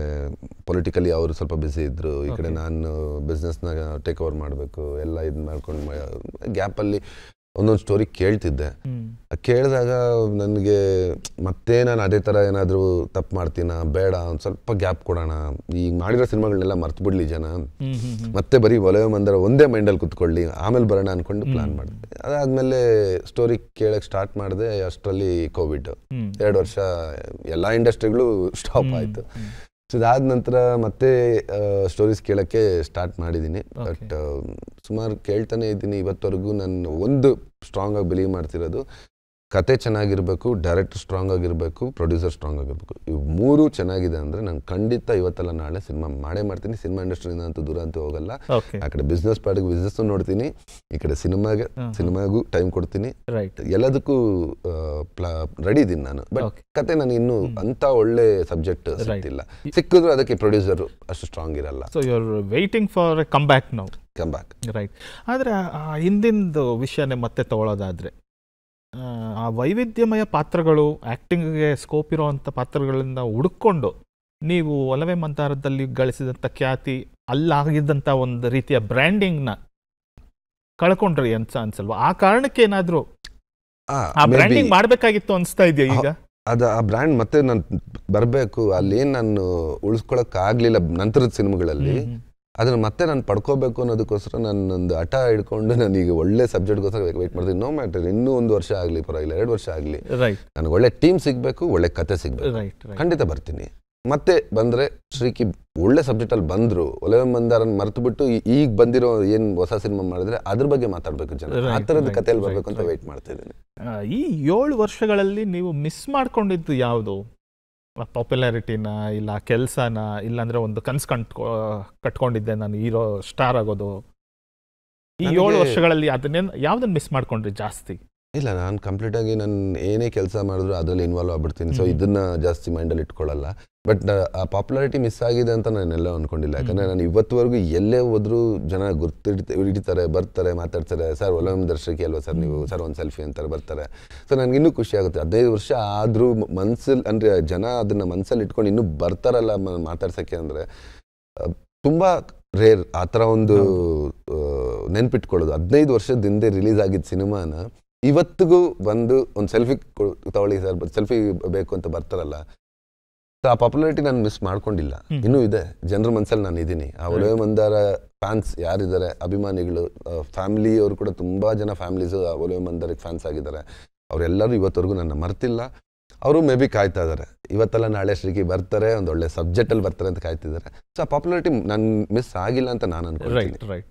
ಪೊಲಿಟಿಕಲಿ ಅವರು ಸ್ವಲ್ಪ ಬ್ಯುಸಿ ಇದ್ದರು, ಈ ಕಡೆ ನಾನು ಬಿಸ್ನೆಸ್ನ ಟೇಕ್ ಓವರ್ ಮಾಡಬೇಕು, ಎಲ್ಲ ಇದು ಮಾಡ್ಕೊಂಡು ಗ್ಯಾಪಲ್ಲಿ ಒಂದೊಂದು ಸ್ಟೋರಿ ಕೇಳ್ತಿದ್ದೆ. ಕೇಳಿದಾಗ ನನಗೆ ಮತ್ತೆ ನಾನು ಅದೇ ಥರ ಏನಾದರೂ ತಪ್ಪು ಮಾಡ್ತೀನ, ಬೇಡ ಒಂದು ಸ್ವಲ್ಪ ಗ್ಯಾಪ್ ಕೊಡೋಣ, ಈಗ ಮಾಡಿರೋ ಸಿನಿಮಾಗಳನ್ನೆಲ್ಲ ಮರ್ತು ಬಿಡಲಿ ಜನ, ಮತ್ತೆ ಬರೀ ಒಲವೆ ಮಂದರ ಒಂದೇ ಮೈಂಡಲ್ಲಿ ಕುತ್ಕೊಳ್ಳಿ, ಆಮೇಲೆ ಬರೋಣ ಅಂದ್ಕೊಂಡು ಪ್ಲ್ಯಾನ್ ಮಾಡಿದೆ. ಅದಾದಮೇಲೆ ಸ್ಟೋರಿ ಕೇಳಕ್ಕೆ ಸ್ಟಾರ್ಟ್ ಮಾಡಿದೆ. ಅಷ್ಟರಲ್ಲಿ ಕೋವಿಡ್ 2 ವರ್ಷ ಎಲ್ಲ ಇಂಡಸ್ಟ್ರಿಗಳು ಸ್ಟಾಪ್ ಆಯಿತು. ಸೊ ಅದಾದ ನಂತರ ಮತ್ತೆ ಸ್ಟೋರೀಸ್ ಕೇಳೋಕ್ಕೆ ಸ್ಟಾರ್ಟ್ ಮಾಡಿದ್ದೀನಿ. ಬಟ್ ಸುಮಾರು ಕೇಳ್ತಾನೆ ಇದ್ದೀನಿ ಇವತ್ತವರೆಗೂ. ನಾನು ಒಂದು ಸ್ಟ್ರಾಂಗ್ ಆಗಿ ಬಿಲೀವ್ ಮಾಡ್ತಿರೋದು, ಕತೆ ಚೆನ್ನಾಗಿರಬೇಕು, ಡೈರೆಕ್ಟರ್ ಸ್ಟ್ರಾಂಗ್ ಆಗಿರಬೇಕು, ಪ್ರೊಡ್ಯೂಸರ್ ಸ್ಟ್ರಾಂಗ್ ಆಗಿರಬೇಕು. ಇವು 3 ಚೆನ್ನಾಗಿದೆ ಅಂದರೆ ನಾನು ಖಂಡಿತ ಇವತ್ತಲ್ಲ ನಾಳೆ ಸಿನಿಮಾ ಮಾಡೇ ಮಾಡ್ತೀನಿ. ಸಿನಿಮಾ ಇಂಡಸ್ಟ್ರಿಯಿಂದ ಅಂತೂ ದೂರ ಅಂತೂ ಹೋಗಲ್ಲ. ಆ ಕಡೆ ಬಿಸ್ನೆಸ್ ಪಾರ್ಟಿಗೆ ಬಿಸ್ನೆಸ್ ನೋಡ್ತೀನಿ, ಈ ಕಡೆ ಸಿನಿಮಾಗೂ ಟೈಮ್ ಕೊಡ್ತೀನಿ, ಎಲ್ಲದಕ್ಕೂ ರೆಡಿ ಇದ್ದೀನಿ ನಾನು. ಬಟ್ ಕತೆ ನಾನು ಇನ್ನೂ ಅಂತ ಒಳ್ಳೆ ಸಬ್ಜೆಕ್ಟ್ ಸಿಗ್ತಿಲ್ಲ. ಸಿಕ್ಕಿದ್ರು ಅದಕ್ಕೆ ಪ್ರೊಡ್ಯೂಸರು ಅಷ್ಟು ಸ್ಟ್ರಾಂಗ್ ಇರಲ್ಲ. So you are waiting for a comeback now. Comeback, right. ಆದರೆ ಹಿಂದಿಂದು ವಿಷಯನೇ ಮತ್ತೆ ತಗೊಳ್ಳೋದಾದರೆ, ಆ ವೈವಿಧ್ಯಮಯ ಪಾತ್ರಗಳು, ಆ್ಯಕ್ಟಿಂಗ್ಗೆ ಸ್ಕೋಪ್ ಇರೋವಂಥ ಪಾತ್ರಗಳಿಂದ ಹುಡುಕೊಂಡು ನೀವು ಒಲವೆ ಮಂತಾರದಲ್ಲಿ ಗಳಿಸಿದಂಥ ಖ್ಯಾತಿ, ಅಲ್ಲಾಗಿದ್ದಂಥ ಒಂದು ರೀತಿಯ ಬ್ರ್ಯಾಂಡಿಂಗ್ನ ಕಳ್ಕೊಂಡ್ರಿ ಅಂತ ಅನ್ಸಲ್ವಾ? ಆ ಕಾರಣಕ್ಕೆ ಏನಾದರೂ ಆ ಬ್ರ್ಯಾಂಡಿಂಗ್ ಮಾಡಬೇಕಾಗಿತ್ತು ಅನಿಸ್ತಾ ಇದೆಯಾ ಈಗ? ಆ ಬ್ರ್ಯಾಂಡ್ ಮತ್ತೆ ನಾನು ಬರಬೇಕು, ಅಲ್ಲೇನು ನಾನು ಉಳಿಸ್ಕೊಳಕ್ಕಾಗಲಿಲ್ಲ ನಂತರದ ಸಿನಿಮಾಗಳಲ್ಲಿ, ಅದನ್ನು ಮತ್ತೆ ನಾನು ಪಡ್ಕೋಬೇಕು ಅನ್ನೋದಕ್ಕೋಸ್ಕರ ನಾನೊಂದು ಹಠ ಹಿಡ್ಕೊಂಡು ನನಗೆ ಒಳ್ಳೆ ಸಬ್ಜೆಕ್ಟ್ಗೋಸ್ಕರ ವೆಯ್ಟ್ ಮಾಡ್ತೀನಿ. ನೋ ಮ್ಯಾಟರ್, ಇನ್ನೂ 1 ವರ್ಷ ಆಗಲಿ ಪರವಾಗಿಲ್ಲ, 2 ವರ್ಷ ಆಗಲಿ, ನನಗೆ ಒಳ್ಳೆ ಟೀಮ್ ಸಿಗಬೇಕು, ಒಳ್ಳೆ ಕತೆ ಸಿಗಬೇಕು, ಖಂಡಿತ ಬರ್ತೀನಿ. ಮತ್ತೆ ಬಂದರೆ ಶ್ರೀಕಿ ಒಳ್ಳೆ ಸಬ್ಜೆಕ್ಟಲ್ಲಿ ಬಂದರು, ಒಲವೆ ಮಂದಾರನ್ನು ಮರೆತು ಬಿಟ್ಟು ಈಗ ಬಂದಿರೋ ಏನು ಹೊಸ ಸಿನಿಮಾ ಮಾಡಿದ್ರೆ ಅದ್ರ ಬಗ್ಗೆ ಮಾತಾಡಬೇಕು ಜನ, ಆ ಥರದ ಕಥೆಯಲ್ಲಿ ಬರಬೇಕು ಅಂತ ವೆಯ್ಟ್ ಮಾಡ್ತಾ ಇದ್ದೀನಿ. ಈ 7 ವರ್ಷಗಳಲ್ಲಿ ನೀವು ಮಿಸ್ ಮಾಡ್ಕೊಂಡಿದ್ದು ಯಾವುದು? ಪಾಪ್ಯುಲಾರಿಟಿನ, ಇಲ್ಲ ಕೆಲಸನ, ಇಲ್ಲಾಂದರೆ ಒಂದು ಕನಸು ಕಟ್ಕೊಂಡಿದ್ದೆ ನಾನು ಹೀರೋ ಸ್ಟಾರ್ ಆಗೋದು? ಈ 7 ವರ್ಷಗಳಲ್ಲಿ ಯಾವುದನ್ನು ಮಿಸ್ ಮಾಡ್ಕೊಂಡ್ರಿ ಜಾಸ್ತಿ? ಇಲ್ಲ, ನಾನು ಕಂಪ್ಲೀಟಾಗಿ ನಾನು ಏನೇ ಕೆಲಸ ಮಾಡಿದ್ರು ಅದರಲ್ಲಿ ಇನ್ವಾಲ್ವ್ ಆಗ್ಬಿಡ್ತೀನಿ. ಸೊ ಇದನ್ನು ಜಾಸ್ತಿ ಮೈಂಡಲ್ಲಿ ಇಟ್ಕೊಳ್ಳಲ್ಲ. ಬಟ್ ಆ ಪಾಪ್ಯುಲಾರಿಟಿ ಮಿಸ್ ಆಗಿದೆ ಅಂತ ನಾನೆಲ್ಲ ಅಂದ್ಕೊಂಡಿಲ್ಲ. ಯಾಕಂದರೆ ನಾನು ಇವತ್ತುವರೆಗೂ ಎಲ್ಲೇ ಹೋದ್ರೂ ಜನ ಹಿಡಿತಾರೆ, ಬರ್ತಾರೆ, ಮಾತಾಡ್ತಾರೆ, ಸರ್ ಒಲವೆ ಮಂದಾರ ಅಲ್ವಾ ಸರ್ ನೀವು, ಸರ್ ಒಂದು ಸೆಲ್ಫಿ ಅಂತಾರೆ, ಬರ್ತಾರೆ. ಸೊ ನನಗೆ ಇನ್ನೂ ಖುಷಿ ಆಗುತ್ತೆ. 15 ವರ್ಷ ಆದರೂ ಮನ್ಸಲ್ಲಿ, ಅಂದರೆ ಜನ ಅದನ್ನು ಮನಸ್ಸಲ್ಲಿ ಇಟ್ಕೊಂಡು ಇನ್ನೂ ಬರ್ತಾರಲ್ಲ ಮಾತಾಡ್ಸೋಕ್ಕೆ, ಅಂದರೆ ತುಂಬ ರೇರ್ ಆ ಥರ ಒಂದು ನೆನ್ಪಿಟ್ಕೊಳ್ಳೋದು. 15 ವರ್ಷದ ಹಿಂದೆ ರಿಲೀಸ್ ಆಗಿದ್ದ ಸಿನಿಮಾನ ಇವತ್ತಿಗೂ ಬಂದು ಒಂದು ಸೆಲ್ಫಿ ತಗೊಳ್ಳಿ ಸರ್, ಸೆಲ್ಫಿ ಬೇಕು ಅಂತ ಬರ್ತಾರಲ್ಲ. ಸೊ ಆ ಪಾಪ್ಯುಲಾರಿಟಿ ನಾನು ಮಿಸ್ ಮಾಡ್ಕೊಂಡಿಲ್ಲ, ಇನ್ನೂ ಇದೆ ಜನರ ಮನಸ್ಸಲ್ಲಿ ನಾನು ಇದ್ದೀನಿ. ಆ ಒಲವೆ ಮಂದಾರ ಫ್ಯಾನ್ಸ್ ಯಾರಿದ್ದಾರೆ, ಅಭಿಮಾನಿಗಳು, ಫ್ಯಾಮಿಲಿಯವರು ಕೂಡ ತುಂಬ ಜನ ಫ್ಯಾಮಿಲೀಸು ಆ ಒಲವೆ ಮಂದಾರಕ್ಕೆ ಫ್ಯಾನ್ಸ್ ಆಗಿದ್ದಾರೆ. ಅವರೆಲ್ಲರೂ ಇವತ್ತವರೆಗೂ ನನ್ನ ಮರ್ತಿಲ್ಲ. ಅವರು ಮೇ ಬಿ ಕಾಯ್ತಾ ಇದ್ದಾರೆ, ಇವತ್ತೆಲ್ಲ ನಾಳೆ ಶ್ರೀಕಿ ಬರ್ತಾರೆ, ಒಂದು ಒಳ್ಳೆ ಸಬ್ಜೆಕ್ಟಲ್ಲಿ ಬರ್ತಾರೆ ಅಂತ ಕಾಯ್ತಿದ್ದಾರೆ. ಸೊ ಆ ಪಾಪ್ಯುಲಾರಿಟಿ ನಾನು ಮಿಸ್ ಆಗಿಲ್ಲ ಅಂತ ನಾನು ಅನ್ಕೊಳ್ತೀನಿ.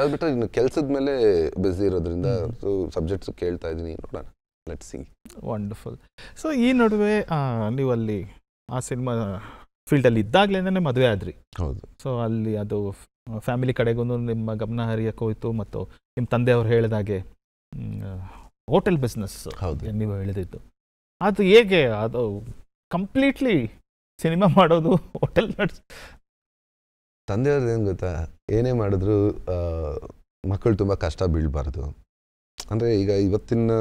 ಅದು ಬಿಟ್ಟರೆ ಇನ್ನು ಕೆಲಸದ ಮೇಲೆ ಬ್ಯುಸಿ ಇರೋದ್ರಿಂದ ಸೊ ಸಬ್ಜೆಕ್ಟ್ಸ್ ಕೇಳ್ತಾ ಇದ್ದೀನಿ, ನೋಡೋಣ, ಲೆಟ್ಸ್ ಸಿ. ವಂಡರ್ಫುಲ್. ಸೊ ಈ ನಡುವೆ ನೀವಲ್ಲಿ ಆ ಸಿನಿಮಾ ಫೀಲ್ಡಲ್ಲಿ ಇದ್ದಾಗಲೇ ಮದುವೆ ಆದ್ರಿ. ಹೌದು. ಸೊ ಅಲ್ಲಿ ಅದು ಫ್ಯಾಮಿಲಿ ಕಡೆಗೂ ನಿಮ್ಮ ಗಮನ ಹರಿಯಕ್ಕೆ ಹೋಯಿತು, ಮತ್ತು ನಿಮ್ಮ ತಂದೆಯವರು ಹೇಳಿದಾಗೆ ಹೋಟೆಲ್ ಬಿಸ್ನೆಸ್ ನೀವು ಹೇಳಿದ್ದು, ಅದು ಹೇಗೆ, ಅದು ಕಂಪ್ಲೀಟ್ಲಿ ಸಿನಿಮಾ ಮಾಡೋದು, ಹೋಟೆಲ್ ತಂದೆಯವ್ರದ್ದು ಏನು ಗೊತ್ತಾ, ಏನೇ ಮಾಡಿದ್ರು ಮಕ್ಕಳು ತುಂಬ ಕಷ್ಟ ಬೀಳಬಾರ್ದು. ಅಂದರೆ ಈಗ ಇವತ್ತಿನ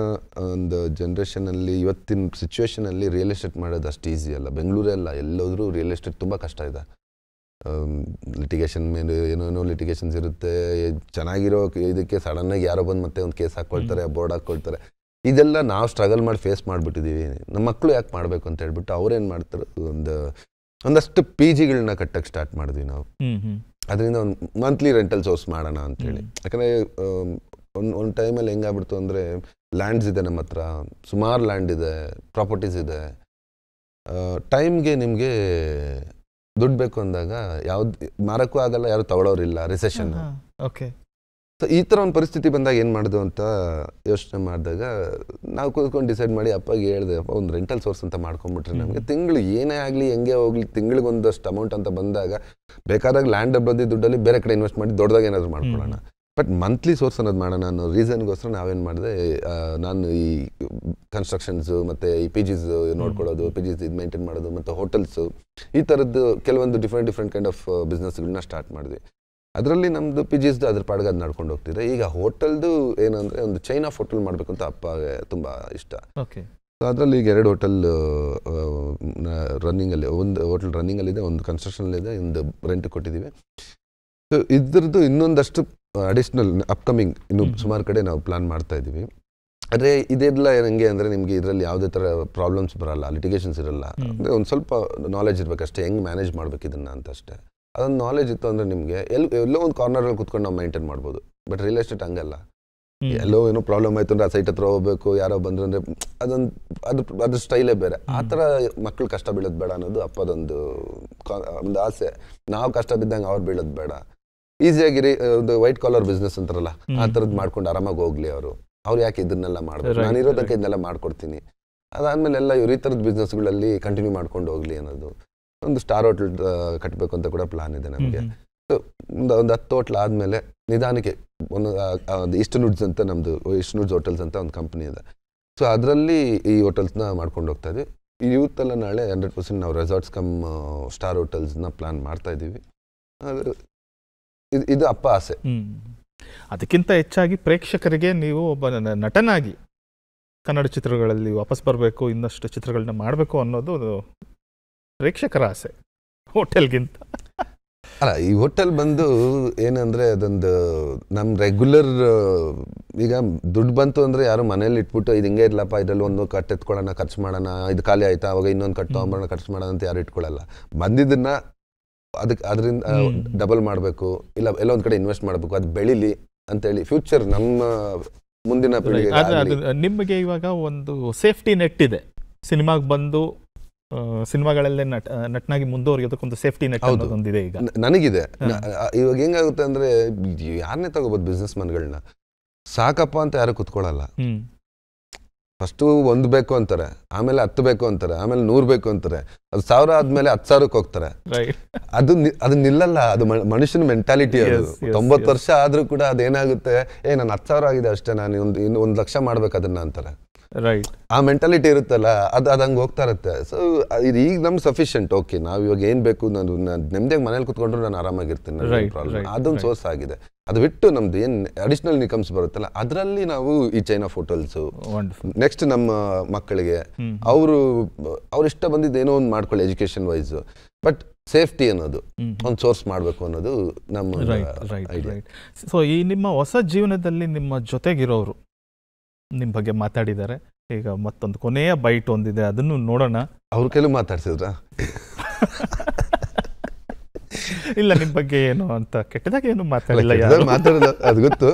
ಒಂದು ಜನ್ರೇಷನಲ್ಲಿ, ಇವತ್ತಿನ ಸಿಚುವೇಷನಲ್ಲಿ ರಿಯಲ್ ಎಸ್ಟೇಟ್ ಮಾಡೋದು ಅಷ್ಟು ಈಸಿ ಅಲ್ಲ. ಬೆಂಗಳೂರೆಲ್ಲ ಎಲ್ಲೋದ್ರೂ ರಿಯಲ್ ಎಸ್ಟೇಟ್ ತುಂಬ ಕಷ್ಟ ಇದೆ. ಲಿಟಿಗೇಷನ್ ಮೇಲೆ ಏನೇನೋ ಲಿಟಿಗೇಷನ್ಸ್ ಇರುತ್ತೆ. ಚೆನ್ನಾಗಿರೋ ಇದಕ್ಕೆ ಸಡನ್ನಾಗಿ ಯಾರೋ ಬಂದು ಮತ್ತೆ ಒಂದು ಕೇಸ್ ಹಾಕ್ಕೊಳ್ತಾರೆ, ಬೋರ್ಡ್ ಹಾಕ್ಕೊಳ್ತಾರೆ. ಇದೆಲ್ಲ ನಾವು ಸ್ಟ್ರಗಲ್ ಮಾಡಿ ಫೇಸ್ ಮಾಡಿಬಿಟ್ಟಿದ್ದೀವಿ. ನಮ್ಮ ಮಕ್ಕಳು ಯಾಕೆ ಮಾಡಬೇಕು ಅಂತ ಹೇಳ್ಬಿಟ್ಟು ಅವ್ರೇನು ಮಾಡ್ತಾರೆ, ಒಂದಷ್ಟು PGಗಳನ್ನ ಕಟ್ಟಕ್ಕೆ ಸ್ಟಾರ್ಟ್ ಮಾಡಿದ್ವಿ ನಾವು. ಅದರಿಂದ ಒಂದು ಮಂತ್ಲಿ ರೆಂಟಲ್ ಸೋರ್ಸ್ ಮಾಡೋಣ ಅಂತೇಳಿ. ಯಾಕಂದರೆ ಒಂದು ಟೈಮಲ್ಲಿ ಹೆಂಗಾಗ್ಬಿಡ್ತು ಅಂದರೆ, ಲ್ಯಾಂಡ್ಸ್ ಇದೆ ನಮ್ಮ ಹತ್ರ, ಸುಮಾರು ಲ್ಯಾಂಡ್ ಇದೆ, ಪ್ರಾಪರ್ಟೀಸ್ ಇದೆ. ಟೈಮ್ಗೆ ನಿಮಗೆ ದುಡ್ಡು ಬೇಕು ಅಂದಾಗ ಯಾವ್ದು ಮಾರಕ್ಕೂ ಆಗಲ್ಲ, ಯಾರು ತಗೊಳ್ಳೋರಿಲ್ಲ, ರಿಸೆಷನ್. ಓಕೆ. ಸೊ ಈ ಥರ ಒಂದು ಪರಿಸ್ಥಿತಿ ಬಂದಾಗ ಏನು ಮಾಡೋದು ಅಂತ ಯೋಚನೆ ಮಾಡಿದಾಗ ನಾವು ಕೂತ್ಕೊಂಡು ಡಿಸೈಡ್ ಮಾಡಿ ಅಪ್ಪಗೆ ಹೇಳಿದೆ, ಅಪ್ಪ ಒಂದು ರೆಂಟಲ್ ಸೋರ್ಸ್ ಅಂತ ಮಾಡ್ಕೊಂಡ್ಬಿಟ್ರೆ ನಮಗೆ ತಿಂಗಳು ಏನೇ ಆಗಲಿ ಹೆಂಗೆ ಹೋಗ್ಲಿ ತಿಂಗಳಿಗೆ ಒಂದಷ್ಟು ಅಮೌಂಟ್ ಅಂತ ಬಂದಾಗ ಬೇಕಾದಾಗ ಲ್ಯಾಂಡ್ ಬಂದು ದುಡ್ಡಲ್ಲಿ ಬೇರೆ ಕಡೆ ಇನ್ವೆಸ್ಟ್ ಮಾಡಿ ದೊಡ್ಡದಾಗಿ ಏನಾದರೂ ಮಾಡ್ಕೊಳ್ಳೋಣ, ಬಟ್ ಮಂತ್ಲಿ ಸೋರ್ಸ್ ಅನ್ನೋದು ಮಾಡೋಣ ಅನ್ನೋ ರೀಸನ್ಗೋಸ್ಕರ ನಾವೇನು ಮಾಡಿದೆ, ನಾನು ಈ ಕನ್ಸ್ಟ್ರಕ್ಷನ್ಸು ಮತ್ತು ಈ ಪಿ ಜಿಸ್ ನೋಡ್ಕೊಳ್ಳೋದು, ಪಿ ಜಿಸ್ ಇದು ಮೇಂಟೈನ್ ಮಾಡೋದು ಮತ್ತು ಹೋಟೆಲ್ಸು ಈ ಥರದ್ದು ಕೆಲವೊಂದು ಡಿಫ್ರೆಂಟ್ ಕೈಂಡ್ ಆಫ್ ಬಿಸ್ನೆಸ್ಗಳನ್ನ ಸ್ಟಾರ್ಟ್ ಮಾಡಿದ್ವಿ. ಅದರಲ್ಲಿ ನಮ್ಮದು ಪಿ ಜಿಸ್ದು ಅದ್ರ ಪಾಡ್ಗೆ ಅದು ನಡ್ಕೊಂಡು ಹೋಗ್ತಿದೆ. ಈಗ ಹೋಟೆಲ್ದು ಏನಂದರೆ ಒಂದು ಚೈನ್ ಆಫ್ ಹೋಟೆಲ್ ಮಾಡಬೇಕು ಅಂತ ಅಪ್ಪಗೆ ತುಂಬ ಇಷ್ಟ. ಸೊ ಅದರಲ್ಲಿ ಈಗ 2 ಹೋಟೆಲ್ ರನ್ನಿಂಗಲ್ಲಿ, ಒಂದು ಹೋಟೆಲ್ ರನ್ನಿಂಗಲ್ಲಿದೆ, ಒಂದು ಕನ್ಸ್ಟ್ರಕ್ಷನಲ್ಲಿದೆ, ಒಂದು ರೆಂಟ್ ಕೊಟ್ಟಿದ್ದೀವಿ. ಸೊ ಇದ್ರದ್ದು ಇನ್ನೊಂದಷ್ಟು ಅಡಿಷ್ನಲ್ ಅಪ್ಕಮಿಂಗ್ ಇನ್ನು ಸುಮಾರು ಕಡೆ ನಾವು ಪ್ಲಾನ್ ಮಾಡ್ತಾ ಇದ್ದೀವಿ. ಆದರೆ ಇದೆಲ್ಲ ಹೆಂಗೆ ಅಂದರೆ ನಿಮಗೆ ಇದರಲ್ಲಿ ಯಾವುದೇ ಥರ ಪ್ರಾಬ್ಲಮ್ಸ್ ಬರಲ್ಲ, ಲಿಟಿಗೇಷನ್ಸ್ ಇರಲ್ಲ. ಅಂದರೆ ಒಂದು ಸ್ವಲ್ಪ ನಾಲೆಜ್ ಇರಬೇಕಷ್ಟೇ, ಹೆಂಗೆ ಮ್ಯಾನೇಜ್ ಮಾಡ್ಬೇಕು ಇದನ್ನು ಅಂತ ಅಷ್ಟೇ. ಅದೊಂದು ನಾಲೆಜ್ ಇತ್ತು ಅಂದರೆ ನಿಮಗೆ ಎಲ್ಲೋ ಒಂದು ಕಾರ್ನರಲ್ಲಿ ಕೂತ್ಕೊಂಡು ನಾವು ಮೈಂಟೈನ್ ಮಾಡ್ಬೋದು. ಬಟ್ ರಿಯಲ್ ಎಸ್ಟೇಟ್ ಹಂಗಲ್ಲ, ಎಲ್ಲೋ ಏನೋ ಪ್ರಾಬ್ಲಮ್ ಆಯಿತು ಅಂದರೆ ಆ ಸೈಟ್ ಹತ್ರ ಹೋಗ್ಬೇಕು, ಯಾರೋ ಬಂದರು ಅಂದರೆ ಅದ್ರ ಸ್ಟೈಲೇ ಬೇರೆ. ಆ ಥರ ಮಕ್ಕಳು ಕಷ್ಟ ಬೀಳೋದು ಬೇಡ ಅನ್ನೋದು ಅಪ್ಪದೊಂದು ಒಂದು ಆಸೆ. ನಾವು ಕಷ್ಟ ಬಿದ್ದಂಗೆ ಅವ್ರು ಬೀಳೋದು ಬೇಡ, ಈಸಿಯಾಗಿರಿ ಒಂದು ವೈಟ್ ಕಾಲರ್ ಬಿಸ್ನೆಸ್ ಅಂತಾರಲ್ಲ ಆ ಥರದ್ದು ಮಾಡ್ಕೊಂಡು ಆರಾಮಾಗಿ ಹೋಗ್ಲಿ ಅವ್ರು ಯಾಕೆ ಇದನ್ನೆಲ್ಲ ಮಾಡ್ಬೇಕು, ನಾನು ಇರೋದಕ್ಕೆ ಇದನ್ನೆಲ್ಲ ಮಾಡ್ಕೊಡ್ತೀನಿ. ಅದಾದಮೇಲೆ ಎಲ್ಲ ಇವ್ರು ಈ ಥರದ ಬಿಸ್ನೆಸ್ಗಳಲ್ಲಿ ಕಂಟಿನ್ಯೂ ಮಾಡ್ಕೊಂಡು ಹೋಗ್ಲಿ ಅನ್ನೋದು. ಒಂದು ಸ್ಟಾರ್ ಹೋಟ್ಲ್ ಕಟ್ಟಬೇಕು ಅಂತ ಕೂಡ ಪ್ಲಾನ್ ಇದೆ ನಮಗೆ. ಸೊ ಒಂದು 10 ಹೋಟ್ಲ್ ಆದಮೇಲೆ ನಿಧಾನಕ್ಕೆ ಒಂದು ಈಸ್ಟರ್ನ್ ವುಡ್ಸ್ ಅಂತ ನಮ್ಮದು ಈಸ್ಟರ್ನ್ ವುಡ್ಸ್ ಹೋಟೆಲ್ಸ್ ಅಂತ ಒಂದು ಕಂಪ್ನಿ ಇದೆ. ಸೊ ಅದರಲ್ಲಿ ಈ ಹೋಟೆಲ್ಸ್ನ ಮಾಡ್ಕೊಂಡು ಹೋಗ್ತಾ ಇದ್ವಿ. ಈ ಯೂತೆಲ್ಲ ನಾಳೆ 100% ನಾವು ರೆಸಾರ್ಟ್ಸ್ ಕಮ್ ಸ್ಟಾರ್ ಹೋಟೆಲ್ಸ್ನ ಪ್ಲಾನ್ ಮಾಡ್ತಾ ಇದ್ದೀವಿ. ಇದು ಅಪ್ಪ ಆಸೆ. ಅದಕ್ಕಿಂತ ಹೆಚ್ಚಾಗಿ ಪ್ರೇಕ್ಷಕರಿಗೆ ನೀವು ಒಬ್ಬ ನಟನಾಗಿ ಕನ್ನಡ ಚಿತ್ರಗಳಲ್ಲಿ ವಾಪಸ್ ಬರಬೇಕು, ಇನ್ನಷ್ಟು ಚಿತ್ರಗಳನ್ನ ಮಾಡಬೇಕು ಅನ್ನೋದು ಪ್ರೇಕ್ಷಕರ ಆಸೆ ಹೋಟೆಲ್ಗಿಂತ. ಅಲ್ಲ, ಈ ಹೋಟೆಲ್ ಬಂದು ಏನಂದರೆ ಅದೊಂದು ನಮ್ಮ ರೆಗ್ಯುಲರ್, ಈಗ ದುಡ್ಡು ಬಂತು ಅಂದರೆ ಯಾರು ಮನೇಲಿ ಇಟ್ಬಿಟ್ಟು ಇದು ಹಿಂಗೆ ಇರಲಪ್ಪ ಇದರಲ್ಲಿ ಒಂದು ಕಟ್ಟು ಎತ್ಕೊಳ್ಳೋಣ, ಖರ್ಚು ಮಾಡೋಣ, ಇದು ಖಾಲಿ ಆಯಿತಾ ಅವಾಗ ಇನ್ನೊಂದು ಕಟ್ಟು ತೊಗೊಂಬರೋಣ, ಖರ್ಚು ಮಾಡೋಣ ಅಂತ ಯಾರು ಇಟ್ಕೊಳ್ಳಲ್ಲ. ಬಂದಿದ್ದನ್ನು ಅದರಿಂದ ಡಬಲ್ ಮಾಡಬೇಕು, ಇಲ್ಲ ಎಲ್ಲೋ ಒಂದು ಕಡೆ ಇನ್ವೆಸ್ಟ್ ಮಾಡಬೇಕು, ಅದು ಬೆಳೀಲಿ ಅಂತೇಳಿ ಫ್ಯೂಚರ್ ನಮ್ಮ ಮುಂದಿನ ಪೀಳಿಗೆ. ನಿಮಗೆ ಇವಾಗ ಒಂದು ಸೇಫ್ಟಿ ನೆಟ್ ಇದೆ, ಸಿನಿಮಾಗೆ ಬಂದು ಸಿನಿಮಾಗಳಲ್ಲೇ ನಟನಾಗಿ ಮುಂದುವರಿಯೋದಕ್ಕೊಂದು ಸೇಫ್ಟಿ ನೆಟ್ ಒಂದಿದೆ ಈಗ ನನಗಿದೆ. ಇವಾಗ ಹೆಂಗಾಗುತ್ತೆ ಅಂದರೆ ಯಾರನ್ನೇ ತಗೋಬೋದು ಬಿಸ್ನೆಸ್ ಮನ್ಗಳನ್ನ, ಸಾಕಪ್ಪ ಅಂತ ಯಾರು ಕುತ್ಕೊಳ್ಳಲ್ಲ. ಫಸ್ಟು 1 ಬೇಕು ಅಂತಾರೆ, ಆಮೇಲೆ 10 ಬೇಕು ಅಂತಾರೆ, ಆಮೇಲೆ 100 ಬೇಕು ಅಂತಾರೆ, ಅದು 1000 ಆದ್ಮೇಲೆ 10,000ಕ್ಕೆ ಹೋಗ್ತಾರೆ. ಅದು ನಿಲ್ಲಲ್ಲ, ಅದು ಮನುಷ್ಯನ ಮೆಂಟಾಲಿಟಿ. ಅದು 90 ವರ್ಷ ಆದ್ರೂ ಕೂಡ ಅದೇನಾಗುತ್ತೆ, ನಾನು 10,000 ಆಗಿದೆ ಅಷ್ಟೇ, ನಾನು ಇನ್ನು 1 ಲಕ್ಷ ಮಾಡ್ಬೇಕು ಅದನ್ನ ಅಂತಾರೆ. ಆ ಮೆಂಟಾಲಿಟಿ ಇರುತ್ತಲ್ಲ, ಅದು ಹಂಗೆ ಹೋಗ್ತಾ ಇರುತ್ತೆ. ಸೊ ಇದು ಈಗ ನಮ್ಗೆ ಸಫಿಷಿಯಂಟ್. ಓಕೆ, ನಾವು ಇವಾಗ ಏನು ಬೇಕು, ನಾನು ನೆಮ್ಮದಿಯಾಗಿ ಮನೇಲಿ ಕುತ್ಕೊಂಡ್ರು ನಾನು ಆರಾಮಾಗಿರ್ತೀನಿ, ಅದೊಂದು ಸೋರ್ಸ್ ಆಗಿದೆ. ಅದು ಬಿಟ್ಟು ನಮ್ದು ಏನು ಅಡಿಷನಲ್ ಇನ್ಕಮ್ಸ್ ಬರುತ್ತಲ್ಲ, ಅದರಲ್ಲಿ ನಾವು ಈ ಚೈನ್ ಆಫ್ ಹೋಟೆಲ್ಸು, ನೆಕ್ಸ್ಟ್ ನಮ್ಮ ಮಕ್ಕಳಿಗೆ ಅವ್ರು ಇಷ್ಟ ಬಂದಿದ್ದು ಏನೋ ಒಂದು ಮಾಡ್ಕೊಳ್ಳಿ ಎಜುಕೇಶನ್ ವೈಸ್, ಬಟ್ ಸೇಫ್ಟಿ ಅನ್ನೋದು ಒಂದು ಸೋರ್ಸ್ ಮಾಡಬೇಕು ಅನ್ನೋದು ನಮ್ಮ ಐಡಿಯಾ. ಸೊ ಈ ನಿಮ್ಮ ಹೊಸ ಜೀವನದಲ್ಲಿ ನಿಮ್ಮ ಜೊತೆಗಿರೋರು ನಿಮ್ಮ ಬಗ್ಗೆ ಮಾತಾಡಿದ್ದಾರೆ. ಈಗ ಮತ್ತೊಂದು ಕೊನೆಯ ಬೈಟ್ ಒಂದಿದೆ, ಅದನ್ನು ನೋಡೋಣ. ಅವ್ರ ಕೆಲವು ಮಾತಾಡ್ಸಿದ್ರ ಇಲ್ಲ, ನಿಮ್ಮ ಬಗ್ಗೆ ಏನು ಅಂತ ಕೆಟ್ಟದಾಗ ಏನು ಮಾತಾಡಿಲ್ಲ, ಅದು ಗೊತ್ತು.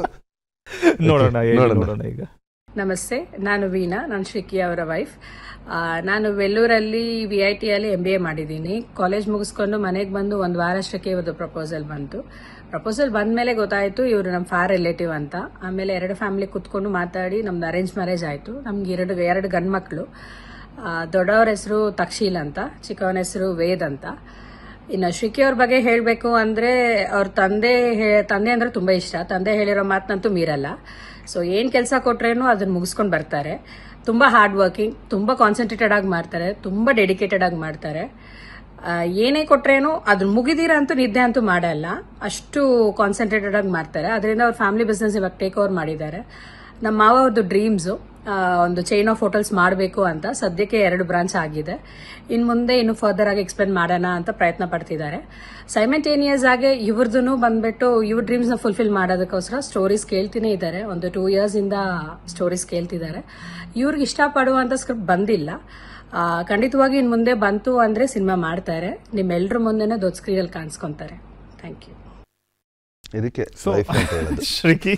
ನೋಡೋಣ ಈಗ. ನಮಸ್ತೆ, ನಾನು ವೀಣಾ, ನಾನು ಶ್ರೀಕಿ ಅವರ ವೈಫ್. ನಾನು ವೆಲ್ಲೂರಲ್ಲಿ VITಯಲ್ಲಿ MBA ಮಾಡಿದ್ದೀನಿ. ಕಾಲೇಜ್ ಮುಗಿಸ್ಕೊಂಡು ಮನೆಗೆ ಬಂದು 1 ವಾರ ಅಷ್ಟಕ್ಕೆ ಇವ್ರದ್ದು ಪ್ರಪೋಸಲ್ ಬಂತು. ಪ್ರಪೋಸಲ್ ಬಂದ್ಮೇಲೆ ಗೊತ್ತಾಯ್ತು ಇವರು ನಮ್ಮ ಫಾರ್ ರಿಲೇಟಿವ್ ಅಂತ. ಆಮೇಲೆ 2 ಫ್ಯಾಮಿಲಿ ಕುತ್ಕೊಂಡು ಮಾತಾಡಿ ನಮ್ದು ಅರೇಂಜ್ ಮ್ಯಾರೇಜ್ ಆಯ್ತು. ನಮ್ಗೆ 2 ಗಂಡು ಮಕ್ಕಳು. ದೊಡ್ಡವ್ರ ಹೆಸರು ತಕ್ಷೀಲ್ ಅಂತ, ಚಿಕ್ಕವನ ಹೆಸರು ವೇದ್ ಅಂತ. ಇನ್ನು ಶ್ರೀಕಿ ಅವ್ರ ಬಗ್ಗೆ ಹೇಳಬೇಕು ಅಂದ್ರೆ, ಅವ್ರ ತಂದೆ ಅಂದ್ರೆ ತುಂಬಾ ಇಷ್ಟ. ತಂದೆ ಹೇಳಿರೋ ಮಾತನ್ನಂತೂ ಮೀರಲ್ಲ. ಸೊ ಏನ್ ಕೆಲಸ ಕೊಟ್ರೇನು ಅದನ್ನ ಮುಗಿಸ್ಕೊಂಡು ಬರ್ತಾರೆ. ತುಂಬಾ ಹಾರ್ಡ್ ವರ್ಕಿಂಗ್, ತುಂಬಾ ಕಾನ್ಸಂಟ್ರೇಟೆಡ್ ಆಗಿ ಮಾಡ್ತಾರೆ, ತುಂಬಾ ಡೆಡಿಕೇಟೆಡ್ ಆಗಿ ಮಾಡ್ತಾರೆ. ಏನೇ ಕೊಟ್ರೇನು ಅದ್ರ ಮುಗಿದಿರ ಅಂತೂ ನಿದ್ದೆ ಅಂತೂ ಮಾಡಲ್ಲ, ಅಷ್ಟು ಕಾನ್ಸಂಟ್ರೇಟೆಡ್ ಆಗಿ ಮಾಡ್ತಾರೆ. ಅದರಿಂದ ಅವ್ರ ಫ್ಯಾಮಿಲಿ ಬಿಸ್ನೆಸ್ ಇವಾಗ ಟೇಕ್ ಓವರ್ ಮಾಡಿದ್ದಾರೆ. ನಮ್ಮ ಮಾವ ಅವ್ರದ್ದು ಡ್ರೀಮ್ಸ್ ಒಂದು ಚೈನ್ ಆಫ್ ಹೋಟೆಲ್ಸ್ ಮಾಡಬೇಕು ಅಂತ. ಸದ್ಯಕ್ಕೆ 2 ಬ್ರಾಂಚ್ ಆಗಿದೆ. ಇನ್ನು ಮುಂದೆ ಇನ್ನು ಫರ್ದರ್ ಆಗಿ ಎಕ್ಸ್ಪೆಂಡ್ ಮಾಡೋಣ ಅಂತ ಪ್ರಯತ್ನ ಪಡ್ತಿದ್ದಾರೆ. ಸೈಮಲ್ಟೇನಿಯಸ್ ಆಗಿ ಇವ್ರದ್ದು ಬಂದ್ಬಿಟ್ಟು ಇವ್ರ ಡ್ರೀಮ್ಸ್ ನ ಫುಲ್ಫಿಲ್ ಮಾಡೋದಕ್ಕೋಸ್ಕರ ಸ್ಟೋರೀಸ್ ಕೇಳ್ತಿನೇ ಇದ್ದಾರೆ. ಒಂದು 2 years ಇಂದ ಸ್ಟೋರೀಸ್ ಕೇಳ್ತಿದ್ದಾರೆ. ಇವ್ರಿಗೆ ಇಷ್ಟಪಡುವಂತ ಸ್ಕ್ರಿಪ್ಟ್ ಬಂದಿಲ್ಲ. ಖಂಡಿತವಾಗಿ ಇನ್ನು ಮುಂದೆ ಬಂತು ಅಂದ್ರೆ ಸಿನಿಮಾ ಮಾಡ್ತಾರೆ. ನಿಮ್ಮೆಲ್ಲರ ಮುಂದೆನೇ ದೊಡ್ಡ ಸ್ಕ್ರೀನಲ್ಲಿ ಕಾಣಿಸ್ಕೊಂತಾರೆ. Thank you. ಇದಕ್ಕೆ ಶ್ರೀಕಿ,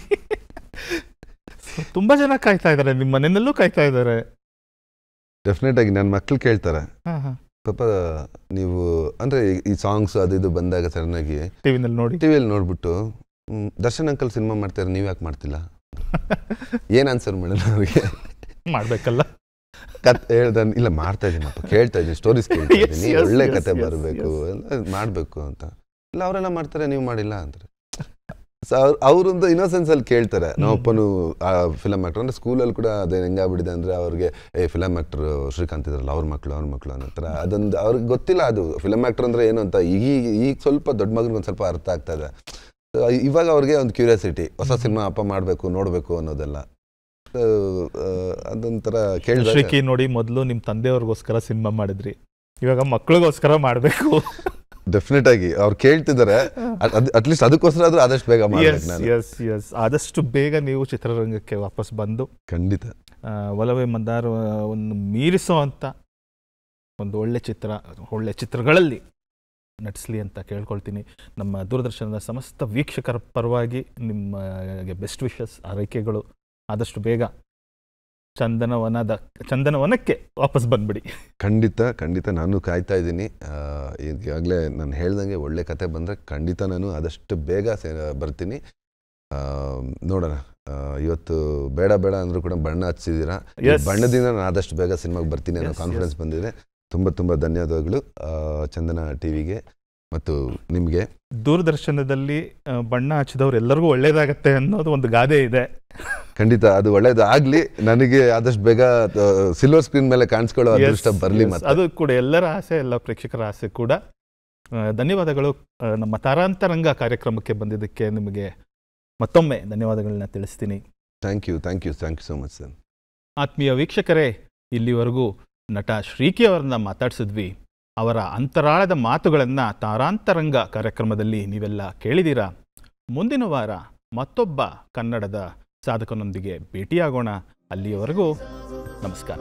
ತುಂಬಾ ಜನ ಕಾಯ್ತಾ ಇದ್ದಾರೆ, ನಿಮ್ಮ ಮನೆಯಲ್ಲೂ ಕಾಯ್ತಾ ಇದ್ದಾರೆ. ಡೆಫಿನೆಟ್ ಆಗಿ ನನ್ನ ಮಕ್ಳು ಕೇಳ್ತಾರೆ, ಪಾಪ ನೀವು ಅಂದ್ರೆ ಈ ಸಾಂಗ್ಸ್ ಅದು ಇದು ಬಂದಾಗ ಸಡನ್ ಆಗಿ ಟಿವಿಯಲ್ಲಿ ನೋಡ್ಬಿಟ್ಟು ದರ್ಶನ್ ಅಂಕಲ್ ಸಿನಿಮಾ ಮಾಡ್ತಾರೆ, ನೀವು ಯಾಕೆ ಮಾಡ್ತಿಲ್ಲ? ಏನು ಆನ್ಸರ್ ಮಾಡೋಣ ಅವ್ರಿಗೆ? ಮಾಡಬೇಕಲ್ಲ ಕತೆ ಹೇಳ್ದ, ಇಲ್ಲ ಮಾಡ್ತಾ ಇದ್ದೀನಪ್ಪ, ಕೇಳ್ತಾ ಇದ್ದೀನಿ, ಸ್ಟೋರೀಸ್ ಕೇಳ್ತಾ ಇದ್ದೀನಿ, ಒಳ್ಳೆ ಕತೆ ಬರಬೇಕು, ಎಲ್ಲ ಮಾಡಬೇಕು ಅಂತ. ಇಲ್ಲ ಅವರೆಲ್ಲ ಮಾಡ್ತಾರೆ, ನೀವು ಮಾಡಿಲ್ಲ ಅಂತಾರೆ. ಸೊ ಅವರೊಂದು ಇನ್ನೋಸೆನ್ಸಲ್ಲಿ ಕೇಳ್ತಾರೆ. ನಾವಪ್ಪನು ಫಿಲಮ್ ಆ್ಯಕ್ಟರ್ ಅಂದರೆ ಸ್ಕೂಲಲ್ಲಿ ಕೂಡ ಅದೇ ಹೆಂಗಾಗ್ಬಿಟ್ಟಿದೆ ಅಂದರೆ ಅವ್ರಿಗೆ ಫಿಲಮ್ ಆ್ಯಕ್ಟರ್ ಶ್ರೀಕಾಂತ್ ಇದ್ರಲ್ಲ ಅವ್ರ ಮಕ್ಕಳು ಅನ್ನೋ ಥರ ಅದೊಂದು ಅವ್ರಿಗೆ ಗೊತ್ತಿಲ್ಲ ಅದು ಫಿಲಮ್ ಆ್ಯಕ್ಟರ್ ಅಂದರೆ ಏನು ಅಂತ. ಈಗ ಸ್ವಲ್ಪ ದೊಡ್ಡ ಮಗನಿಗೆ ಒಂದು ಸ್ವಲ್ಪ ಅರ್ಥ ಆಗ್ತಾ ಇದೆ. ಇವಾಗ ಅವ್ರಿಗೆ ಒಂದು ಕ್ಯೂರಿಯಾಸಿಟಿ, ಹೊಸ ಸಿನಿಮಾ ಅಪ್ಪ ಮಾಡಬೇಕು ನೋಡಬೇಕು ಅನ್ನೋದೆಲ್ಲ. ಅದೊಂಥರ ಕೇಳಿದ್ರೆ ಶ್ರೀಕಿ ನೋಡಿ, ಮೊದಲು ನಿಮ್ಮ ತಂದೆಯವ್ರಿಗೋಸ್ಕರ ಸಿನಿಮಾ ಮಾಡಿದ್ರಿ, ಇವಾಗ ಮಕ್ಕಳಿಗೋಸ್ಕರ ಮಾಡಬೇಕು. ಡೆಫಿನೆಟ್ ಆಗಿ ಅವ್ರು ಕೇಳ್ತಿದ್ದಾರೆ, ಅಟ್ಲೀಸ್ಟ್ ಅದಕ್ಕೋಸ್ಕರ ಆದ್ರೂ ಆದಷ್ಟು ಬೇಗ ಮಾಡ್ಬೇಕು ನಾನು. ಎಸ್ ಆದಷ್ಟು ಬೇಗ ನೀವು ಚಿತ್ರರಂಗಕ್ಕೆ ವಾಪಸ್ ಬಂದು ಖಂಡಿತ ಒಲವೇ ಮಂದಾರವನ್ನು ಮೀರಿಸೋ ಅಂತ ಒಂದು ಒಳ್ಳೆ ಚಿತ್ರಗಳಲ್ಲಿ ನಟಿಸ್ಲಿ ಅಂತ ಕೇಳ್ಕೊಳ್ತೀನಿ. ನಮ್ಮ ದೂರದರ್ಶನದ ಸಮಸ್ತ ವೀಕ್ಷಕರ ಪರವಾಗಿ ನಿಮಗೆ ಬೆಸ್ಟ್ ವಿಶಸ್, ಆರೈಕೆಗಳು. ಆದಷ್ಟು ಬೇಗ ಚಂದನವನಕ್ಕೆ ವಾಪಸ್ ಬಂದ್ಬಿಡಿ. ಖಂಡಿತ ನಾನು ಕಾಯ್ತಾ ಇದ್ದೀನಿ. ಈಗಾಗಲೇ ನಾನು ಹೇಳ್ದಂಗೆ ಒಳ್ಳೆ ಕತೆ ಬಂದರೆ ಖಂಡಿತ ನಾನು ಆದಷ್ಟು ಬೇಗ ಬರ್ತೀನಿ. ನೋಡೋಣ. ಇವತ್ತು ಬೇಡ ಅಂದರೂ ಕೂಡ ಬಣ್ಣ ಹಚ್ಚಿದ್ದೀರಾ, ಬಣ್ಣದಿಂದ ನಾನು ಆದಷ್ಟು ಬೇಗ ಸಿನಿಮಾಗೆ ಬರ್ತೀನಿ ಅನ್ನೋ ಕಾನ್ಫಿಡೆನ್ಸ್ ಬಂದಿದೆ. ತುಂಬ ಧನ್ಯವಾದಗಳು ಚಂದನ ಟಿವಿಗೆ ಮತ್ತು ನಿಮಗೆ. ದೂರದರ್ಶನದಲ್ಲಿ ಬಣ್ಣ ಹಚ್ಚಿದವ್ರು ಎಲ್ಲರಿಗೂ ಒಳ್ಳೇದಾಗತ್ತೆ ಅನ್ನೋದು ಒಂದು ಗಾದೆ ಇದೆ. ಖಂಡಿತ ಅದು ಒಳ್ಳೇದಾಗಲಿ, ನನಗೆ ಆದಷ್ಟು ಬೇಗ ಸಿಲ್ವರ್ ಸ್ಕ್ರೀನ್ ಮೇಲೆ ಕಾಣಿಸ್ಕೊಳ್ಳೋ ಅದೃಷ್ಟ ಬರಲಿ. ಅದು ಕೂಡ ಎಲ್ಲರ ಆಸೆ, ಎಲ್ಲ ಪ್ರೇಕ್ಷಕರ ಆಸೆ ಕೂಡ. ಧನ್ಯವಾದಗಳು. ನಮ್ಮ ತಾರಾಂತರಂಗ ಕಾರ್ಯಕ್ರಮಕ್ಕೆ ಬಂದಿದ್ದಕ್ಕೆ ನಿಮಗೆ ಮತ್ತೊಮ್ಮೆ ಧನ್ಯವಾದಗಳನ್ನ ತಿಳಿಸ್ತೀನಿ. Thank you so much sir. ಆತ್ಮೀಯ ವೀಕ್ಷಕರೇ, ಇಲ್ಲಿವರೆಗೂ ನಟ ಶ್ರೀಕಿ ಅವರನ್ನ ಮಾತಾಡಿಸಿದ್ವಿ. ಅವರ ಅಂತರಾಳದ ಮಾತುಗಳನ್ನು ತಾರಾಂತರಂಗ ಕಾರ್ಯಕ್ರಮದಲ್ಲಿ ನೀವೆಲ್ಲ ಕೇಳಿದ್ದೀರಾ. ಮುಂದಿನ ವಾರ ಮತ್ತೊಬ್ಬ ಕನ್ನಡದ ಸಾಧಕನೊಂದಿಗೆ ಭೇಟಿಯಾಗೋಣ. ಅಲ್ಲಿಯವರೆಗೂ ನಮಸ್ಕಾರ.